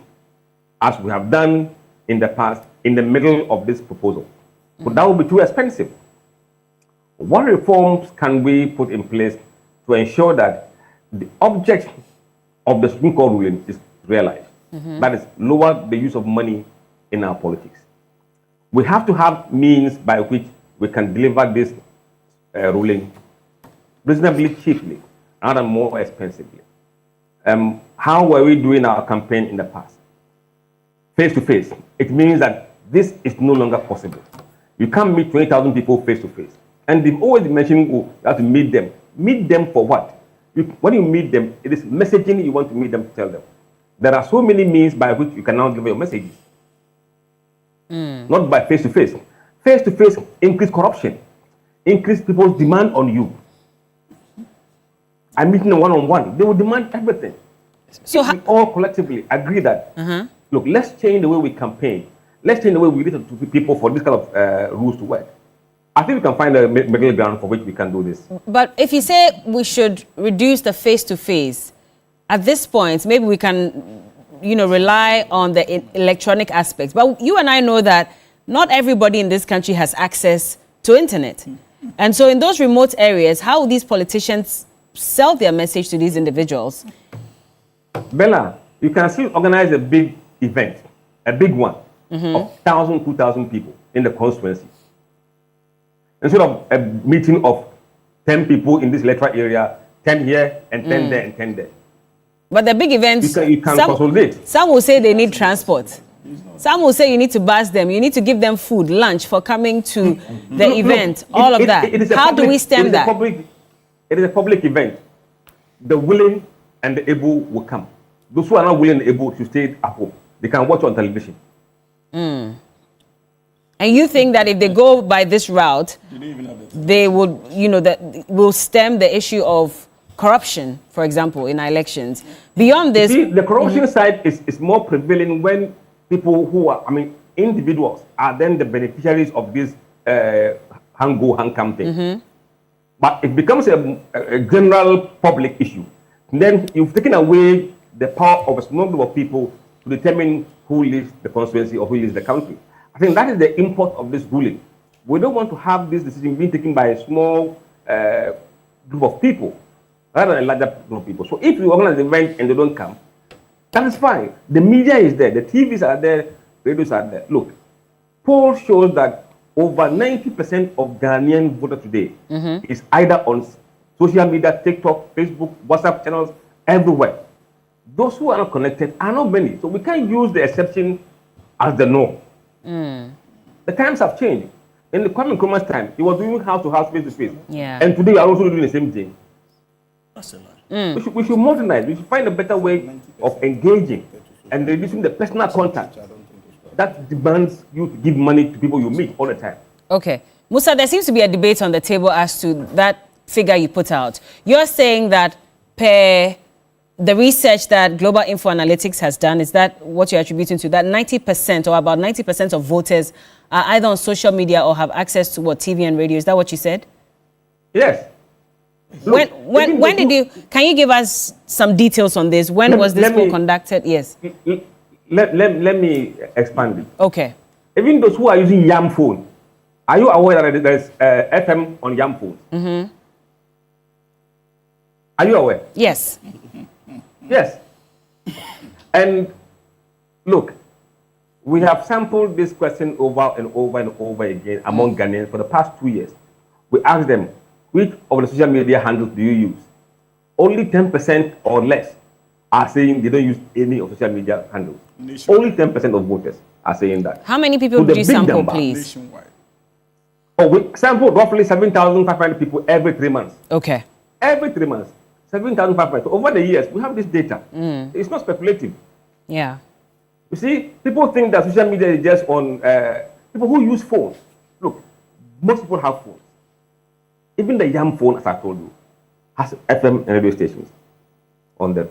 [SPEAKER 14] as we have done in the past in the middle of this proposal. But that would be too expensive. What reforms can we put in place to ensure that the object of the Supreme Court ruling is realized? That is, lower the use of money in our politics. We have to have means by which we can deliver this ruling reasonably cheaply, rather than more expensively. How were we doing our campaign in the past? Face to face. It means that this is no longer possible. You can't meet 20,000 people face to face. And they've always been mentioning, oh, you have to meet them. Meet them for what? When you meet them, it is messaging you want to meet them to tell them. There are so many means by which you can now deliver your messages. Not by face to face. Face to face increase corruption, increase people's demand on you. I'm meeting them one-on-one. They will demand everything. So we all collectively agree that, look, let's change the way we campaign. Let's change the way we listen to people for this kind of rules to work. I think we can find a middle ground for which we can do this.
[SPEAKER 5] But if you say we should reduce the face-to-face, at this point, maybe we can, rely on the electronic aspects. But you and I know that not everybody in this country has access to internet. And so in those remote areas, how will these politicians sell their message to these individuals?
[SPEAKER 14] Bella, you can still organize a big event, a big one, of 1,000, 2,000 people in the constituency. Instead of a meeting of 10 people in this electoral area, 10 here and 10 there and 10 there.
[SPEAKER 5] But the big events,
[SPEAKER 14] you can consolidate.
[SPEAKER 5] Some will say they need transport. Some will say you need to bus them, you need to give them food, lunch for coming to the event, all of that. How do we stem that?
[SPEAKER 14] It is a public event. The willing and the able will come. Those who are not willing and able to stay at home, they can watch on television.
[SPEAKER 5] And you think that if they go by this route, they would, that will stem the issue of corruption, for example, in our elections. Beyond this,
[SPEAKER 14] you see, the corruption side is more prevalent when people who are, individuals are then the beneficiaries of this hang-go, hang-come thing. But it becomes a general public issue. Then you've taken away the power of a small group of people to determine who leads the constituency or who leads the country. I think that is the import of this ruling. We don't want to have this decision being taken by a small group of people rather than a larger group of people. So if you organize an event and they don't come, that is fine. The media is there, the TVs are there, radios are there. Look, poll shows that over 90% of Ghanaian voters today is either on social media, TikTok, Facebook, WhatsApp channels, everywhere. Those who are not connected are not many. So we can't use the exception as the norm. The times have changed. In the Kwame Nkrumah's time, he was doing house to house, face to face. And today we are also doing the same thing. We should modernize. We should find a better way of engaging and reducing the personal contact that demands you to give money to people you meet all the time.
[SPEAKER 5] Okay. Musa, there seems to be a debate on the table as to that figure you put out. You're saying that per the research that Global Info Analytics has done, is that what you're attributing to? That 90% or about 90% of voters are either on social media or have access to TV and radio. Is that what you said?
[SPEAKER 14] Yes.
[SPEAKER 5] Look, when did you, can you give us some details on this? When was this poll conducted? Yes.
[SPEAKER 14] Let me expand it.
[SPEAKER 5] Okay.
[SPEAKER 14] Even those who are using YAM phone, are you aware that there is FM on YAM phones? Are you aware?
[SPEAKER 5] Yes.
[SPEAKER 14] Yes. And look, we have sampled this question over and over and over again among Ghanaians for the past 2 years. We asked them, which of the social media handles do you use? Only 10% or less are saying they don't use any of social media handles. Only 10% of voters are saying that.
[SPEAKER 5] How many people did you sample, please?
[SPEAKER 14] Oh, we sampled roughly 7,500 people every 3 months.
[SPEAKER 5] Okay.
[SPEAKER 14] Every 3 months. 7,500. So over the years, we have this data. It's not speculative.
[SPEAKER 5] Yeah.
[SPEAKER 14] You see, people think that social media is just on people who use phones. Look, most people have phones. Even the YAM phone, as I told you, has FM and radio stations on them.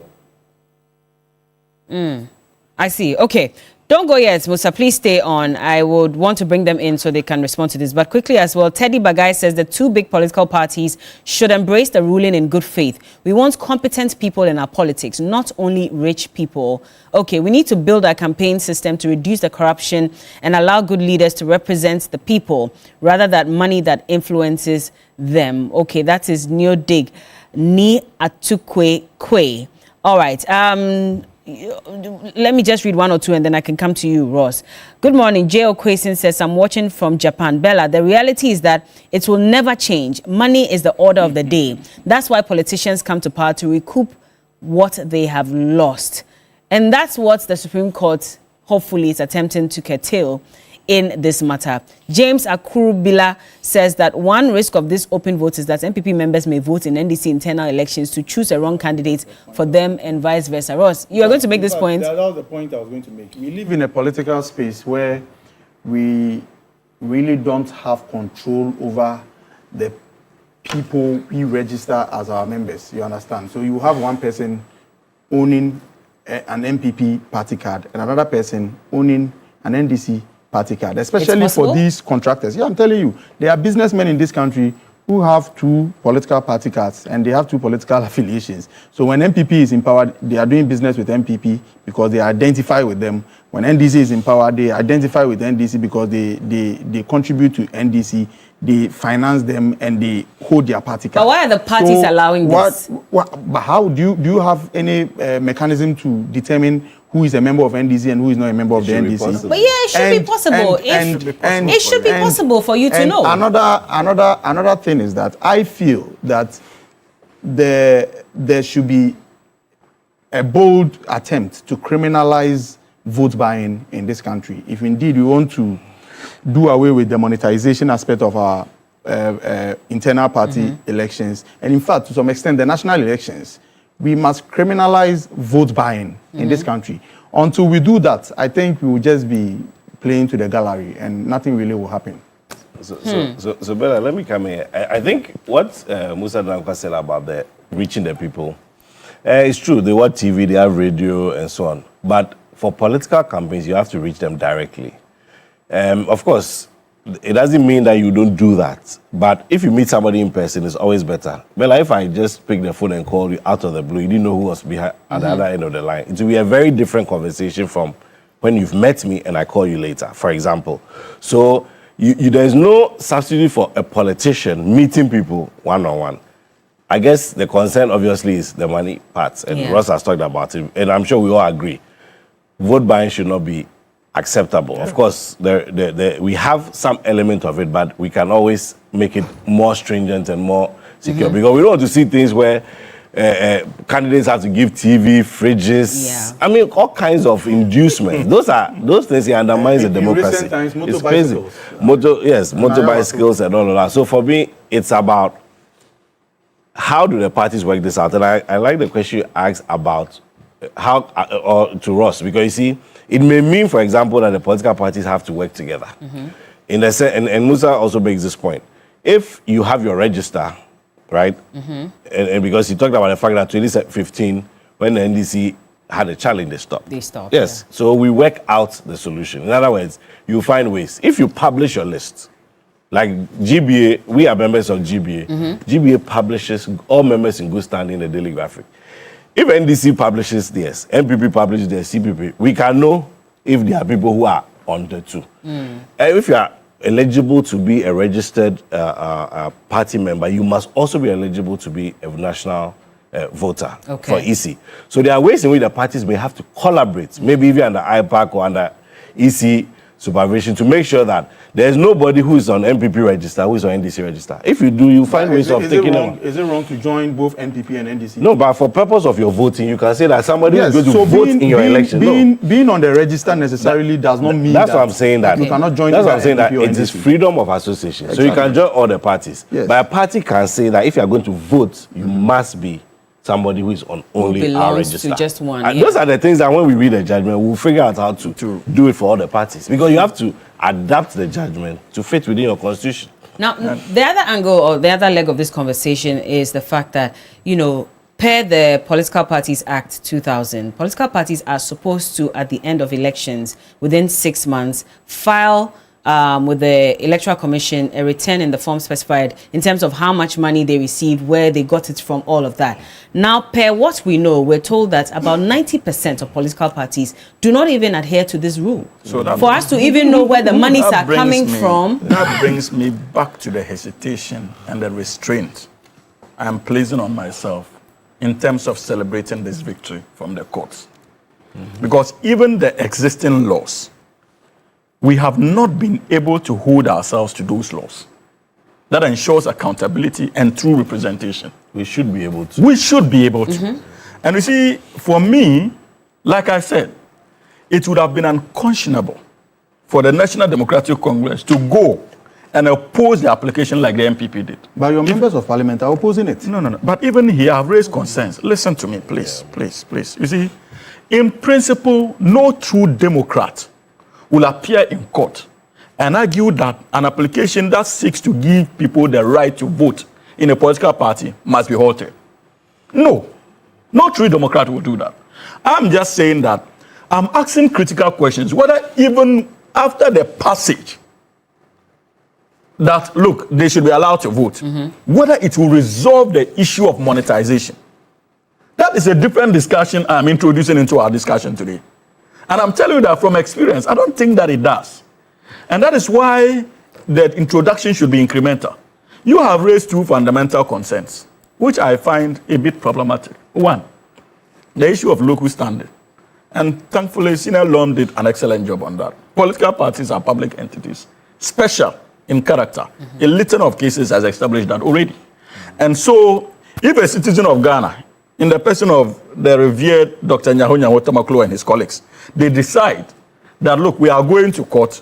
[SPEAKER 5] I see. Okay. Don't go yet, Musa. Please stay on. I would want to bring them in so they can respond to this. But quickly as well, Teddy Bagay says the two big political parties should embrace the ruling in good faith. We want competent people in our politics, not only rich people. Okay, we need to build our campaign system to reduce the corruption and allow good leaders to represent the people rather than money that influences them. Okay, that is Newday. Ni atukwe kwe. All right. Let me just read one or two and then I can come to you, Ross. Good morning. J.O. Kwasin says, I'm watching from Japan. Bella, the reality is that it will never change. Money is the order of the day. That's why politicians come to power to recoup what they have lost. And that's what the Supreme Court hopefully is attempting to curtail in this matter. James Akurubila says that one risk of this open vote is that MPP members may vote in NDC internal elections to choose a wrong candidate for them and vice versa. Ross, you are going to make this point?
[SPEAKER 15] That was the point I was going to make. We live in a political space where we really don't have control over the people we register as our members, you understand? So you have one person owning an MPP party card and another person owning an NDC party card, especially for these contractors. Yeah, I'm telling you, there are businessmen in this country who have 2 political party cards and they have 2 political affiliations. So when MPP is in power, they are doing business with MPP because they identify with them. When NDC is in power, they identify with NDC because they contribute to NDC, they finance them, and they hold their party card.
[SPEAKER 5] But why are the parties allowing this?
[SPEAKER 15] But how do you have any mechanism to determine who is a member of NDC and who is not a member of the NDC?
[SPEAKER 5] But yeah, it should be possible. It should be possible for you to know.
[SPEAKER 15] Another thing is that I feel that there should be a bold attempt to criminalize vote buying in this country. If indeed we want to do away with the monetization aspect of our internal party elections, and in fact, to some extent, the national elections, we must criminalize vote buying in this country. Until we do that, I think we will just be playing to the gallery and nothing really will happen.
[SPEAKER 9] So Bella, let me come here. I think what Musa Dankwa said about the reaching the people, it's true. They watch TV, they have radio and so on. But for political campaigns, you have to reach them directly. Of course, it doesn't mean that you don't do that. But if you meet somebody in person, it's always better. Bella, if I just pick the phone and call you out of the blue, you didn't know who was behind at the other end of the line. It will be a very different conversation from when you've met me and I call you later, for example. So there's no substitute for a politician meeting people one-on-one. I guess the concern, obviously, is the money part. And Ross has talked about it. And I'm sure we all agree. Vote buying should not be acceptable. Of course, we have some element of it, but we can always make it more stringent and more secure. Because we don't want to see things where candidates have to give TV, fridges. I mean, all kinds of inducements. Those things undermines the democracy.
[SPEAKER 15] In recent times,
[SPEAKER 9] it's crazy. Motorbikes and all of that. So for me, it's about how do the parties work this out? And I like the question you asked about how, or to Ross, because you see, it may mean, for example, that the political parties have to work together. In the and Musa also makes this point. If you have your register, right, and because he talked about the fact that 2015, when the NDC had a challenge, they stopped. Yes, so we work out the solution. In other words, you find ways. If you publish your list, like GBA, we are members of GBA. GBA publishes all members in good standing in the Daily Graphic. If NDC publishes theirs, MPP publishes their CPP, we can know if there are people who are on the two. And if you are eligible to be a registered party member, you must also be eligible to be a national voter for EC. So there are ways in which the parties may have to collaborate, maybe even under IPAC or under EC supervision, to make sure that there's nobody who is on MPP register, who is on NDC register. If you do, you find ways of taking them.
[SPEAKER 15] Is it wrong to join both NPP and NDC?
[SPEAKER 9] No, but for purpose of your voting, you can say that somebody is going to vote in your election.
[SPEAKER 15] Being on the register necessarily does not mean
[SPEAKER 9] that's what I'm saying. That
[SPEAKER 15] you cannot join.
[SPEAKER 9] That's what I'm saying. That it is freedom of association. So you can join all the parties. But a party can say that if you are going to vote, you must be somebody who is on only our register.
[SPEAKER 5] To just one.
[SPEAKER 9] And those are the things that when we read the judgment, we'll figure out how to do it for all the parties. Because you have to adapt the judgment to fit within your constitution.
[SPEAKER 5] Now, the other angle or the other leg of this conversation is the fact that, you know, per the Political Parties Act 2000, political parties are supposed to, at the end of elections, within 6 months, file with the Electoral Commission a return in the form specified in terms of how much money they received, where they got it from, all of that. Now, per what we know, we're told that about 90% of political parties do not even adhere to this rule. So for us to even know where the monies are coming from.
[SPEAKER 12] That brings me back to the hesitation and the restraint I am placing on myself in terms of celebrating this victory from the courts. Because even the existing laws, we have not been able to hold ourselves to those laws. That ensures accountability and true representation.
[SPEAKER 9] We should be able to.
[SPEAKER 12] We should be able to. And you see, for me, like I said, it would have been unconscionable for the National Democratic Congress to go and oppose the application like the MPP did.
[SPEAKER 15] But your members of parliament are opposing it.
[SPEAKER 12] No. But even here, I've raised concerns. Listen to me, please. You see, in principle, no true Democrat will appear in court and argue that an application that seeks to give people the right to vote in a political party must be halted. No true Democrat will do that. I'm just saying that I'm asking critical questions, whether even
[SPEAKER 10] after the passage that, look, they should be allowed to vote, whether it will resolve the issue of monetization. That is a different discussion I'm introducing into our discussion today. And I'm telling you that from experience, I don't think that it does. And that is why the introduction should be incremental. You have raised two fundamental concerns, which I find a bit problematic. One, the issue of local standing. And thankfully, Senior Lom did an excellent job on that. Political parties are public entities, special in character. A litany of cases has established that already. And so, if a citizen of Ghana, in the person of the revered Dr. Nyahonya Wotamaklo and his colleagues, they decide that, look, we are going to court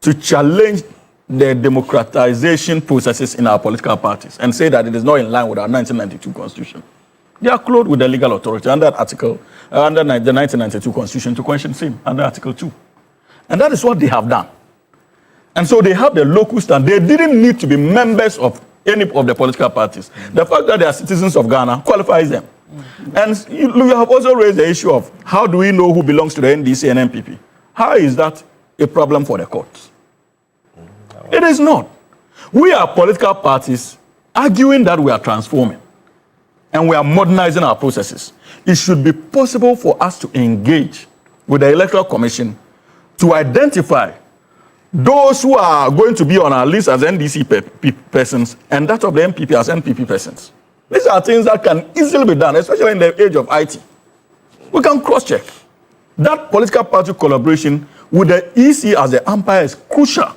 [SPEAKER 10] to challenge the democratization processes in our political parties and say that it is not in line with our 1992 constitution. They are clothed with the legal authority under article, under the 1992 constitution to question same, under Article 2. And that is what they have done. And so they have the local stand. They didn't need to be members of any of the political parties. The fact that they are citizens of Ghana qualifies them. And you have also raised the issue of how do we know who belongs to the NDC and MPP? How is that a problem for the courts? It is not. We are political parties arguing that we are transforming and we are modernizing our processes. It should be possible for us to engage with the Electoral Commission to identify those who are going to be on our list as NDC persons and that of the MPP as NPP persons. These are things that can easily be done, especially in the age of IT. We can cross-check. That political party collaboration with the EC as the umpire is crucial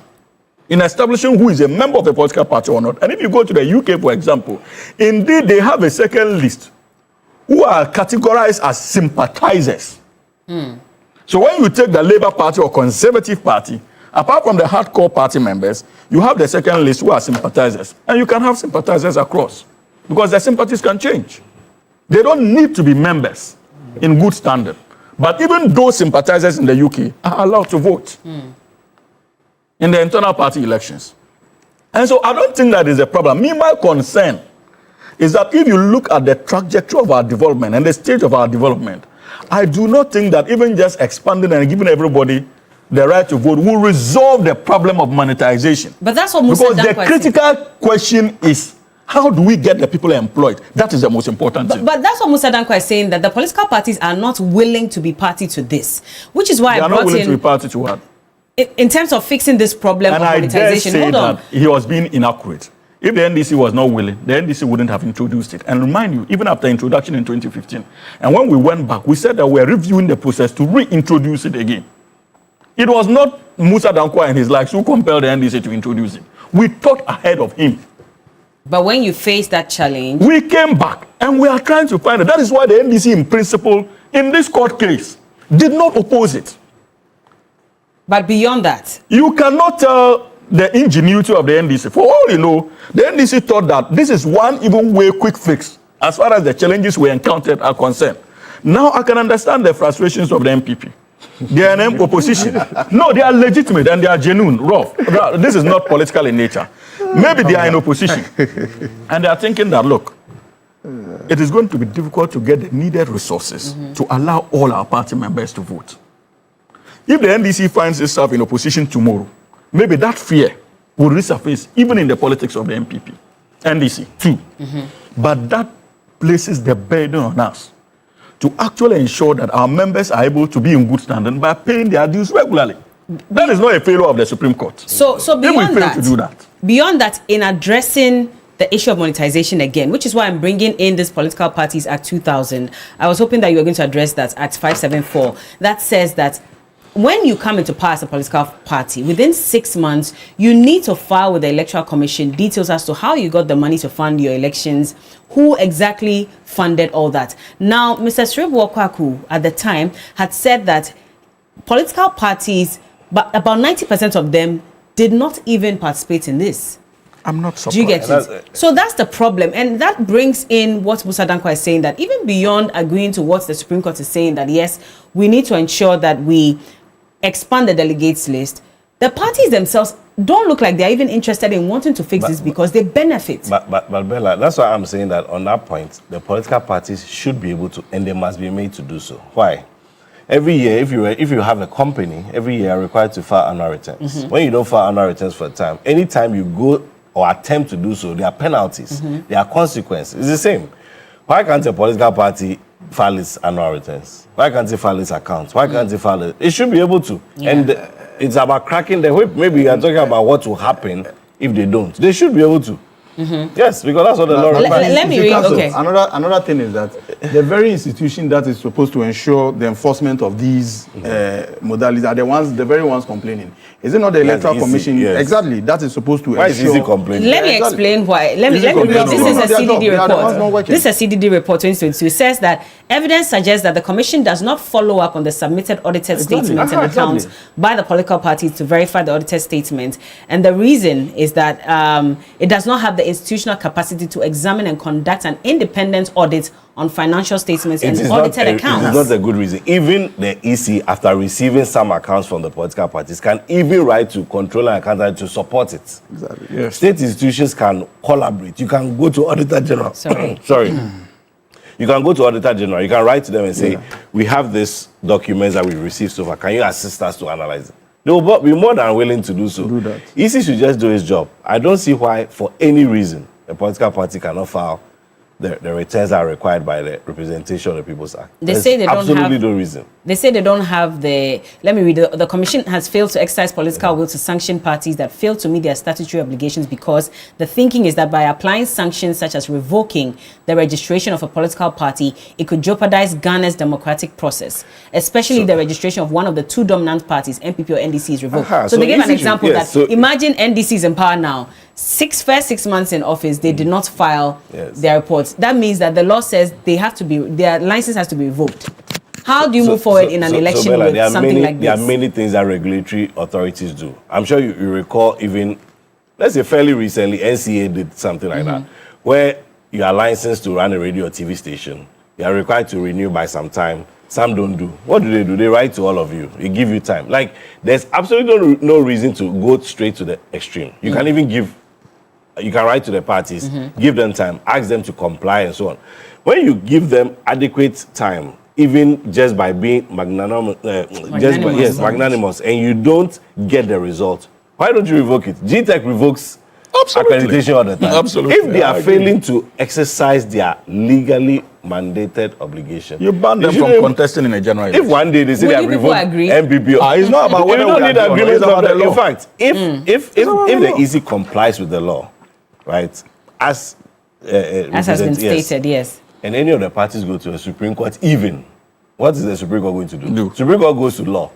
[SPEAKER 10] in establishing who is a member of a political party or not. And if you go to the UK, for example, indeed they have a second list who are categorized as sympathizers. So when you take the Labour Party or Conservative Party, apart from the hardcore party members, you have the second list who are sympathizers. And you can have sympathizers across because their sympathies can change. They don't need to be members in good standing. But even those sympathizers in the UK are allowed to vote in the internal party elections. And so I don't think that is a problem. My concern is that if you look at the trajectory of our development and the stage of our development, I do not think that even just expanding and giving everybody the right to vote will resolve the problem of monetization.
[SPEAKER 5] But that's what Musa
[SPEAKER 10] Because the critical question is, how do we get the people employed? That is the most important thing.
[SPEAKER 5] But that's what Musa Dankwa is saying, that the political parties are not willing to be party to this, which is why
[SPEAKER 10] they are not willing to be party to what?
[SPEAKER 5] In terms of fixing this problem of monetization.
[SPEAKER 10] Hold on. That he was being inaccurate. If the NDC was not willing, the NDC wouldn't have introduced it. And remind you, even after introduction in 2015, and when we went back, we said that we are reviewing the process to reintroduce it again. It was not Musa Dankwa and his likes who compelled the NDC to introduce it. We thought ahead of him.
[SPEAKER 5] But when you face that challenge,
[SPEAKER 10] we came back and we are trying to find it. That is why the NDC, in principle, in this court case, did not oppose it.
[SPEAKER 5] But beyond that,
[SPEAKER 10] you cannot tell the ingenuity of the NDC. For all you know, the NDC thought that this is one even way quick fix as far as the challenges we encountered are concerned. Now I can understand the frustrations of the MPP. They are in opposition. No, they are legitimate and they are genuine, rough. This is not political in nature. Maybe they are in opposition. And they are thinking that, look, it is going to be difficult to get the needed resources to allow all our party members to vote. If the NDC finds itself in opposition tomorrow, maybe that fear will resurface even in the politics of the MPP, NDC too. But that places the burden on us to actually ensure that our members are able to be in good standing by paying their dues regularly. That is not a failure of the Supreme Court.
[SPEAKER 5] So beyond
[SPEAKER 10] that, to do that,
[SPEAKER 5] beyond that, in addressing the issue of monetization again, which is why I'm bringing in this Political Parties Act 2000, I was hoping that you were going to address that Act 574 that says that when you come into power as a political party, within 6 months, you need to file with the Electoral Commission details as to how you got the money to fund your elections, who exactly funded all that. Now, Mr. Srib Wakwaku at the time had said that political parties, but about 90% of them did not even participate in this.
[SPEAKER 10] I'm not surprised.
[SPEAKER 5] Do you get it? So that's the problem. And that brings in what Musa Dankwa is saying, that even beyond agreeing to what the Supreme Court is saying, that yes, we need to ensure that we expand the delegates list, the parties themselves don't look like they're even interested in wanting to fix this because they benefit.
[SPEAKER 9] But Bella, that's why I'm saying that on that point, the political parties should be able to, and they must be made to do so. Why? every year, if you have a company, every year you're required to file annual returns. When you don't file annual returns for a time, anytime you go or attempt to do so, there are penalties, there are consequences. It's the same. Why can't a political party file its annual returns? Why can't it file its accounts? Why can't it file it? It should be able to.
[SPEAKER 5] Yeah.
[SPEAKER 9] And it's about cracking the whip. Maybe you're talking about what will happen if they don't. They should be able to. Yes, because that's what the law requires.
[SPEAKER 5] Let me read. Okay.
[SPEAKER 15] Another thing is that the very institution that is supposed to ensure the enforcement of these modalities are the very ones complaining. Is it not the Electoral Commission?
[SPEAKER 9] Yes.
[SPEAKER 15] Exactly. That is supposed to
[SPEAKER 9] Why
[SPEAKER 15] ensure.
[SPEAKER 9] is easy complaining?
[SPEAKER 5] Let me explain why. Let me read. This is a CDD report. This is a CDD report 2022. It says that evidence suggests that the Commission does not follow up on the submitted audited statements and accounts by the political parties to verify the audited statement. And the reason is that it does not have the institutional capacity to examine and conduct an independent audit on financial statements and audited accounts.
[SPEAKER 9] It is not a good reason. Even the EC, after receiving some accounts from the political parties, can even write to controller and accountant to support it.
[SPEAKER 15] Exactly. Yes.
[SPEAKER 9] State institutions can collaborate. You can go to Auditor General.
[SPEAKER 5] Sorry.
[SPEAKER 9] You can go to Auditor General. You can write to them and say, we have this documents that we received so far. Can you assist us to analyze it? They will be more than willing to do so.
[SPEAKER 15] Do that.
[SPEAKER 9] EC should just do his job. I don't see why, for any reason, a political party cannot file the returns that are required by the Representation of the People's Act.
[SPEAKER 5] They say they don't
[SPEAKER 9] absolutely
[SPEAKER 5] have,
[SPEAKER 9] no reason.
[SPEAKER 5] They say they don't have the, let me read, the Commission has failed to exercise political will to sanction parties that fail to meet their statutory obligations because the thinking is that by applying sanctions such as revoking the registration of a political party, it could jeopardize Ghana's democratic process, especially the registration of one of the two dominant parties, NPP or NDC, is revoked. So they gave an example imagine NDC is in power now. First 6 months in office, they did not file their reports. That means that the law says they have to be, their license has to be revoked. How do you move forward in an election
[SPEAKER 9] Bella,
[SPEAKER 5] with something like this?
[SPEAKER 9] There are many things that regulatory authorities do. I'm sure you recall even, let's say fairly recently, NCA did something like that, where you are licensed to run a radio or TV station. You are required to renew by some time. Some don't do. What do? They write to all of you. They give you time. Like, there's absolutely no reason to go straight to the extreme. You can even you can write to the parties, give them time, ask them to comply and so on. When you give them adequate time, even just by being magnanimous, and you don't get the result, why don't you revoke it? GTEC revokes accreditation all the time.
[SPEAKER 10] Absolutely.
[SPEAKER 9] If they are failing to exercise their legally mandated obligation,
[SPEAKER 10] you ban them from contesting in a general election.
[SPEAKER 9] If one day they say they have revoked MPP,
[SPEAKER 10] it's not about whether
[SPEAKER 9] you don't need agreement
[SPEAKER 10] about the law.
[SPEAKER 9] In fact, if the EC complies with the law, right, as
[SPEAKER 5] has been stated, yes.
[SPEAKER 9] And any of the parties go to a Supreme Court, even, what is the Supreme Court going to do? Supreme Court goes to law.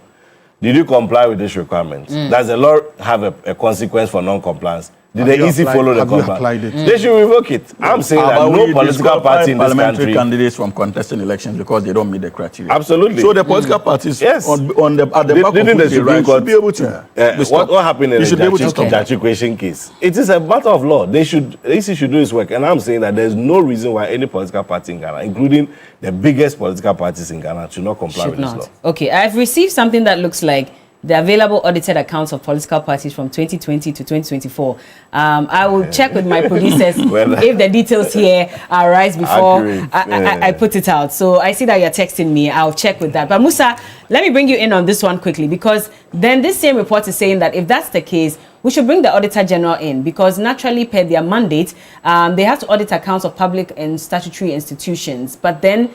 [SPEAKER 9] Did you comply with this requirement? Does the law have a consequence for non-compliance? Did the EC follow the compliance? They should revoke it. I'm saying that no political party in this
[SPEAKER 10] parliamentary
[SPEAKER 9] country
[SPEAKER 10] candidates from contesting elections because they don't meet the criteria.
[SPEAKER 9] Absolutely.
[SPEAKER 10] So the political parties at the back of
[SPEAKER 9] the Supreme Court
[SPEAKER 10] should be able to.
[SPEAKER 9] What happened in the Jachikation case? It is a matter of law. The EC should do its work. And I'm saying that there's no reason why any political party in Ghana, including the biggest political parties in Ghana, should not comply with this law.
[SPEAKER 5] Okay, I've received something that looks like the available audited accounts of political parties from 2020 to 2024. I will check with my producers if the details here are right before I put it out. So I see that you're texting me. I'll check with that. But Musa, let me bring you in on this one quickly, because then this same report is saying that if that's the case, we should bring the Auditor General in, because naturally per their mandate, they have to audit accounts of public and statutory institutions. But then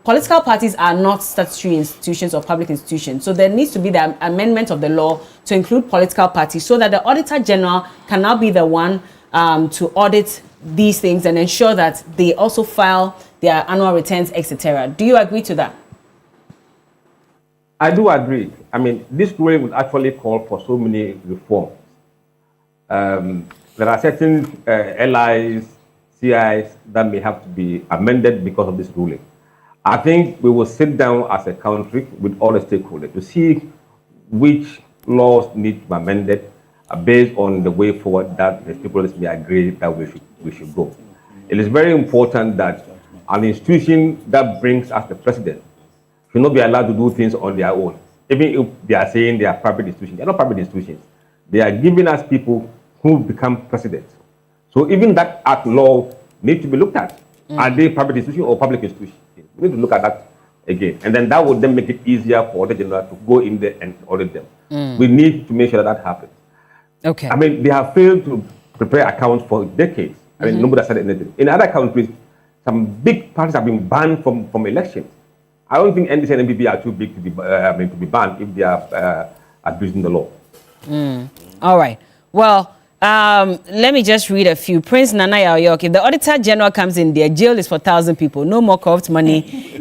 [SPEAKER 5] political parties are not statutory institutions or public institutions. So there needs to be the amendment of the law to include political parties so that the Auditor General can now be the one to audit these things and ensure that they also file their annual returns, etc. Do you agree to that?
[SPEAKER 14] I do agree. I mean, this ruling would actually call for so many reforms. There are certain LIs, CIs that may have to be amended because of this ruling. I think we will sit down as a country with all the stakeholders to see which laws need to be amended based on the way forward that the stakeholders may agree that we should go. It is very important that an institution that brings us the president should not be allowed to do things on their own. Even if they are saying they are private institutions, they are not private institutions. They are giving us people who become president. So even that act law needs to be looked at. Are they private institutions or public institutions? We need to look at that again. And then that would then make it easier for the general to go in there and audit them. We need to make sure that happens.
[SPEAKER 5] Okay.
[SPEAKER 14] I mean, they have failed to prepare accounts for decades. I mean, nobody has said anything. In other countries, some big parties have been banned from elections. I don't think NDC and MPP are too big to be, to be banned if they are abusing the law.
[SPEAKER 5] All right. Well, let me just read a few. Prince Nana Yaoyok, if the Auditor General comes in there, jail is for 1,000 people. No more corrupt money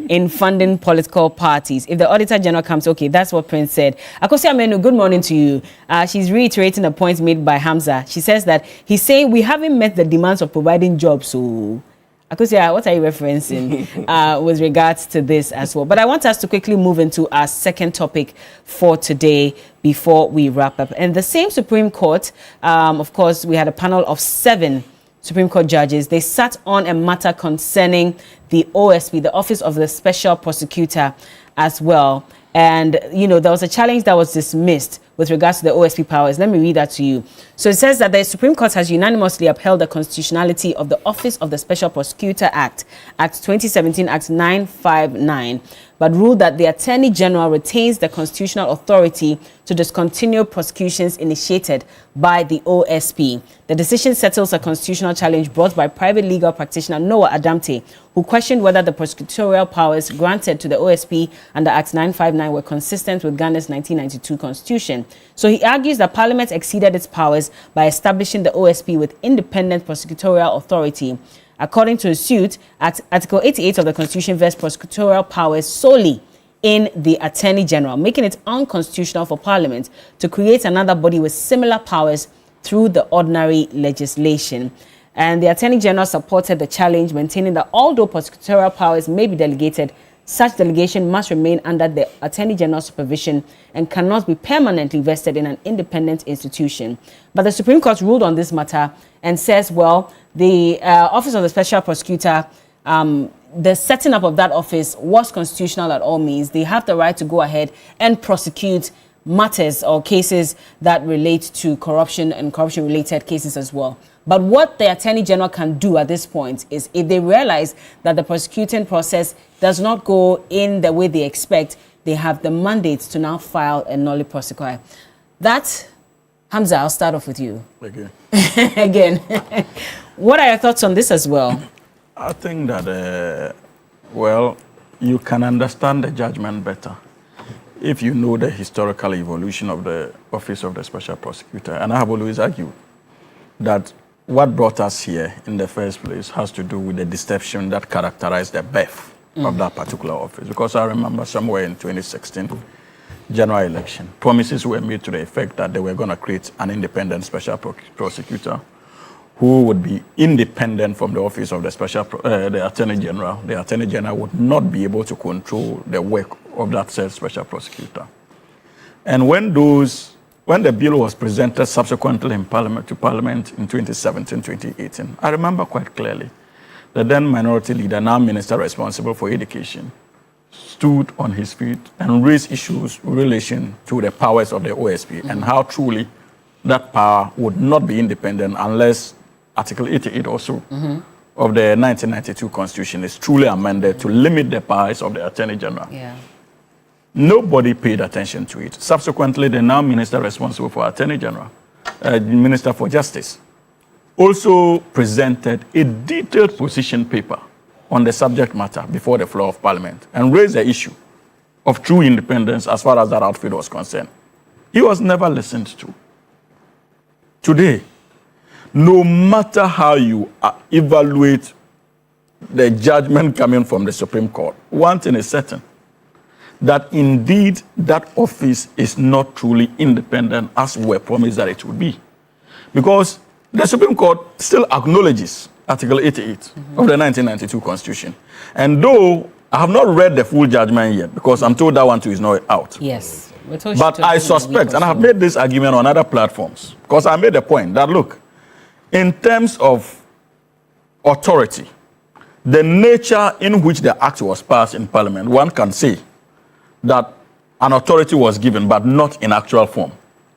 [SPEAKER 5] in funding political parties. If the Auditor General comes, okay, that's what Prince said. Akosi Amenu, good morning to you. She's reiterating a point made by Hamza. She says that he's saying we haven't met the demands of providing jobs. So, Akosia, what are you referencing with regards to this as well? But I want us to quickly move into our second topic for today before we wrap up. And the same Supreme Court, of course, we had a panel of 7 Supreme Court judges. They sat on a matter concerning the OSP, the Office of the Special Prosecutor, as well. And, you know, there was a challenge that was dismissed with regards to the OSP powers. Let me read that to you. So it says that the Supreme Court has unanimously upheld the constitutionality of the Office of the Special Prosecutor Act, Act 2017, Act 959, but ruled that the Attorney General retains the constitutional authority to discontinue prosecutions initiated by the OSP. The decision settles a constitutional challenge brought by private legal practitioner Noah Adamte, who questioned whether the prosecutorial powers granted to the OSP under Act 959 were consistent with Ghana's 1992 constitution. So he argues that Parliament exceeded its powers by establishing the OSP with independent prosecutorial authority. According to his suit, Article 88 of the Constitution vests prosecutorial powers solely in the Attorney General, making it unconstitutional for Parliament to create another body with similar powers through the ordinary legislation. And the Attorney General supported the challenge, maintaining that although prosecutorial powers may be delegated, such delegation must remain under the Attorney General's supervision and cannot be permanently vested in an independent institution. But the Supreme Court ruled on this matter and says, well, the Office of the Special Prosecutor, the setting up of that office was constitutional at all means. They have the right to go ahead and prosecute matters or cases that relate to corruption and corruption-related cases as well. But what the Attorney General can do at this point is, if they realize that the prosecuting process does not go in the way they expect, they have the mandate to now file a nolle prosequi. That, Hamza, I'll start off with you.
[SPEAKER 12] Okay.
[SPEAKER 5] Again. What are your thoughts on this as well?
[SPEAKER 12] I think that, well, you can understand the judgment better if you know the historical evolution of the Office of the Special Prosecutor. And I have always argued that what brought us here in the first place has to do with the deception that characterized the birth of that particular office. Because I remember somewhere in 2016, general election, promises were made to the effect that they were going to create an independent special prosecutor who would be independent from the office of the the Attorney General. The Attorney General would not be able to control the work of that said special prosecutor. And when the bill was presented subsequently in Parliament in 2017, 2018, I remember quite clearly the then minority leader, now minister responsible for education, stood on his feet and raised issues in relation to the powers of the OSP and how truly that power would not be independent unless Article 88 also of the 1992 Constitution is truly amended to limit the powers of the Attorney General.
[SPEAKER 5] Yeah.
[SPEAKER 12] Nobody paid attention to it. Subsequently, the now minister responsible for Attorney General, Minister for Justice, also presented a detailed position paper on the subject matter before the floor of Parliament and raised the issue of true independence as far as that outfit was concerned. He was never listened to. Today, no matter how you evaluate the judgment coming from the Supreme Court, one thing is certain, that indeed that office is not truly independent as we were promised that it would be. Because the Supreme Court still acknowledges Article 88 of the 1992 Constitution. And though I have not read the full judgment yet, because I'm told that one too is not out.
[SPEAKER 5] Yes.
[SPEAKER 12] But I suspect, and I have made this argument on other platforms, because I made the point that, look, in terms of authority, the nature in which the act was passed in Parliament, one can say that an authority was given, but not in actual form,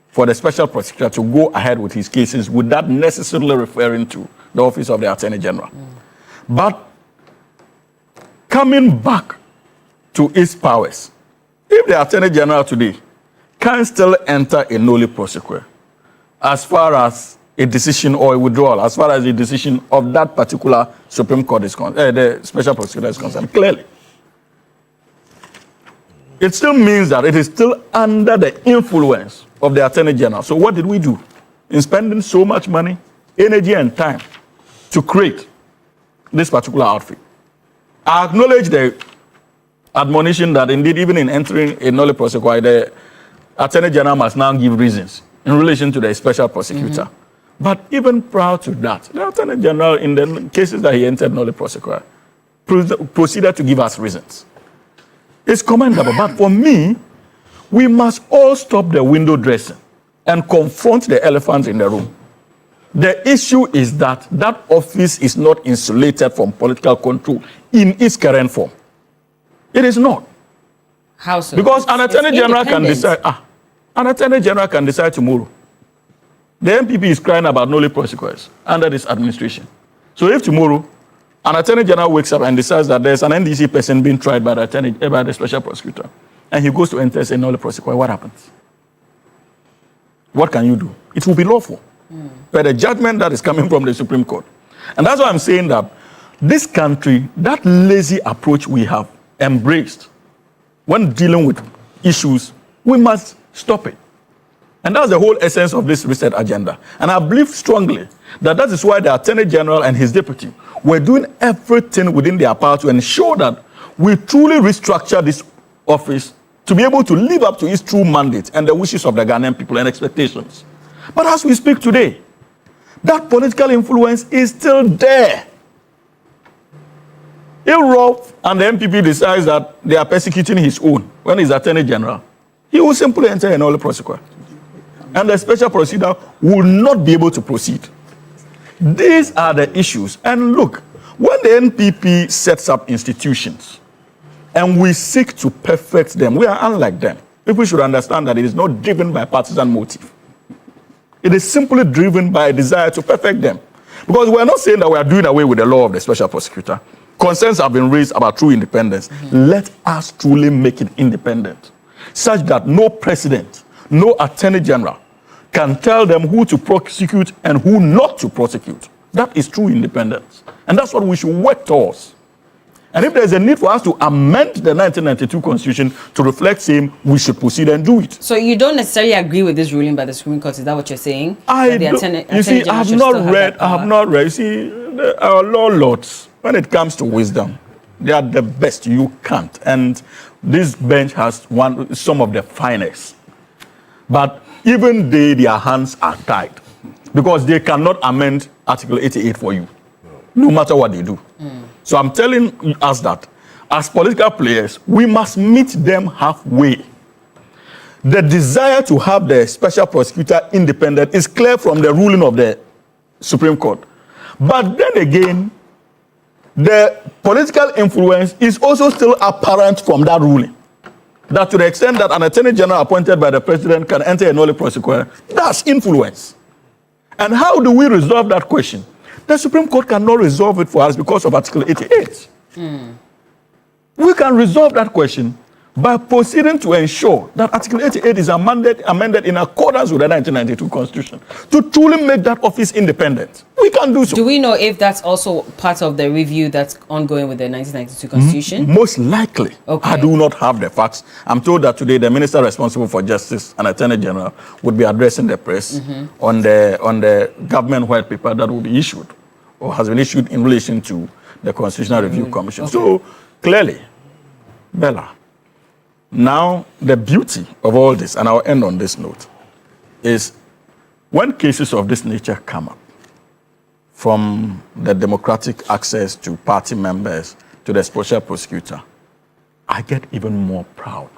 [SPEAKER 12] for the special prosecutor to go ahead with his cases without necessarily referring to the office of the Attorney General. But coming back
[SPEAKER 10] to its powers, if the Attorney General today can still enter a nolle prosequi as far as a decision or a withdrawal, as far as the decision of that particular Supreme Court is concerned, the special prosecutor is concerned, clearly, it still means that it is still under the influence of the Attorney General. So what did we do? In spending so much money, energy, and time to create this particular outfit, I acknowledge the admonition that indeed, even in entering a nolle prosequi, the Attorney General must now give reasons in relation to the special prosecutor. But even prior to that, the Attorney General, in the cases that he entered nolle prosequi, proceeded to give us reasons. It's commendable. But for me, we must all stop the window dressing and confront the elephant in the room. The issue is that that office is not insulated from political control in its current form. It is not.
[SPEAKER 5] How so?
[SPEAKER 10] Because an Attorney General can decide. An Attorney General can decide tomorrow. The MPP is crying about nolle prosequis under this administration. So if tomorrow an Attorney General wakes up and decides that there's an NDC person being tried by the special prosecutor, and he goes to enter a nolle prosequi, what happens? What can you do? It will be lawful. But the judgment that is coming from the Supreme Court. And that's why I'm saying that this country, that lazy approach we have embraced when dealing with issues, we must stop it. And that's the whole essence of this reset agenda. And I believe strongly that that is why the Attorney General and his deputy were doing everything within their power to ensure that we truly restructure this office to be able to live up to its true mandate and the wishes of the Ghanaian people and expectations. But as we speak today, that political influence is still there. If Rob and the MPP decides that they are persecuting his own when he's Attorney General, he will simply enter a nolle prosequi. And the special prosecutor will not be able to proceed. These are the issues. And look, when the NPP sets up institutions and we seek to perfect them, we are unlike them. People should understand that it is not driven by partisan motive. It is simply driven by a desire to perfect them. Because we are not saying that we are doing away with the law of the special prosecutor. Concerns have been raised about true independence. Let us truly make it independent, such that no president, no Attorney General can tell them who to prosecute and who not to prosecute. That is true independence. And that's what we should work towards. And if there's a need for us to amend the 1992 Constitution to reflect same, we should proceed and do it.
[SPEAKER 5] So you don't necessarily agree with this ruling by the Supreme Court? Is that what you're saying?
[SPEAKER 10] I have not read. You see, our law lords, when it comes to wisdom, they are the best. You can't. And this bench has some of the finest. But even their hands are tied because they cannot amend Article 88 for you, no matter what they do. So I'm telling us that as political players, we must meet them halfway. The desire to have the special prosecutor independent is clear from the ruling of the Supreme Court. But then again, the political influence is also still apparent from that ruling. That to the extent that an Attorney General appointed by the President can enter a nolle prosequi, that's influence. And how do we resolve that question? The Supreme Court cannot resolve it for us because of Article 88. We can resolve that question by proceeding to ensure that Article 88 is amended in accordance with the 1992 Constitution to truly make that office independent. We can do so.
[SPEAKER 5] Do we know if that's also part of the review that's ongoing with the 1992 Constitution?
[SPEAKER 10] Most likely. Okay. I do not have the facts. I'm told that today the Minister responsible for Justice and Attorney General would be addressing the press on the government white paper that will be issued or has been issued in relation to the Constitutional Review Commission. Okay. So clearly, Bella, now the beauty of all this, and I'll end on this note, is when cases of this nature come up, from the democratic access to party members to the special prosecutor, I get even more proud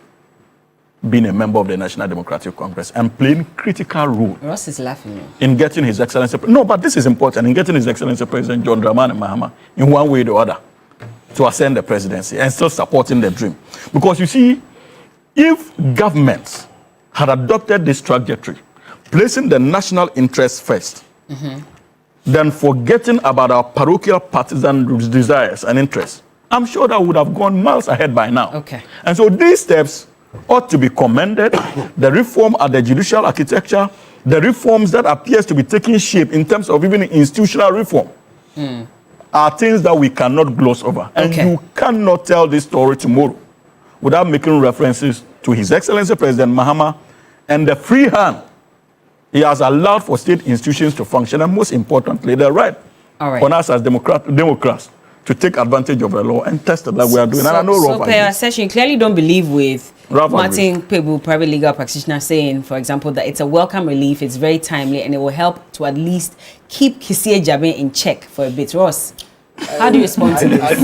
[SPEAKER 10] being a member of the National Democratic Congress and playing critical role.
[SPEAKER 5] Ross is laughing.
[SPEAKER 10] In getting His Excellency... No, but this is important. In getting His Excellency President John Dramani Mahama in one way or the other to ascend the presidency and still supporting the dream. Because you see, if governments had adopted this trajectory, placing the national interest first, then forgetting about our parochial partisan desires and interests, I'm sure that would have gone miles ahead by now.
[SPEAKER 5] Okay.
[SPEAKER 10] And so these steps ought to be commended. The reform at the judicial architecture, the reforms that appears to be taking shape in terms of even institutional reform, are things that we cannot gloss over. And you cannot tell this story tomorrow without making references to His Excellency President Mahama and the free hand he has allowed for state institutions to function, and most importantly, the right on us as Democrats to take advantage of the law and test it like we are doing. And I know
[SPEAKER 5] so per your session, you clearly don't believe with Martin Pebu, private legal practitioner, saying, for example, that it's a welcome relief, it's very timely, and it will help to at least keep Kisie Jabe in check for a bit. Ross, how do you respond to this?
[SPEAKER 15] I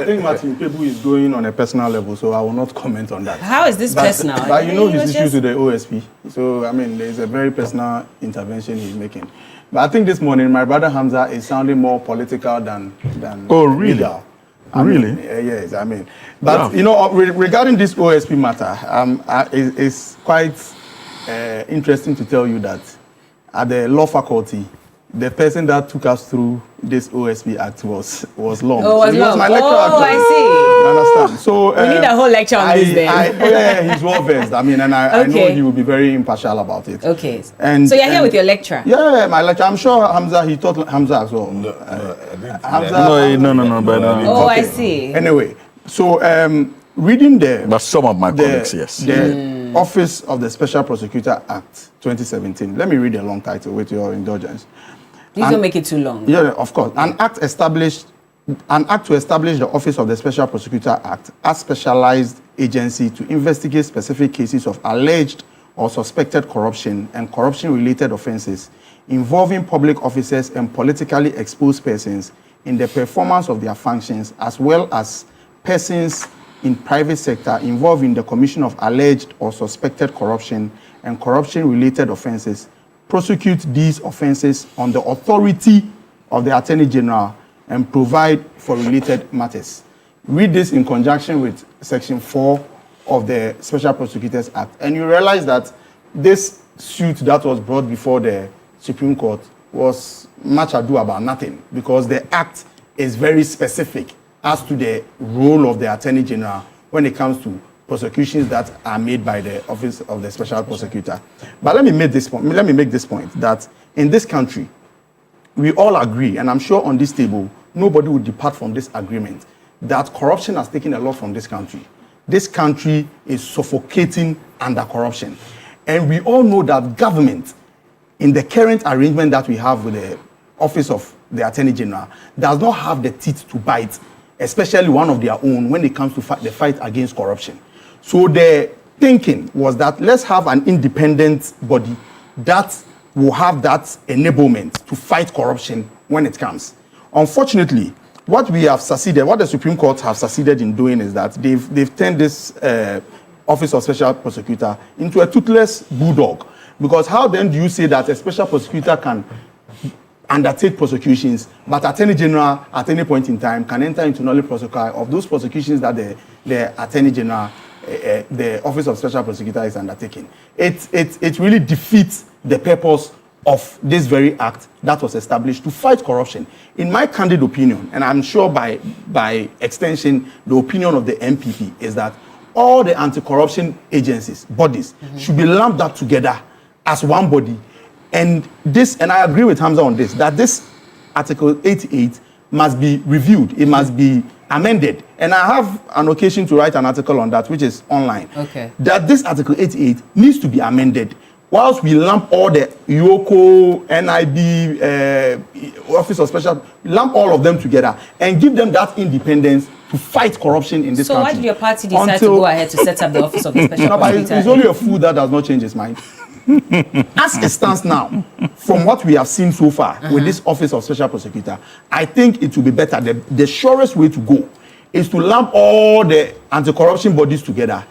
[SPEAKER 15] think Martin Pebu is going on a personal level, so I will not comment on that.
[SPEAKER 5] How is this personal?
[SPEAKER 15] But you know his issues with the OSP. So, I mean, there's a very personal intervention he's making. But I think this morning, my brother Hamza is sounding more political than
[SPEAKER 10] really?
[SPEAKER 15] legal.
[SPEAKER 10] Really?
[SPEAKER 15] Yes, I mean. But, you know, regarding this OSP matter, it's quite interesting to tell you that at the law faculty, the person that took us through this OSP Act was long.
[SPEAKER 5] Oh, was
[SPEAKER 15] so
[SPEAKER 5] long.
[SPEAKER 15] My lecturer
[SPEAKER 5] I see.
[SPEAKER 15] You understand? So
[SPEAKER 5] we need a whole lecture on this then.
[SPEAKER 15] Yeah, he's well versed. I mean, and I know he will be very impartial about it.
[SPEAKER 5] Okay.
[SPEAKER 15] And
[SPEAKER 5] so you're here with your lecturer?
[SPEAKER 15] Yeah, my lecturer. I'm sure Hamza, he taught Hamza as well.
[SPEAKER 10] No.
[SPEAKER 5] Oh, I see.
[SPEAKER 15] Anyway, so reading
[SPEAKER 10] but some of my colleagues, yes.
[SPEAKER 15] The Office of the Special Prosecutor Act 2017. Let me read a long title with your indulgence.
[SPEAKER 5] Please don't make it too long.
[SPEAKER 15] Yeah, of course. An act to establish the Office of the Special Prosecutor Act as specialized agency to investigate specific cases of alleged or suspected corruption and corruption-related offenses involving public officers and politically exposed persons in the performance of their functions, as well as persons in private sector involved in the commission of alleged or suspected corruption and corruption-related offenses, prosecute these offenses on the authority of the Attorney General and provide for related matters. Read this in conjunction with Section 4 of the Special Prosecutors Act, and you realize that this suit that was brought before the Supreme Court was much ado about nothing, because the Act is very specific as to the role of the Attorney General when it comes to prosecutions that are made by the Office of the Special Prosecutor. But let me make this point that in this country, we all agree, and I'm sure on this table, nobody will depart from this agreement, that corruption has taken a lot from this country. This country is suffocating under corruption. And we all know that government, in the current arrangement that we have with the Office of the Attorney General, does not have the teeth to bite, especially one of their own, when it comes to the fight against corruption. So the thinking was that let's have an independent body that will have that enablement to fight corruption when it comes. Unfortunately, what the Supreme Court have succeeded in doing is that they've turned this Office of Special Prosecutor into a toothless bulldog. Because how then do you say that a special prosecutor can undertake prosecutions, but Attorney General at any point in time can enter into null prosequi of those prosecutions that the Attorney General, the Office of Special Prosecutor is undertaking? It really defeats the purpose of this very act that was established to fight corruption. In my candid opinion, and I'm sure by extension the opinion of the MPP, is that all the anti-corruption agencies, bodies, should be lumped up together as one body. And I agree with Hamza on this, that this Article 88 must be reviewed. It must be amended. And I have an occasion to write an article on that, which is online.
[SPEAKER 5] Okay.
[SPEAKER 15] That this Article 88 needs to be amended. Whilst we lump all the IOCO, NIB, Office of Special, lump all of them together and give them that independence to fight corruption in this country.
[SPEAKER 5] So why did your party decide to go ahead to set up the Office of the Special Prosecutor?
[SPEAKER 15] It's only a fool that does not change his mind. As it stands now, from what we have seen so far with this Office of Special Prosecutor, I think it will be better. The surest way to go is to lump all the anti-corruption bodies together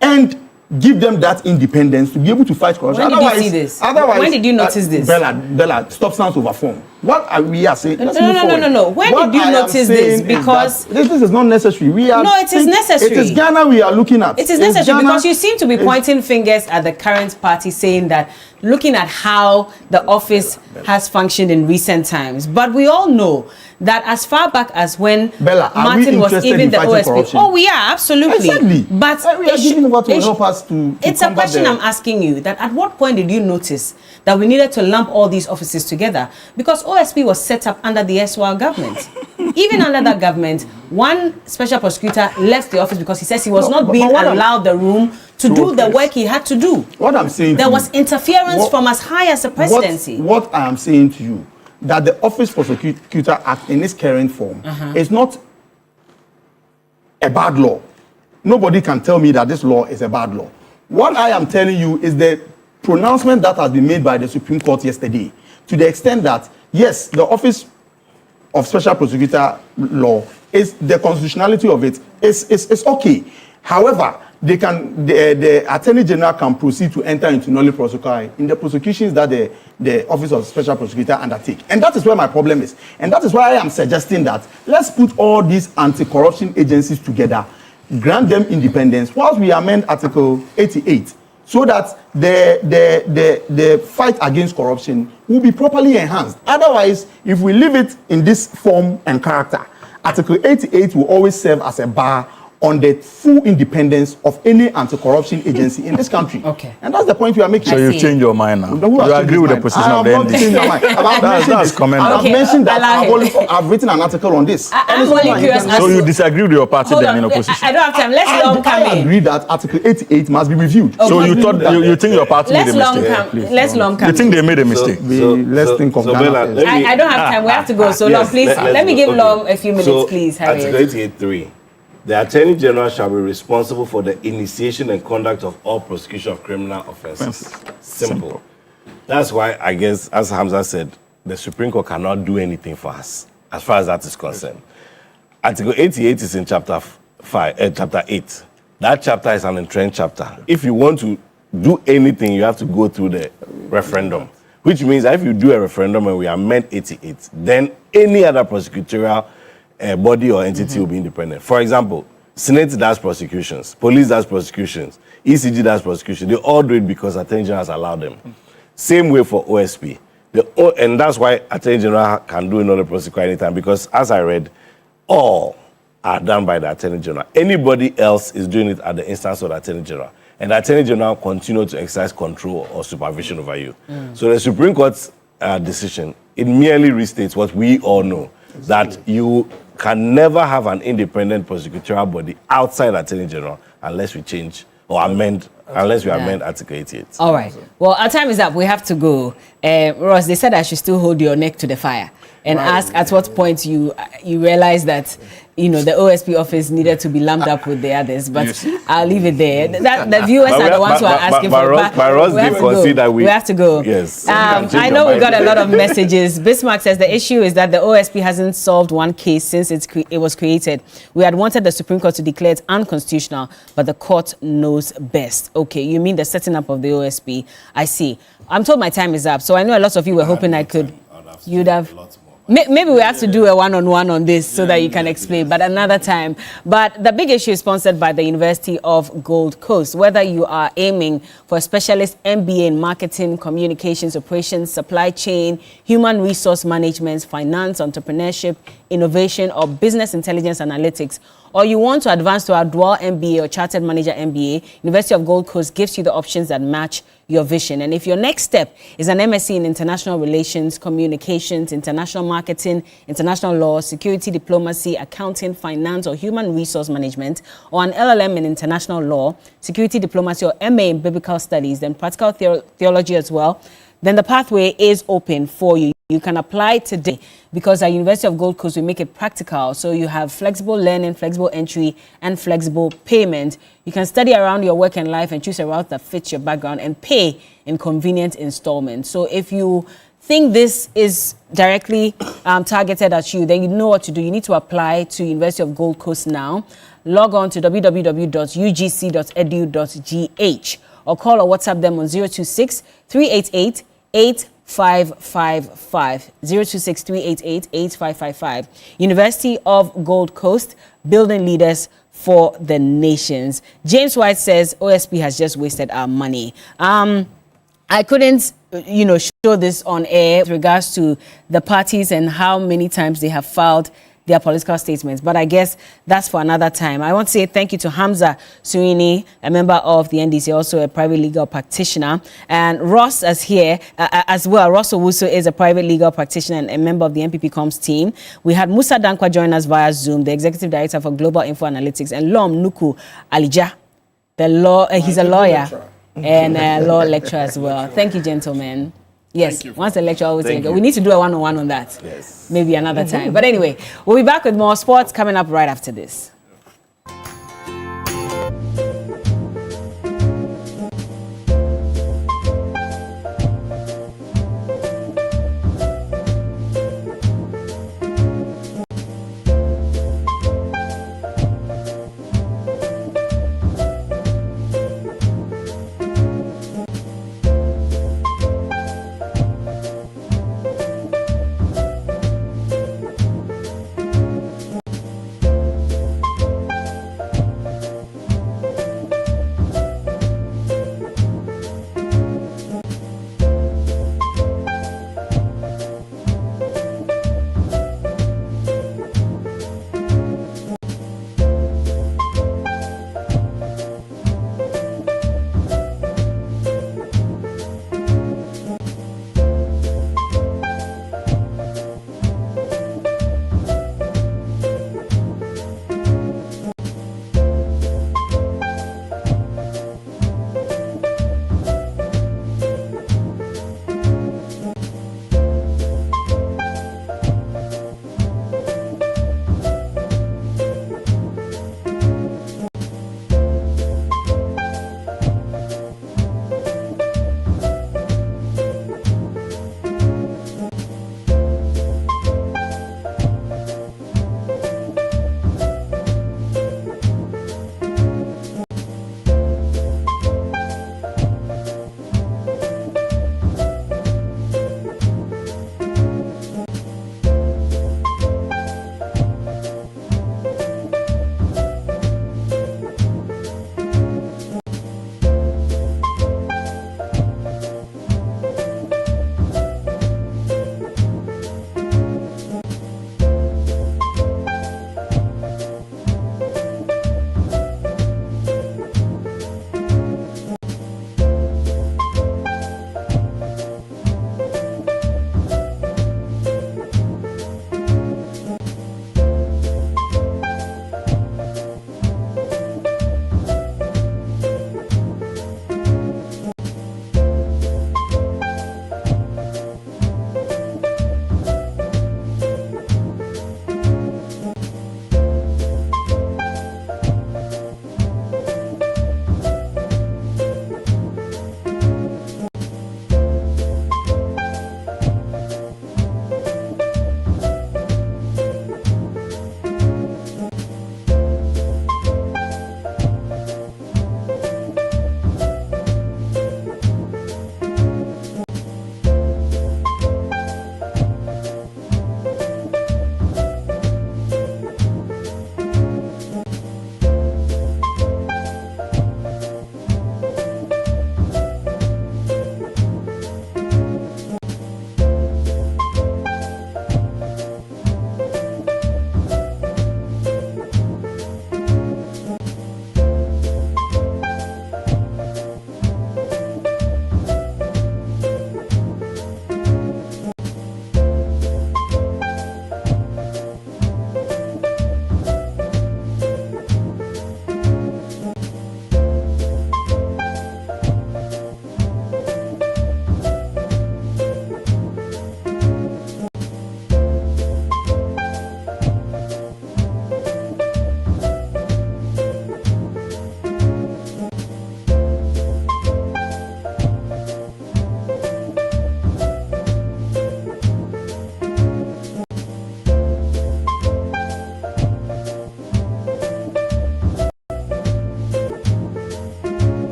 [SPEAKER 15] and give them that independence to be able to fight corruption.
[SPEAKER 5] When did you see this? When did you notice this?
[SPEAKER 15] Bella, stop sounds over form. What are we saying?
[SPEAKER 5] No. When did you notice this? Because
[SPEAKER 15] this is not necessary.
[SPEAKER 5] It is necessary.
[SPEAKER 15] It is Ghana we are looking at.
[SPEAKER 5] It is necessary because you seem to be pointing fingers at the current party, saying that, looking at how the office has functioned in recent times. But we all know that as far back as when
[SPEAKER 15] Bella,
[SPEAKER 5] Martin was even the OSP.
[SPEAKER 15] Corruption?
[SPEAKER 5] Oh, we are, absolutely.
[SPEAKER 15] Exactly.
[SPEAKER 5] But
[SPEAKER 15] we are giving what will help us to
[SPEAKER 5] it's a
[SPEAKER 15] combat
[SPEAKER 5] question I'm asking you, that at what point did you notice that we needed to lump all these offices together? Because OSP was set up under the SWAL government. Even under that government, one special prosecutor left the office because he says he was not being allowed the room to do the work he had to do.
[SPEAKER 15] What I'm saying,
[SPEAKER 5] there was interference from as high as the presidency.
[SPEAKER 15] What I am saying to you, that the Office Prosecutor Act in its current form is not a bad law. Nobody can tell me that this law is a bad law. What I am telling you is the pronouncement that has been made by the Supreme Court yesterday, to the extent that, yes, the Office of Special Prosecutor law is the constitutionality of it is okay. However, the Attorney General can proceed to enter into nolle prosequi in the prosecutions that the Office of Special Prosecutor undertake. And that is where my problem is. And that is why I am suggesting that let's put all these anti-corruption agencies together, grant them independence, whilst we amend Article 88, so that the fight against corruption will be properly enhanced. Otherwise, if we leave it in this form and character, Article 88 will always serve as a bar on the full independence of any anti-corruption agency in this country. Okay. And that's the point you are making.
[SPEAKER 12] So you change your mind now. You agree with the position of the NDC. That's commendable.
[SPEAKER 15] I've mentioned that I've written an article on this.
[SPEAKER 5] I'm only curious.
[SPEAKER 12] So you disagree with your party then in opposition?
[SPEAKER 5] I don't have time. Let's long come in.
[SPEAKER 15] I agree that Article 88 must be reviewed.
[SPEAKER 12] Okay. So you think your party made a mistake?
[SPEAKER 5] Let's long come.
[SPEAKER 12] You think they made a mistake?
[SPEAKER 15] Let's think of that.
[SPEAKER 5] I don't have time. We have to go. So Long, please, let me give Long a few minutes, please.
[SPEAKER 9] Article 88.3. The Attorney General shall be responsible for the initiation and conduct of all prosecution of criminal offences. Simple. That's why, I guess, as Hamza said, the Supreme Court cannot do anything for us, as far as that is concerned. Article 88 is in chapter 8. That chapter is an entrenched chapter. If you want to do anything, you have to go through the referendum, which means that if you do a referendum and we amend 88, then any other prosecutorial body or entity will be independent. For example, Senate does prosecutions, police does prosecutions, ECG does prosecution. They all do it because Attorney General has allowed them. Same way for OSP. And that's why Attorney General can do another prosecution anytime, because as I read, all are done by the Attorney General. Anybody else is doing it at the instance of the Attorney General. And the Attorney General continue to exercise control or supervision over you. So the Supreme Court's decision, it merely restates what we all know, that you can never have an independent prosecutorial body outside Attorney General unless we change or amend, unless we amend Article 88.
[SPEAKER 5] All right. Well, our time is up. We have to go. Ross, they said I should still hold your neck to the fire and ask at what point you realize that, you know, the OSP office needed to be lumped up with the others, but I'll leave it there. The viewers are the ones who are asking for it.
[SPEAKER 9] But Ross did concede that
[SPEAKER 5] we have to go.
[SPEAKER 9] Yes.
[SPEAKER 5] I know we got a lot of messages. Bismarck says the issue is that the OSP hasn't solved one case since it was created. We had wanted the Supreme Court to declare it unconstitutional, but the court knows best. Okay, you mean the setting up of the OSP? I see. I'm told my time is up, so I know a lot of you were hoping you'd have. Maybe we have to do a one-on-one on this so that you can explain, but another time. But the big issue is sponsored by the University of Gold Coast. Whether you are aiming for a specialist MBA in marketing, communications, operations, supply chain, human resource management, finance, entrepreneurship, innovation, or business intelligence analytics, or you want to advance to a dual MBA or Chartered Manager MBA, University of Gold Coast gives you the options that match your vision. And if your next step is an MSc in international relations, communications, international marketing, international law, security diplomacy, accounting, finance, or human resource management, or an LLM in international law, security diplomacy, or MA in biblical studies, then practical theology as well, then the pathway is open for you. You can apply today because at University of Gold Coast, we make it practical. So you have flexible learning, flexible entry, and flexible payment. You can study around your work and life and choose a route that fits your background and pay in convenient installments. So if you think this is directly targeted at you, then you know what to do. You need to apply to University of Gold Coast now. Log on to www.ugc.edu.gh or call or WhatsApp them on 026-388-8555. 026-388-8555. University of Gold Coast, building leaders for the nations. James White says OSP has just wasted our money. I couldn't, show this on air with regards to the parties and how many times they have filed their political statements. But I guess that's for another time. I want to say thank you to Hamza Suini, a member of the NDC, also a private legal practitioner. And Ross is here as well. Ross Owusu is a private legal practitioner and a member of the MPP Comms team. We had Musa Dankwa join us via Zoom, the Executive Director for Global Info Analytics, and Lom Nuku Alija, he's a lawyer and a law lecturer as well. Thank you, gentlemen. Yes, once the lecture, always take it. We need to do a one-on-one on that. Yes. Maybe another time. But anyway, we'll be back with more sports coming up right after this.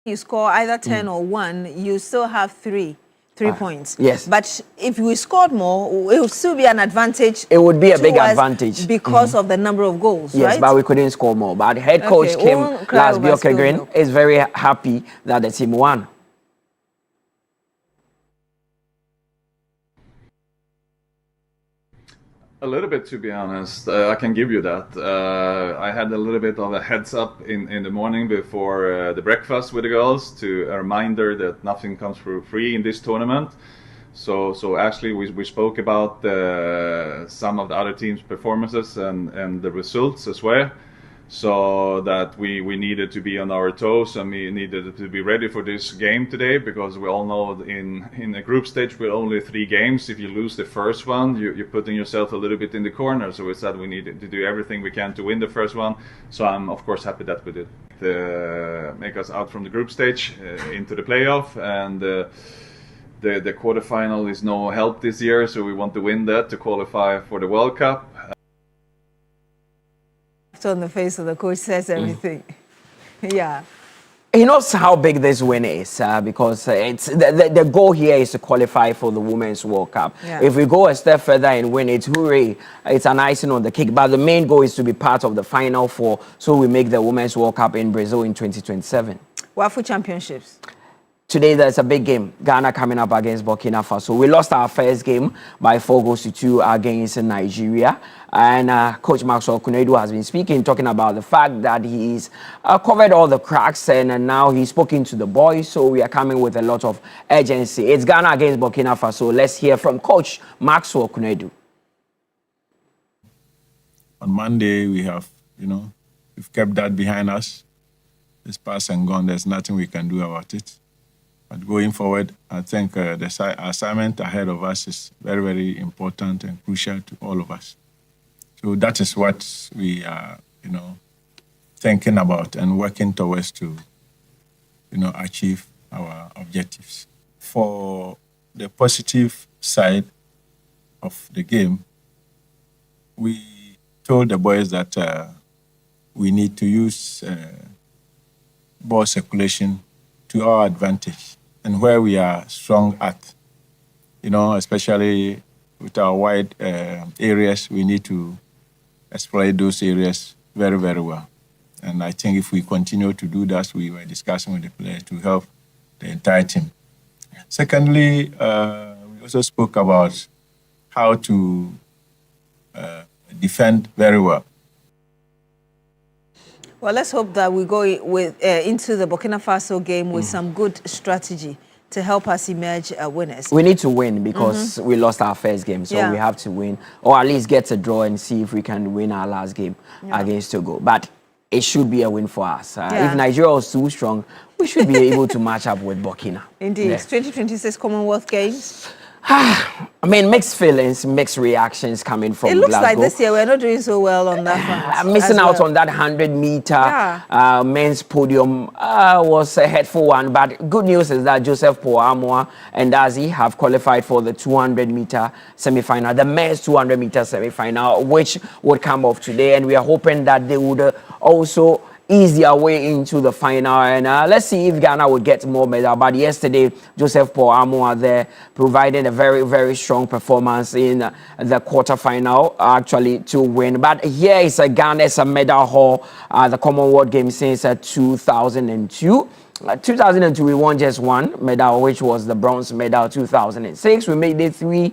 [SPEAKER 1] You score either 10 or 1, you still have 3 points.
[SPEAKER 16] Yes.
[SPEAKER 1] But if we scored more, it would still be an advantage.
[SPEAKER 16] It would be a big advantage.
[SPEAKER 1] Because of the number of goals,
[SPEAKER 16] yes,
[SPEAKER 1] right?
[SPEAKER 16] but we couldn't score more. But head coach Kim Lasbjorkegren is very happy that the team won.
[SPEAKER 19] A little bit, to be honest. I can give you that. I had a little bit of a heads up in the morning before the breakfast with the girls, to a reminder that nothing comes for free in this tournament. So actually we spoke about some of the other teams' performances and the results as well. So that we needed to be on our toes, and we needed to be ready for this game today, because we all know in a group stage with only 3 games, if you lose the first one, you're putting yourself a little bit in the corner. So we said we needed to do everything we can to win the first one. So I'm of course happy that we did. Make us out from the group stage into the playoff, and the quarterfinal is no help this year, so we want to win that to qualify for the World Cup.
[SPEAKER 1] On the face of the coach says everything. Yeah.
[SPEAKER 16] He knows how big this win is, because it's the goal here is to qualify for the Women's World Cup.
[SPEAKER 1] Yeah.
[SPEAKER 16] If we go a step further and win it, hooray, it's an icing on the cake. But the main goal is to be part of the Final Four, so we make the Women's World Cup in Brazil in 2027.
[SPEAKER 1] WAFU Championships.
[SPEAKER 16] Today, there's a big game. Ghana coming up against Burkina Faso. We lost our first game by 4-2 against Nigeria. And Coach Maxwell Kunedu has been speaking, talking about the fact that he's covered all the cracks, and now he's spoken to the boys. So we are coming with a lot of urgency. It's Ghana against Burkina Faso. Let's hear from Coach Maxwell Kunedu.
[SPEAKER 12] On Monday, we've kept that behind us. It's past and gone. There's nothing we can do about it. But going forward, I think the assignment ahead of us is very, very important and crucial to all of us. So that is what we are, thinking about and working towards to, achieve our objectives. For the positive side of the game, we told the boys that we need to use ball circulation to our advantage, and where we are strong at, especially with our wide areas, we need to exploit those areas very, very well. And I think if we continue to do that, we were discussing with the players to help the entire team. Secondly, we also spoke about how to defend very well.
[SPEAKER 1] Well, let's hope that we go into the Burkina Faso game with some good strategy to help us emerge winners.
[SPEAKER 16] We need to win because we lost our first game, so we have to win, or at least get a draw and see if we can win our last game against Togo. But it should be a win for us. If Nigeria was too strong, we should be able to match up with Burkina.
[SPEAKER 1] Indeed. 2026 Commonwealth Games.
[SPEAKER 16] I mean, mixed feelings, mixed reactions coming from
[SPEAKER 1] Glasgow. It looks
[SPEAKER 16] Glasgow.
[SPEAKER 1] like this year we're not doing so well on that front.
[SPEAKER 16] I'm missing out on that 100-meter men's podium. Was a headful one, but good news is that Joseph Poamoa and Dazi have qualified for the 200-meter semi-final, the men's 200-meter semi-final, which would come off today, and we are hoping that they would also ease their way into the final, and let's see if Ghana would get more medal. But yesterday, Joseph Poamoa there provided a very, very strong performance in the quarterfinal, actually to win. But here is Ghana's medal haul, the Commonwealth Games since 2002. 2002, we won just one medal, which was the bronze medal. 2006, we made it 3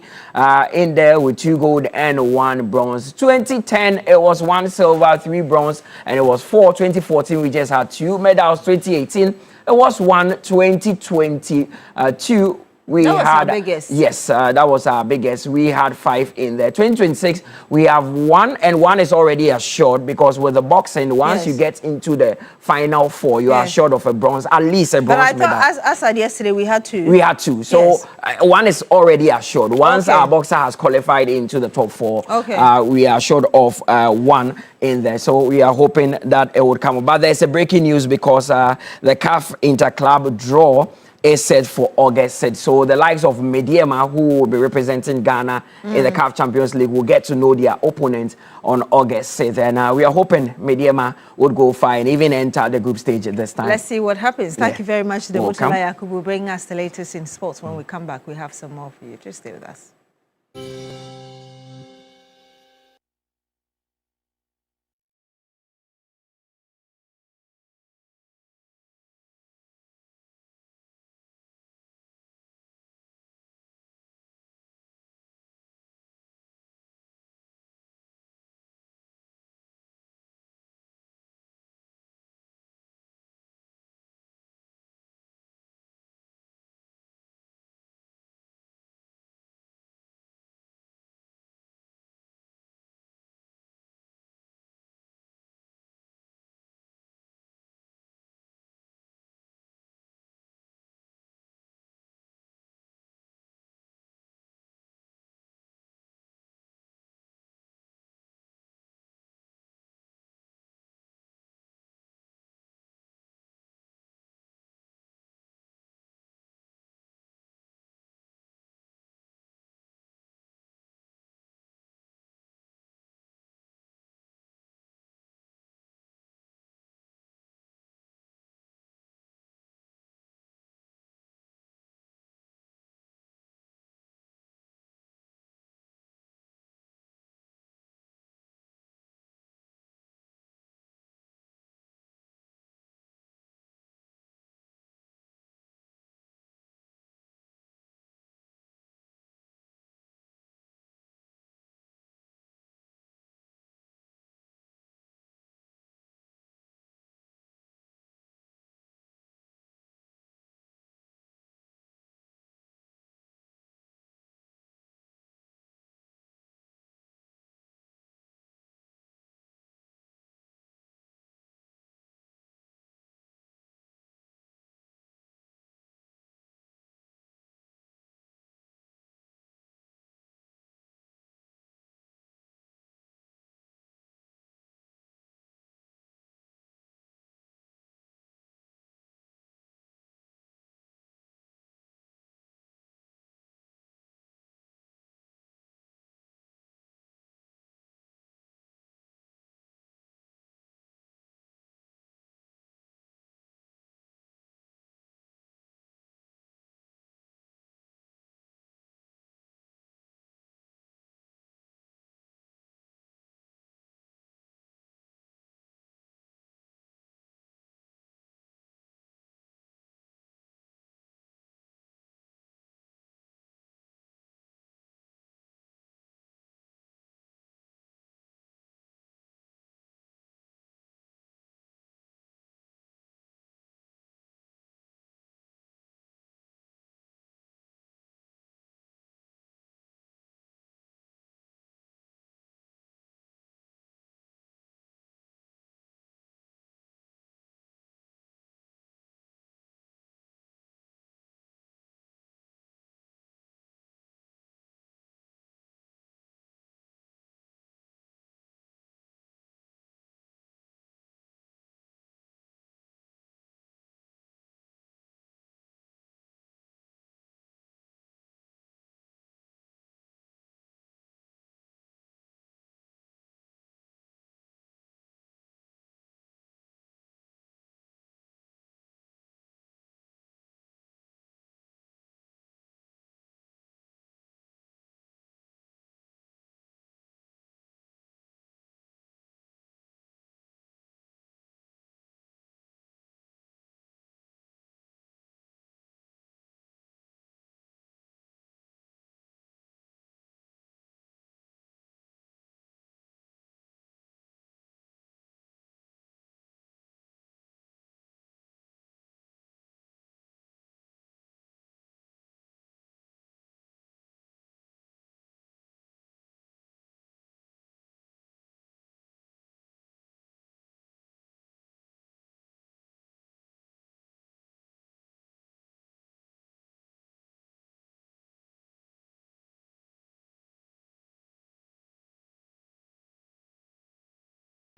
[SPEAKER 16] in there with 2 gold and 1 bronze. 2010, it was 1 silver, 3 bronze, and it was 4. 2014, we just had 2 medals. 2018, it was 1. 2022, we
[SPEAKER 1] that was
[SPEAKER 16] had
[SPEAKER 1] our biggest.
[SPEAKER 16] Yes, that was our biggest. We had 5 in there. 2026, we have 1, and 1 is already assured because with the boxing, once you get into the final 4, you are assured of a bronze, at least a bronze medal.
[SPEAKER 1] But I thought, as I said yesterday, we had 2.
[SPEAKER 16] We had 2. So 1 is already assured. Once our boxer has qualified into the top 4, we are assured of 1 in there. So we are hoping that it would come. But there's a breaking news because the CAF Interclub draw is set for August 6th. So the likes of Mediema, who will be representing Ghana in the CAF Champions League, will get to know their opponent on August 6th. And we are hoping Mediema would go far and even enter the group stage at this time.
[SPEAKER 1] Let's see what happens. Thank you very much,
[SPEAKER 16] Welcome.
[SPEAKER 1] Demotola Yakubu. Will bring us the latest in sports. When we come back, we have some more for you. Just stay with us.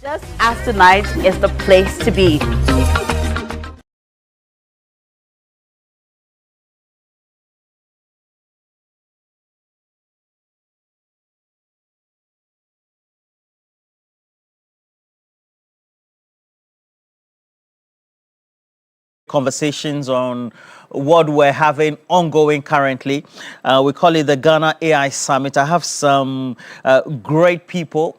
[SPEAKER 17] Just as tonight is the place to be.
[SPEAKER 7] conversations on what we're having ongoing currently. We call it the Ghana AI Summit. I have some great people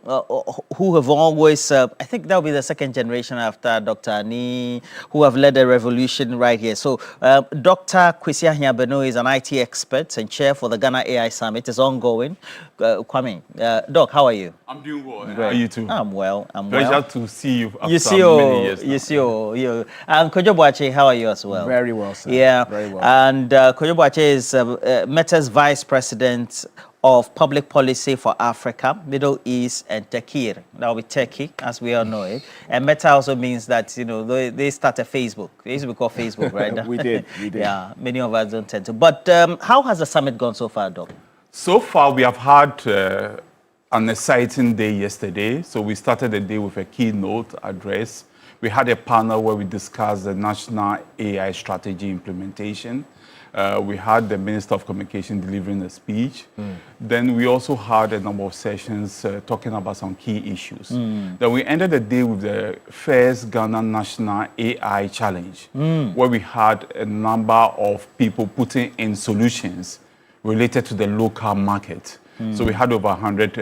[SPEAKER 7] who have always, I think that'll be the second generation after Dr. Ani, who have led a revolution right here. So Dr. Kwesi Ahiabeno is an IT expert and chair for the Ghana AI Summit. It's ongoing. Kwame, Doc, how are you?
[SPEAKER 12] I'm doing well.
[SPEAKER 7] Great.
[SPEAKER 12] How are you too?
[SPEAKER 7] I'm well.
[SPEAKER 12] Pleasure to see you after many years now.
[SPEAKER 7] You see, Kojo Boache, how are you as well?
[SPEAKER 20] Very well, sir.
[SPEAKER 7] Yeah.
[SPEAKER 20] Very well.
[SPEAKER 7] And Kojo Boache is Meta's Vice President of Public Policy for Africa, Middle East, and Turkey. That will be Turkey, as we all know it. And Meta also means that, you know, they started Facebook. They used to be called Facebook, right?
[SPEAKER 20] We did.
[SPEAKER 7] Yeah, many of us don't tend to. But how has the summit gone so far, Doc?
[SPEAKER 12] So far, we have had an exciting day yesterday. So we started the day with a keynote address. We had a panel where we discussed the national AI strategy implementation. We had the Minister of Communication delivering a speech. Then we also had a number of sessions talking about some key issues. Then we ended the day with the first Ghana National AI Challenge, where we had a number of people putting in solutions related to the local market. So we had over 100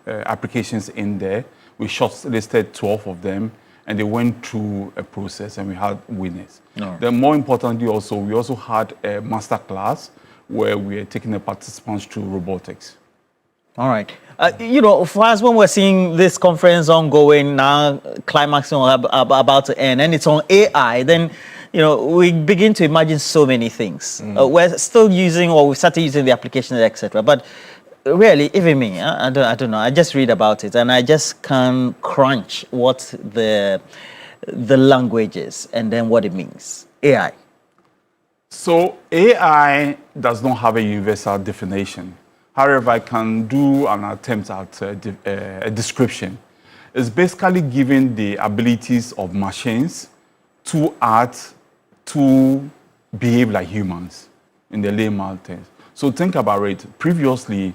[SPEAKER 12] applications in there. We shortlisted 12 of them, and they went through a process, and we had winners. Then more importantly also, we also had a master class where we are taking the participants through robotics.
[SPEAKER 7] All right. You know, for us, when we're seeing this conference ongoing now, climaxing about to end, and it's on AI, then, you know, we begin to imagine so many things. We're still using, or we started using the applications, etc. But really, even me, I don't know. I just read about it, and I just can't crunch what the language is and then what it means. AI.
[SPEAKER 12] So AI does not have a universal definition. However, I can do an attempt at a description. It's basically giving the abilities of machines to act, to behave like humans in the layman terms. So think about it. Previously,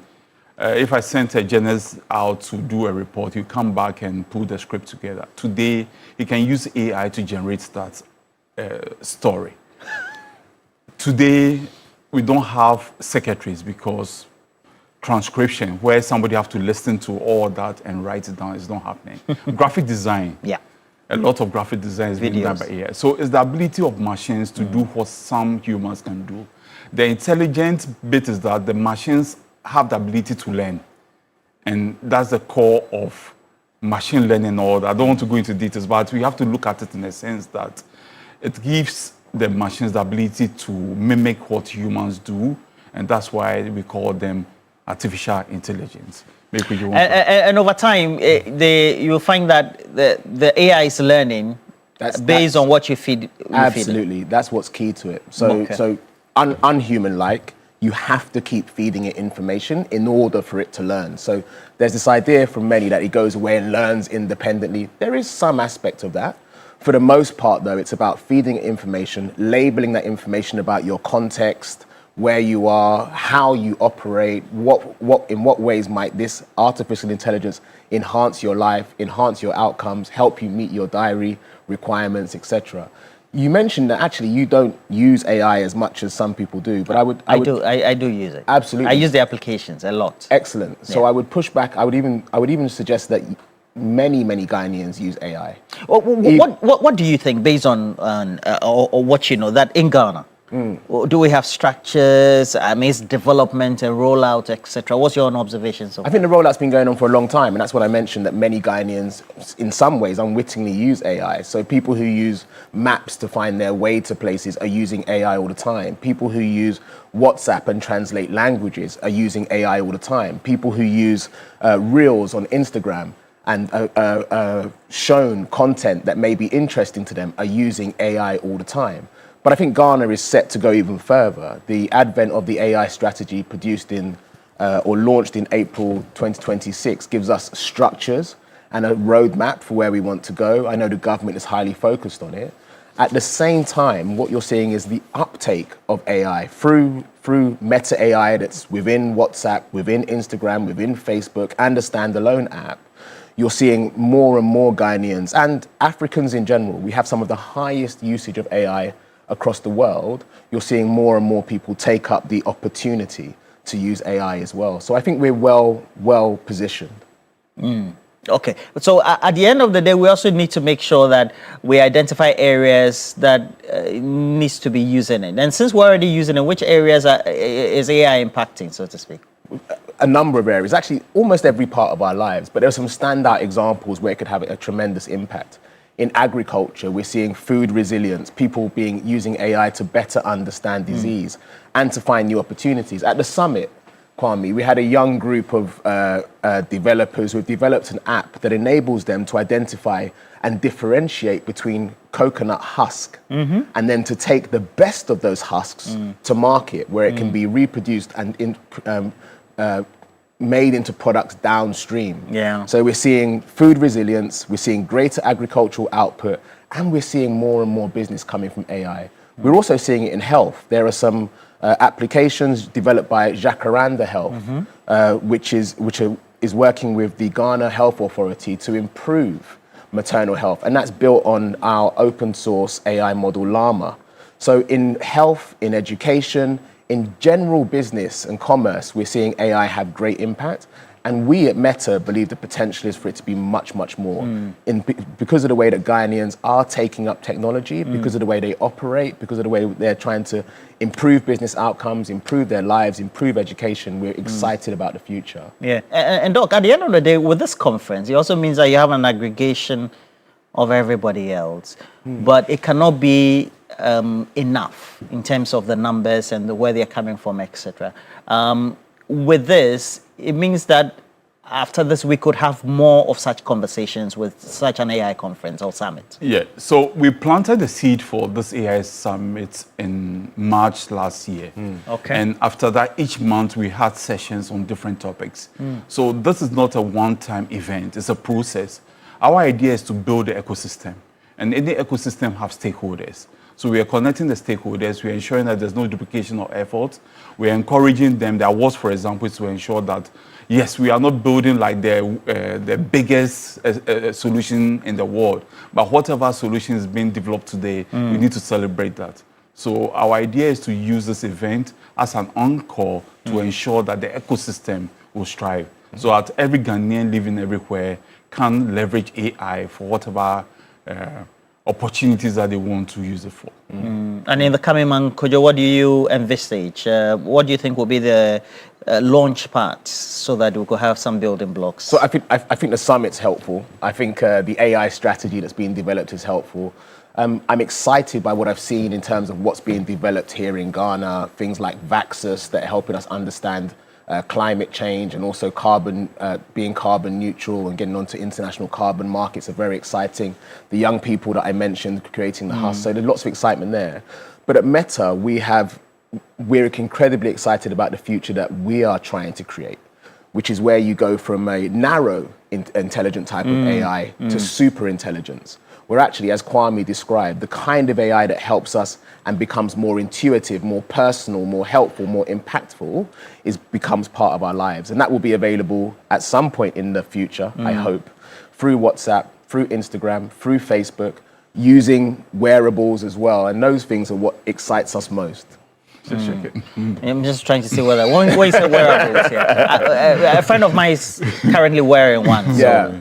[SPEAKER 12] if I sent a journalist out to do a report, you come back and pull the script together. Today, you can use AI to generate that story. Today, we don't have secretaries because transcription, where somebody has to listen to all that and write it down, is not happening. Graphic design.
[SPEAKER 7] Yeah.
[SPEAKER 12] A lot of graphic design is being done by AI. So it's the ability of machines to do what some humans can do. The intelligent bit is that the machines have the ability to learn. And that's the core of machine learning and all that. I don't want to go into details, but we have to look at it in a sense that it gives the machines the ability to mimic what humans do. And that's why we call them artificial intelligence.
[SPEAKER 7] And over time, you'll find that the AI is learning based on what you feed.
[SPEAKER 20] Absolutely. That's what's key to it. So unhuman-like, you have to keep feeding it information in order for it to learn. So there's this idea from many that it goes away and learns independently. There is some aspect of that. For the most part, though, it's about feeding it information, labeling that information about your context, where you are, how you operate, in what ways might this artificial intelligence enhance your life, enhance your outcomes, help you meet your diary requirements, etc. You mentioned that actually you don't use AI as much as some people do, but I
[SPEAKER 7] do use it.
[SPEAKER 20] Absolutely.
[SPEAKER 7] I use the applications a lot.
[SPEAKER 20] Excellent. So I would push back. I would even suggest that many Ghanaians use AI.
[SPEAKER 7] What do you think, based on or what you know, that in Ghana, do we have structures, development and rollout, etc.? What's your own observation so far?
[SPEAKER 20] I think the rollout's been going on for a long time, and that's what I mentioned, that many Ghanaians, in some ways, unwittingly use AI. So people who use maps to find their way to places are using AI all the time. People who use WhatsApp and translate languages are using AI all the time. People who use Reels on Instagram and shown content that may be interesting to them are using AI all the time. But I think Ghana is set to go even further. The advent of the AI strategy produced or launched in April 2026 gives us structures and a roadmap for where we want to go. I know the government is highly focused on it. At the same time, what you're seeing is the uptake of AI through Meta AI that's within WhatsApp, within Instagram, within Facebook, and a standalone app. you're seeing more and more Ghanaians and Africans in general. We have some of the highest usage of AI across the world. You're seeing more and more people take up the opportunity to use AI as well. So I think we're well positioned.
[SPEAKER 7] Okay, so at the end of the day, we also need to make sure that we identify areas that needs to be using it. And since we're already using it, which areas is AI impacting, so to speak?
[SPEAKER 20] A number of areas, actually almost every part of our lives, but there are some standout examples where it could have a tremendous impact. In agriculture, we're seeing food resilience, people using AI to better understand disease and to find new opportunities. At the summit, Kwame, we had a young group of developers who have developed an app that enables them to identify and differentiate between coconut husk and then to take the best of those husks to market where it can be reproduced and made into products downstream.
[SPEAKER 7] Yeah.
[SPEAKER 20] So we're seeing food resilience, we're seeing greater agricultural output, and we're seeing more and more business coming from AI. We're also seeing it in health. There are some applications developed by Jacaranda Health, which is working with the Ghana Health Authority to improve maternal health, and that's built on our open source AI model Llama. So in health, in education, in general business and commerce, we're seeing AI have great impact. And we at Meta believe the potential is for it to be much, much more. Because of the way that Ghanaians are taking up technology, because of the way they operate, because of the way they're trying to improve business outcomes, improve their lives, improve education, we're excited about the future.
[SPEAKER 7] Yeah, and Doc, at the end of the day, with this conference, it also means that you have an aggregation of everybody else, but it cannot be enough in terms of the numbers and where they're coming from, etc. With this, it means that after this, we could have more of such conversations with such an AI conference or summit.
[SPEAKER 21] Yeah, so we planted the seed for this AI summit in March last year.
[SPEAKER 7] Okay.
[SPEAKER 21] And after that, each month we had sessions on different topics. So this is not a one-time event, it's a process. Our idea is to build the ecosystem, and any ecosystem have stakeholders. So we are connecting the stakeholders, we are ensuring that there's no duplication of efforts. We are encouraging them. There was, for example, to ensure that, yes, we are not building like the biggest solution in the world, but whatever solution is being developed today, we need to celebrate that. So our idea is to use this event as an encore to ensure that the ecosystem will strive. So that every Ghanaian living everywhere can leverage AI for whatever opportunities that they want to use it for.
[SPEAKER 7] And in the coming month, Kojo, what do you envisage? What do you think will be the launch parts so that we could have some building blocks?
[SPEAKER 20] So I think the summit's helpful. I think the AI strategy that's being developed is helpful. I'm excited by what I've seen in terms of what's being developed here in Ghana, things like Vaxus that are helping us understand climate change and also being carbon neweral and getting onto international carbon markets are very exciting. The young people that I mentioned creating the husk, so there's lots of excitement there. But at Meta, we're incredibly excited about the future that we are trying to create, which is where you go from a narrow intelligent type of AI to super intelligence. We're actually, as Kwame described, the kind of AI that helps us and becomes more intuitive, more personal, more helpful, more impactful, becomes part of our lives. And that will be available at some point in the future, I hope, through WhatsApp, through Instagram, through Facebook, using wearables as well. And those things are what excites us most.
[SPEAKER 7] I'm just trying to see whether when you say wearables here, a friend of mine is currently wearing one. So,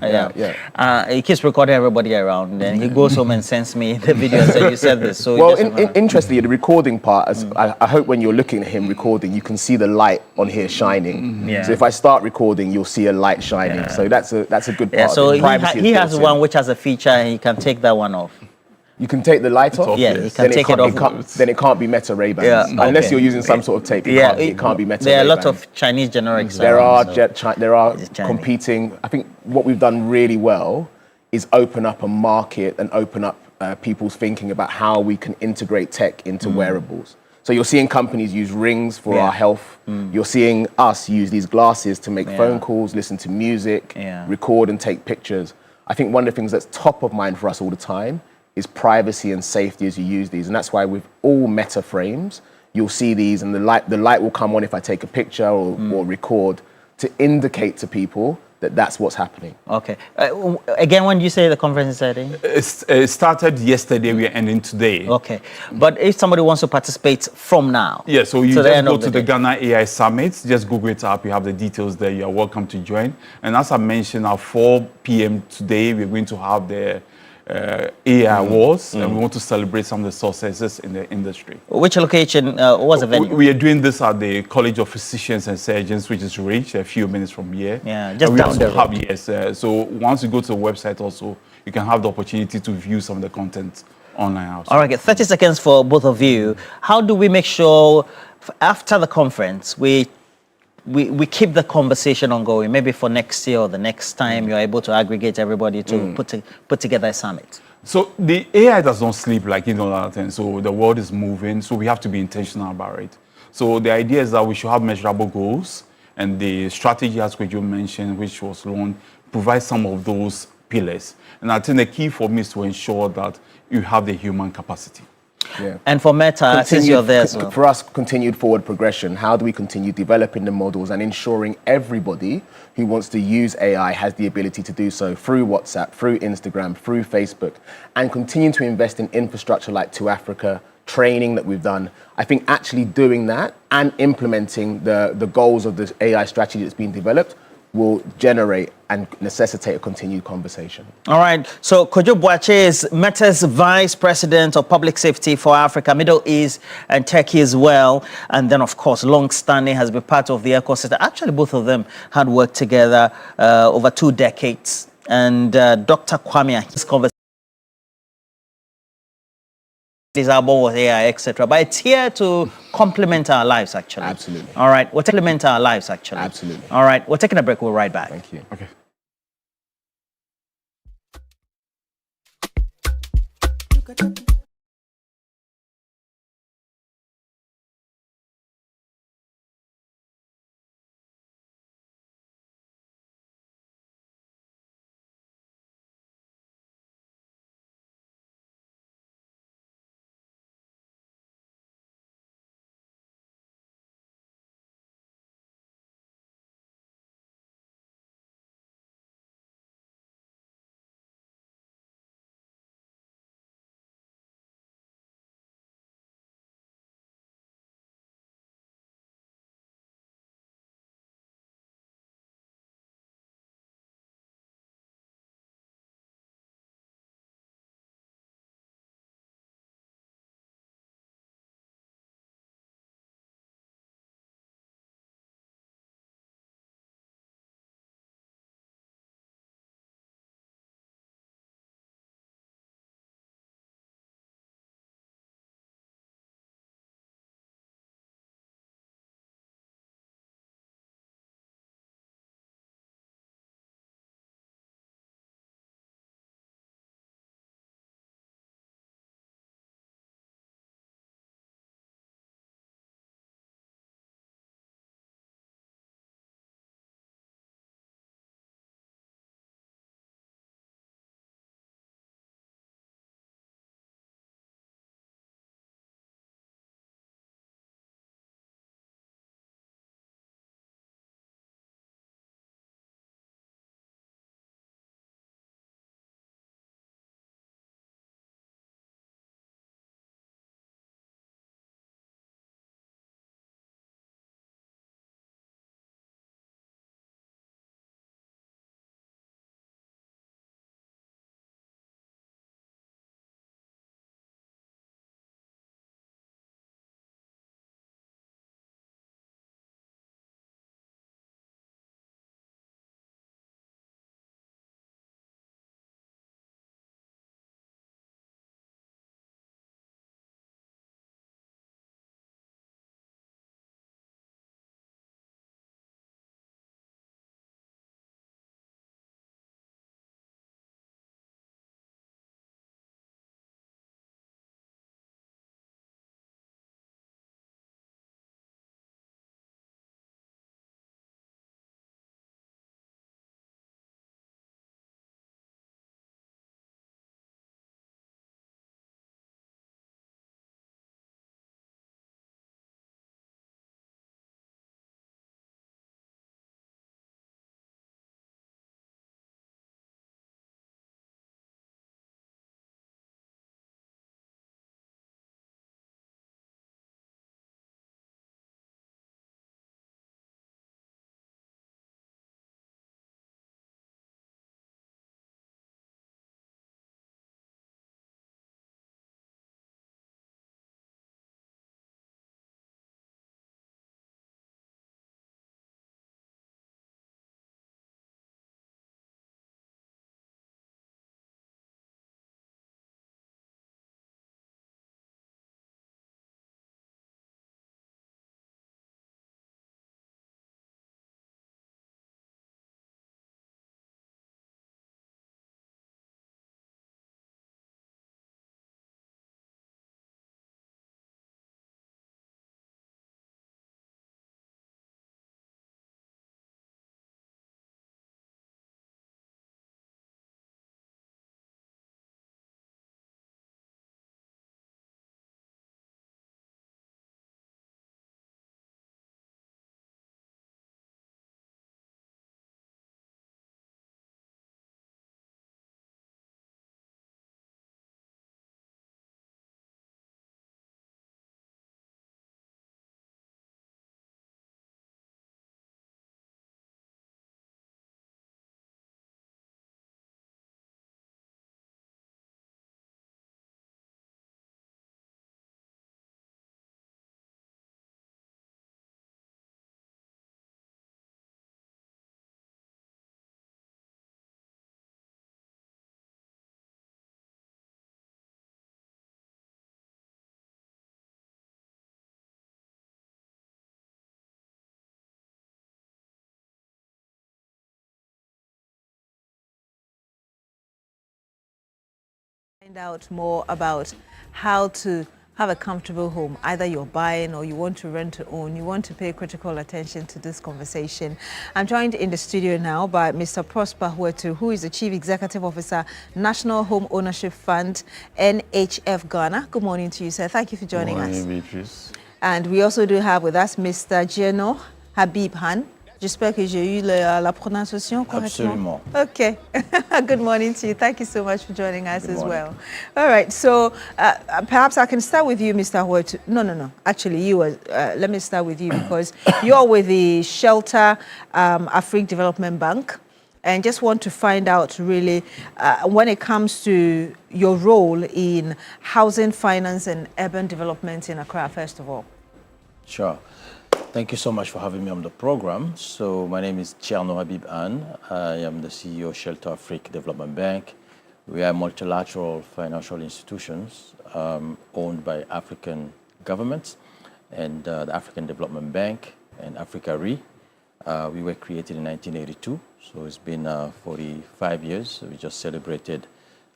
[SPEAKER 7] he keeps recording everybody around, and he goes home and sends me the video and says, "You said this." So
[SPEAKER 20] well, interestingly, the recording part, I hope when you're looking at him recording, you can see the light on here shining. So if I start recording, you'll see a light shining. So that's a good part.
[SPEAKER 7] So he has one which has a feature, and he can take that one off.
[SPEAKER 20] You can take the light off?
[SPEAKER 7] Yeah, you can take it off.
[SPEAKER 20] Then it can't be Meta Ray-Bans. Unless you're using some sort of tape, it can't be Meta Ray-Bans.
[SPEAKER 7] There are a lot of Chinese generics.
[SPEAKER 20] There are competing. I think what we've done really well is open up a market and open up people's thinking about how we can integrate tech into wearables. So you're seeing companies use rings for our health. You're seeing us use these glasses to make phone calls, listen to music, record and take pictures. I think one of the things that's top of mind for us all the time is privacy and safety as you use these. And that's why with all Meta frames, you'll see these and the light will come on if I take a picture or record to indicate to people that's what's happening.
[SPEAKER 7] Okay. Again, when you say the conference is starting?
[SPEAKER 21] It started yesterday, we're ending today.
[SPEAKER 7] Okay. But if somebody wants to participate from now?
[SPEAKER 21] Yeah, so you
[SPEAKER 7] to
[SPEAKER 21] just go to the Ghana AI Summit, just Google it up, you have the details there, you are welcome to join. And as I mentioned, at 4 p.m. today, we're going to have the AI Awards, and we want to celebrate some of the successes in the industry.
[SPEAKER 7] Which location was the venue?
[SPEAKER 21] We are doing this at the College of Physicians and Surgeons, which is Ridge, a few minutes from here.
[SPEAKER 7] Yeah, just
[SPEAKER 21] down
[SPEAKER 7] the road.
[SPEAKER 21] Yes, so once you go to the website also, you can have the opportunity to view some of the content online also.
[SPEAKER 7] All right, 30 seconds for both of you. How do we make sure after the conference we keep the conversation ongoing? Maybe for next year or the next time you're able to aggregate everybody to put together a summit.
[SPEAKER 21] So the AI does not sleep like other things. So the world is moving, so we have to be intentional about it. So the idea is that we should have measurable goals, and the strategy, as you mentioned, which was launched, provides some of those pillars. And I think the key for me is to ensure that you have the human capacity.
[SPEAKER 20] Yeah.
[SPEAKER 7] And for Meta, since you're there as well.
[SPEAKER 20] For us, continued forward progression. How do we continue developing the models and ensuring everybody who wants to use AI has the ability to do so through WhatsApp, through Instagram, through Facebook, and continue to invest in infrastructure like To Africa, training that we've done. I think actually doing that and implementing the goals of the AI strategy that's been developed will generate and necessitate a continued conversation.
[SPEAKER 7] All right. So Kojo Boakye is Meta's Vice President of Public Safety for Africa, Middle East, and Turkey as well. And then, of course, long-standing has been part of the ecosystem. Actually, both of them had worked together over 2 decades. And Dr. Kwame, his conversation. This album was AI, etc. But it's here to complement our lives, actually.
[SPEAKER 20] Absolutely.
[SPEAKER 7] All right. We'll complement our lives, actually.
[SPEAKER 20] Absolutely.
[SPEAKER 7] All right. We're taking a break. We'll be right back.
[SPEAKER 20] Thank you.
[SPEAKER 7] Okay.
[SPEAKER 1] Find out more about how to have a comfortable home. Either you're buying or you want to rent to own, you want to pay critical attention to this conversation. I'm joined in the studio now by Mr. Prosper Huetu, who is the Chief Executive Officer, National Home Ownership Fund, NHF Ghana. Good morning to you, sir. Thank you for joining us.
[SPEAKER 21] Good morning, Beatrice.
[SPEAKER 1] And we also do have with us Mr. Jeno Habib Han. J'espère que j'ai eu la prononciation correctement.
[SPEAKER 3] Absolument.
[SPEAKER 1] Okay. Good morning to you. Thank you so much for joining us as well. All right. So perhaps I can start with you, Mr. Huetu. No. Actually, let me start with you because you're with the Shelter Afrique Development Bank, and just want to find out really when it comes to your role in housing finance and urban development in Accra, first of all.
[SPEAKER 3] Sure. Thank you so much for having me on the program. So my name is Cherno Habib Anne. I am the CEO of Shelter Afrique Development Bank. We are multilateral financial institutions owned by African governments and the African Development Bank and Africa Re. We were created in 1982, so it's been 45 years. We just celebrated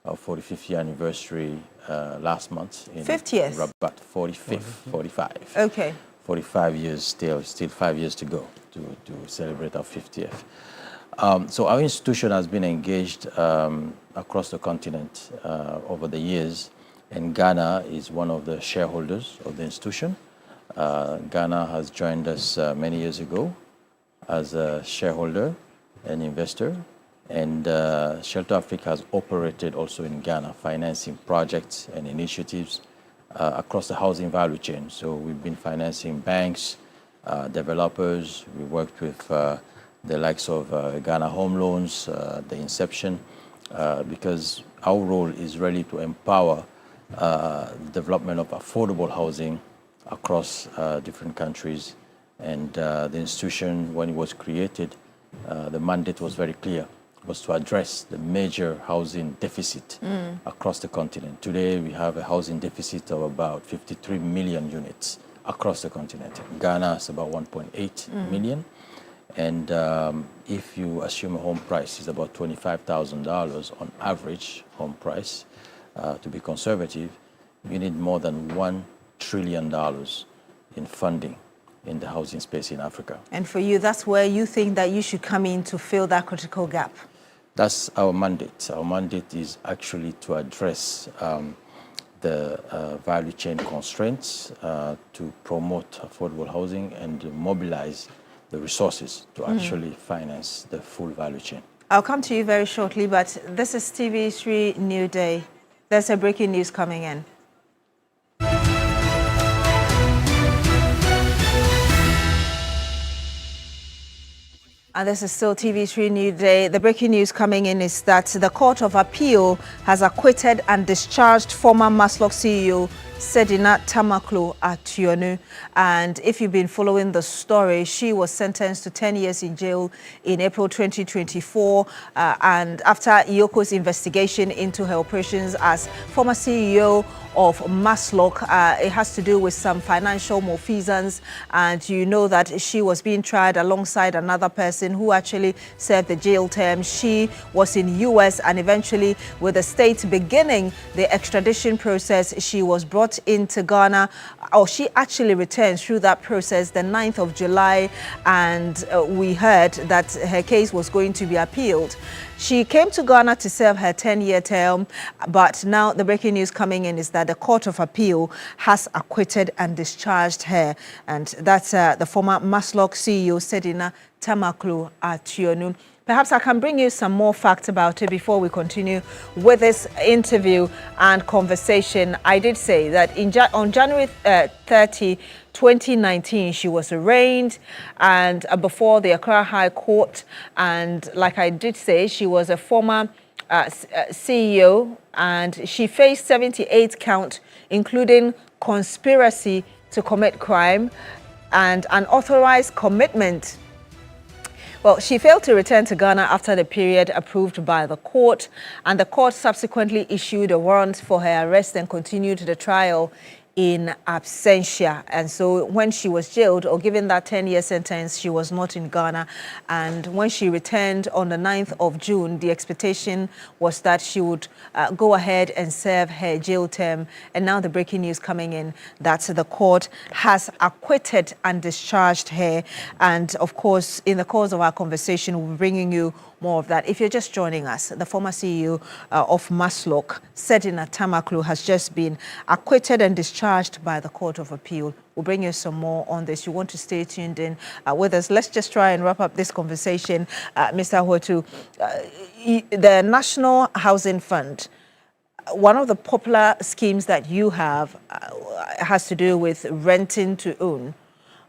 [SPEAKER 3] our 45th year anniversary last month. In
[SPEAKER 1] 50 years?
[SPEAKER 3] Rabat, 45.
[SPEAKER 1] Okay.
[SPEAKER 3] 45 years still 5 years to go to celebrate our 50th. So our institution has been engaged across the continent over the years, and Ghana is one of the shareholders of the institution. Ghana has joined us many years ago as a shareholder and investor, and Shelter Afrique has operated also in Ghana, financing projects and initiatives across the housing value chain. So we've been financing banks, developers. We worked with the likes of Ghana Home Loans, the inception, because our role is really to empower development of affordable housing across different countries. And the institution, when it was created, the mandate was very clear, was to address the major housing deficit across the continent. Today, we have a housing deficit of about 53 million units across the continent. Ghana is about 1.8 million. And if you assume a home price is about $25,000 on average home price, to be conservative, you need more than $1 trillion in funding in the housing space in Africa.
[SPEAKER 1] And for you, that's where you think that you should come in to fill that critical gap?
[SPEAKER 3] That's our mandate. Our mandate is actually to address the value chain constraints, to promote affordable housing and to mobilize the resources to actually finance the full value chain.
[SPEAKER 1] I'll come to you very shortly, but this is TV3 Newday. There's a breaking news coming in. And this is still TV3 Newday. The breaking news coming in is that the Court of Appeal has acquitted and discharged former Maslock CEO Sedina Tamaklo Ationu. And if you've been following the story, she was sentenced to 10 years in jail in April 2024. And after Iyoko's investigation into her operations as former CEO of Maslock, it has to do with some financial malfeasance. And you know that she was being tried alongside another person who actually served the jail term. She was in US, and eventually, with the state beginning the extradition process, she was brought into Ghana, or she actually returned through that process the 9th of July, and we heard that her case was going to be appealed. She came to Ghana to serve her 10-year term, but now the breaking news coming in is that the Court of Appeal has acquitted and discharged her, and that's the former Maslock CEO Sedina Tamaklo Ationu. Perhaps I can bring you some more facts about it before we continue with this interview and conversation. I did say that on January 30, 2019, she was arraigned and before the Accra High Court. And like I did say, she was a former CEO, and she faced 78 counts, including conspiracy to commit crime and unauthorized commitment. Well, she failed to return to Ghana after the period approved by the court, and the court subsequently issued a warrant for her arrest and continued the trial in absentia. And so when she was jailed or given that 10-year sentence, she was not in Ghana. And when she returned on the 9th of June, the expectation was that she would go ahead and serve her jail term. And now the breaking news coming in that the court has acquitted and discharged her. And of course, in the course of our conversation, we'll be bringing you more of that. If you're just joining us, the former CEO of Maslok, Sedina Tamaklu, has just been acquitted and discharged by the Court of Appeal. We'll bring you some more on this. You want to stay tuned in with us. Let's just try and wrap up this conversation, Mr. Hotu. The National Housing Fund, one of the popular schemes that you have has to do with renting to own.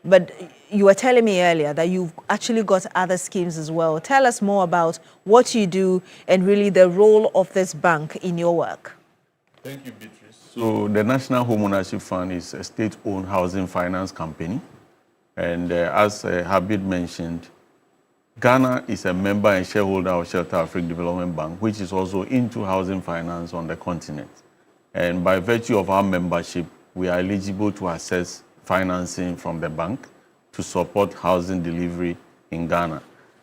[SPEAKER 1] But you were telling me earlier that you've actually got other schemes as well. Tell us more about what you do and really the role of this bank in your work.
[SPEAKER 12] Thank you, Beatrice. So the National Home Ownership Fund is a state-owned housing finance company. And as Habib mentioned, Ghana is a member and shareholder of Shelter Africa Development Bank, which is also into housing finance on the continent. And by virtue of our membership, we are eligible to access financing from the bank to support housing delivery in Ghana.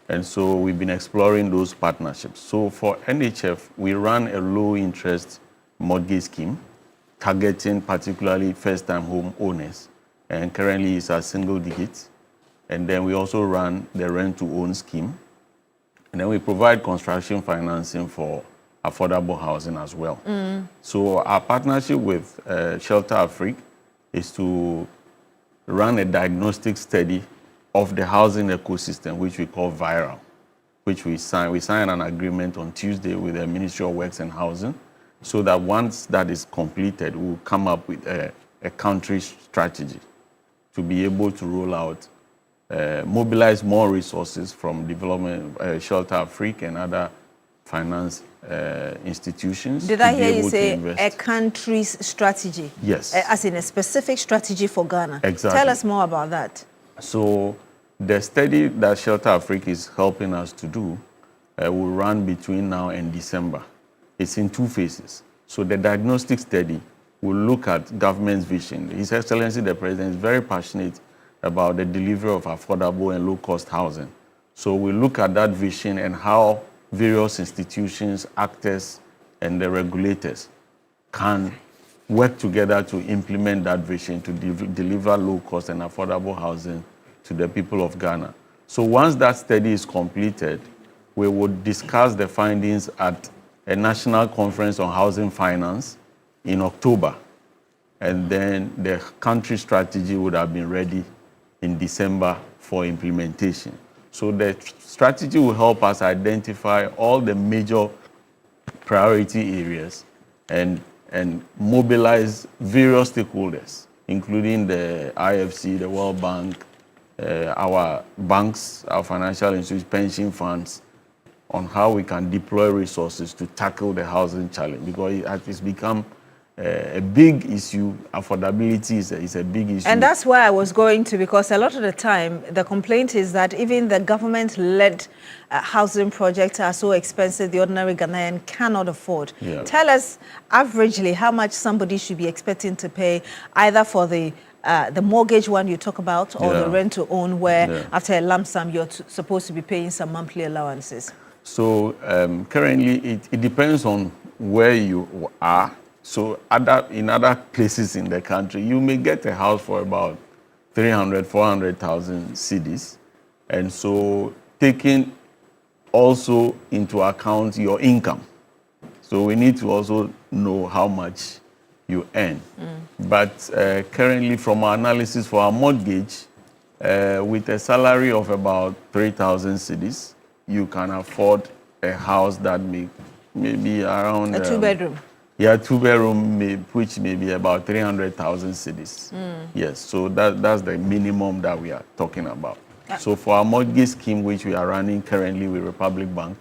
[SPEAKER 12] And so we've been exploring those partnerships. So for NHF, we run a low-interest mortgage scheme targeting particularly first-time home owners. And currently it's a single digit. And then we also run the rent-to-own scheme. And then we provide construction financing for affordable housing as well. So our partnership with Shelter Africa is to run a diagnostic study of the housing ecosystem, which we call VIRAL, which we signed. We signed an agreement on Tuesday with the Ministry of Works and Housing, so that once that is completed, we'll come up with a country strategy to be able to roll out, mobilize more resources from development, Shelter Africa and other finance institutions.
[SPEAKER 1] Did I hear you say a country's strategy?
[SPEAKER 12] Yes.
[SPEAKER 1] As in a specific strategy for Ghana?
[SPEAKER 12] Exactly.
[SPEAKER 1] Tell us more about that.
[SPEAKER 12] So the study that Shelter Africa is helping us to do will run between now and December. It's in 2 phases. So the diagnostic study will look at government's vision. His Excellency the President is very passionate about the delivery of affordable and low-cost housing. So we look at that vision and how various institutions, actors, and the regulators can work together to implement that vision to deliver low-cost and affordable housing to the people of Ghana. So once that study is completed, we would discuss the findings at a national conference on housing finance in October. And then the country strategy would have been ready in December for implementation. So the strategy will help us identify all the major priority areas and mobilize various stakeholders, including the IFC, the World Bank, our banks, our financial institutions, pension funds, on how we can deploy resources to tackle the housing challenge, because it's become a big issue. Affordability is a big issue.
[SPEAKER 1] And that's where I was going to, because a lot of the time, the complaint is that even the government-led housing projects are so expensive, the ordinary Ghanaian cannot afford.
[SPEAKER 12] Yeah.
[SPEAKER 1] Tell us, averagely, how much somebody should be expecting to pay, either for the mortgage one you talk about, or the rent-to-own, where after a lump sum, you're supposed to be paying some monthly allowances.
[SPEAKER 12] So currently, it depends on where you are. So in other places in the country, you may get a house for about 300,000, 400,000 cedis. And so taking also into account your income. So we need to also know how much you earn. But currently, from our analysis for our mortgage, with a salary of about 3,000 cedis, you can afford a house that may be around...
[SPEAKER 1] A 2-bedroom?
[SPEAKER 12] Yeah, 2-bedroom, which may be about 300,000 cedis. Yes, so that's the minimum that we are talking about. So for our mortgage scheme, which we are running currently with Republic Bank,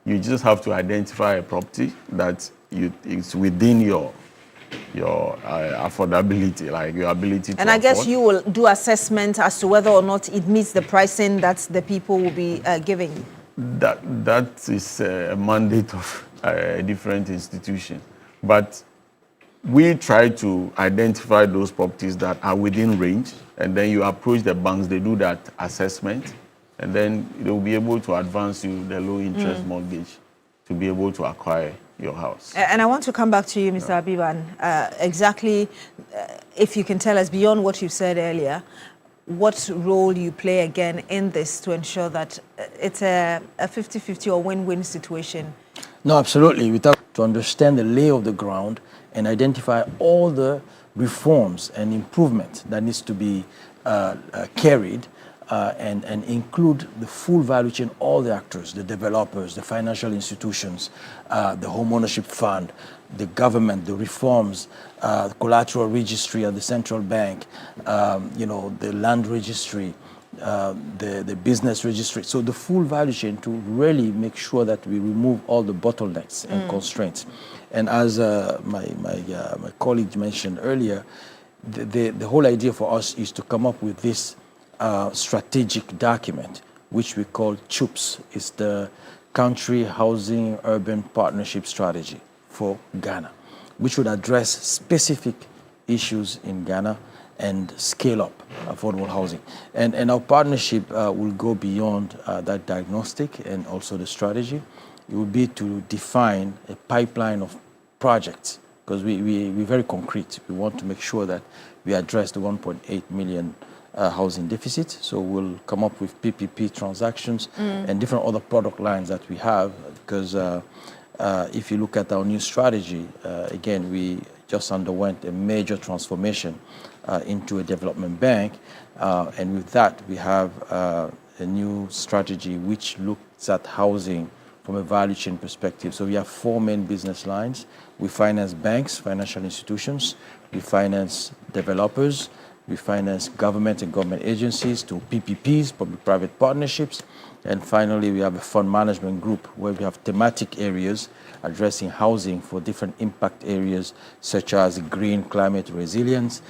[SPEAKER 12] you just have to identify a property that is within your affordability, like your ability to
[SPEAKER 1] And I guess
[SPEAKER 12] afford.
[SPEAKER 1] you will do assessment as to whether or not it meets the pricing that the people will be giving.
[SPEAKER 12] That is a mandate of a different institution. But we try to identify those properties that are within range, and then you approach the banks, they do that assessment, and then they'll be able to advance you the low interest mortgage to be able to acquire your house.
[SPEAKER 1] And I want to come back to you, Mr. Abiban, exactly if you can tell us beyond what you said earlier, what role you play again in this to ensure that it's a 50-50 or win-win situation.
[SPEAKER 3] No, absolutely. We have to understand the lay of the ground and identify all the reforms and improvements that needs to be carried and include the full value chain, all the actors, the developers, the financial institutions, the home ownership fund, the government, the reforms, collateral registry at the central bank, the land registry, the business registry. So the full value chain to really make sure that we remove all the bottlenecks and constraints. And as my colleague mentioned earlier, the whole idea for us is to come up with this strategic document, which we call CHOOPS. It's the Country Housing Urban Partnership Strategy for Ghana, which would address specific issues in Ghana and scale up affordable housing. And our partnership will go beyond that diagnostic and also the strategy. It will be to define a pipeline of projects, because we're very concrete. We want to make sure that we address the 1.8 million housing deficit. So we'll come up with PPP transactions and different other product lines that we have, because if you look at our new strategy, again, we just underwent a major transformation into a development bank. And with that, we have a new strategy which looks at housing from a value chain perspective. So we have 4 main business lines. We finance banks, financial institutions. We finance developers. We finance government and government agencies to PPPs, public-private partnerships. And finally, we have a fund management group where we have thematic areas addressing housing for different impact areas, such as green climate resilience,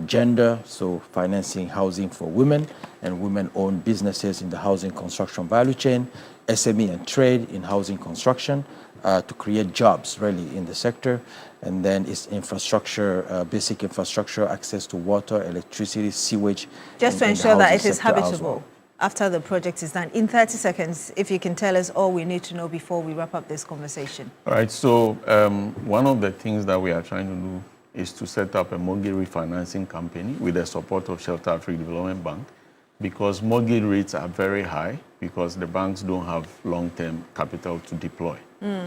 [SPEAKER 3] gender, so financing housing for women and women-owned businesses in the housing construction value chain, SME and trade in housing construction to create jobs really in the sector. And then it's infrastructure, basic infrastructure, access to water, electricity, sewage.
[SPEAKER 1] Just to ensure that it is habitable after the project is done. In 30 seconds, if you can tell us all we need to know before we wrap up this conversation.
[SPEAKER 12] All right, so one of the things that we are trying to do is to set up a mortgage refinancing company with the support of Shelter Africa Development Bank, because mortgage rates are very high because the banks don't have long-term capital to deploy.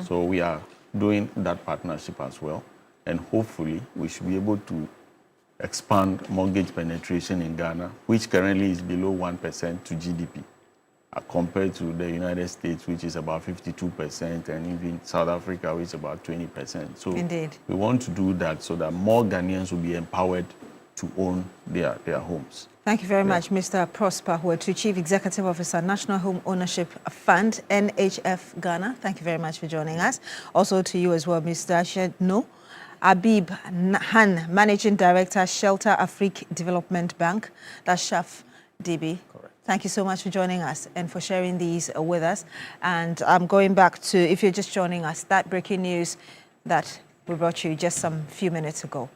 [SPEAKER 12] So we are doing that partnership as well, and hopefully we should be able to expand mortgage penetration in Ghana, which currently is below 1% to GDP, compared to the United States, which is about 52%, and even South Africa, which is about 20%. So
[SPEAKER 1] indeed,
[SPEAKER 12] we want to do that so that more Ghanaians will be empowered to own their homes.
[SPEAKER 1] Thank you very much, Mr. Prosper Huatu, Chief Executive Officer, National Home Ownership Fund, NHF Ghana. Thank you very much for joining us. Also to you as well, Mr. Shedno Abib Han, Managing Director, Shelter Africa Development Bank. That's SHAF DB.
[SPEAKER 3] Correct.
[SPEAKER 1] Thank you so much for joining us and for sharing these with us. And I'm going back to, if you're just joining us, that breaking news that we brought you just some few minutes ago.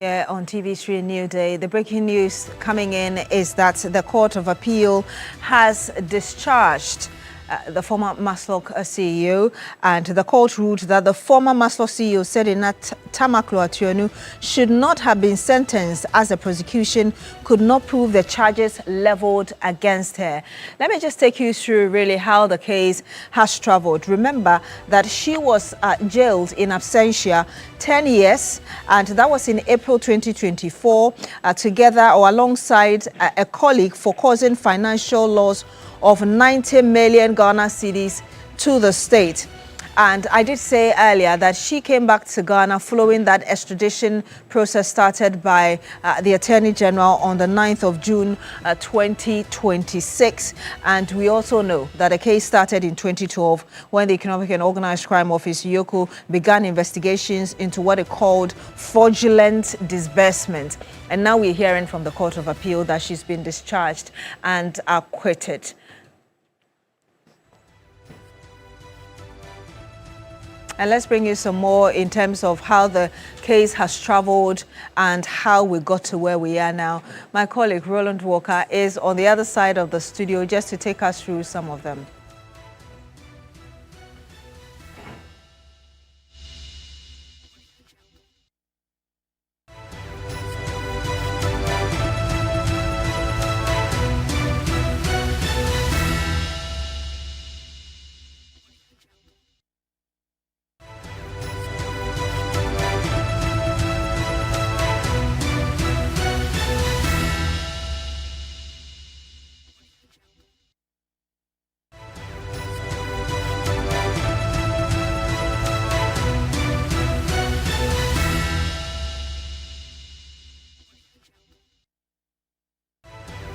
[SPEAKER 1] Yeah, on TV3 Newday, the breaking news coming in is that the Court of Appeal has discharged the former Maslock CEO, and the court ruled that the former Maslock CEO, Sedinat Tamaklo Atuonu, should not have been sentenced as the prosecution could not prove the charges leveled against her. Let me just take you through really how the case has traveled. Remember that she was jailed in absentia 10 years, and that was in April 2024, together or alongside a colleague for causing financial loss of 90 million Ghana cedis to the state. And I did say earlier that she came back to Ghana following that extradition process started by the Attorney General on the 9th of June 2026. And we also know that a case started in 2012 when the Economic and Organized Crime Office, YOCO, began investigations into what it called fraudulent disbursement. And now we're hearing from the Court of Appeal that she's been discharged and acquitted. And let's bring you some more in terms of how the case has traveled and how we got to where we are now. My colleague Roland Walker is on the other side of the studio just to take us through some of them.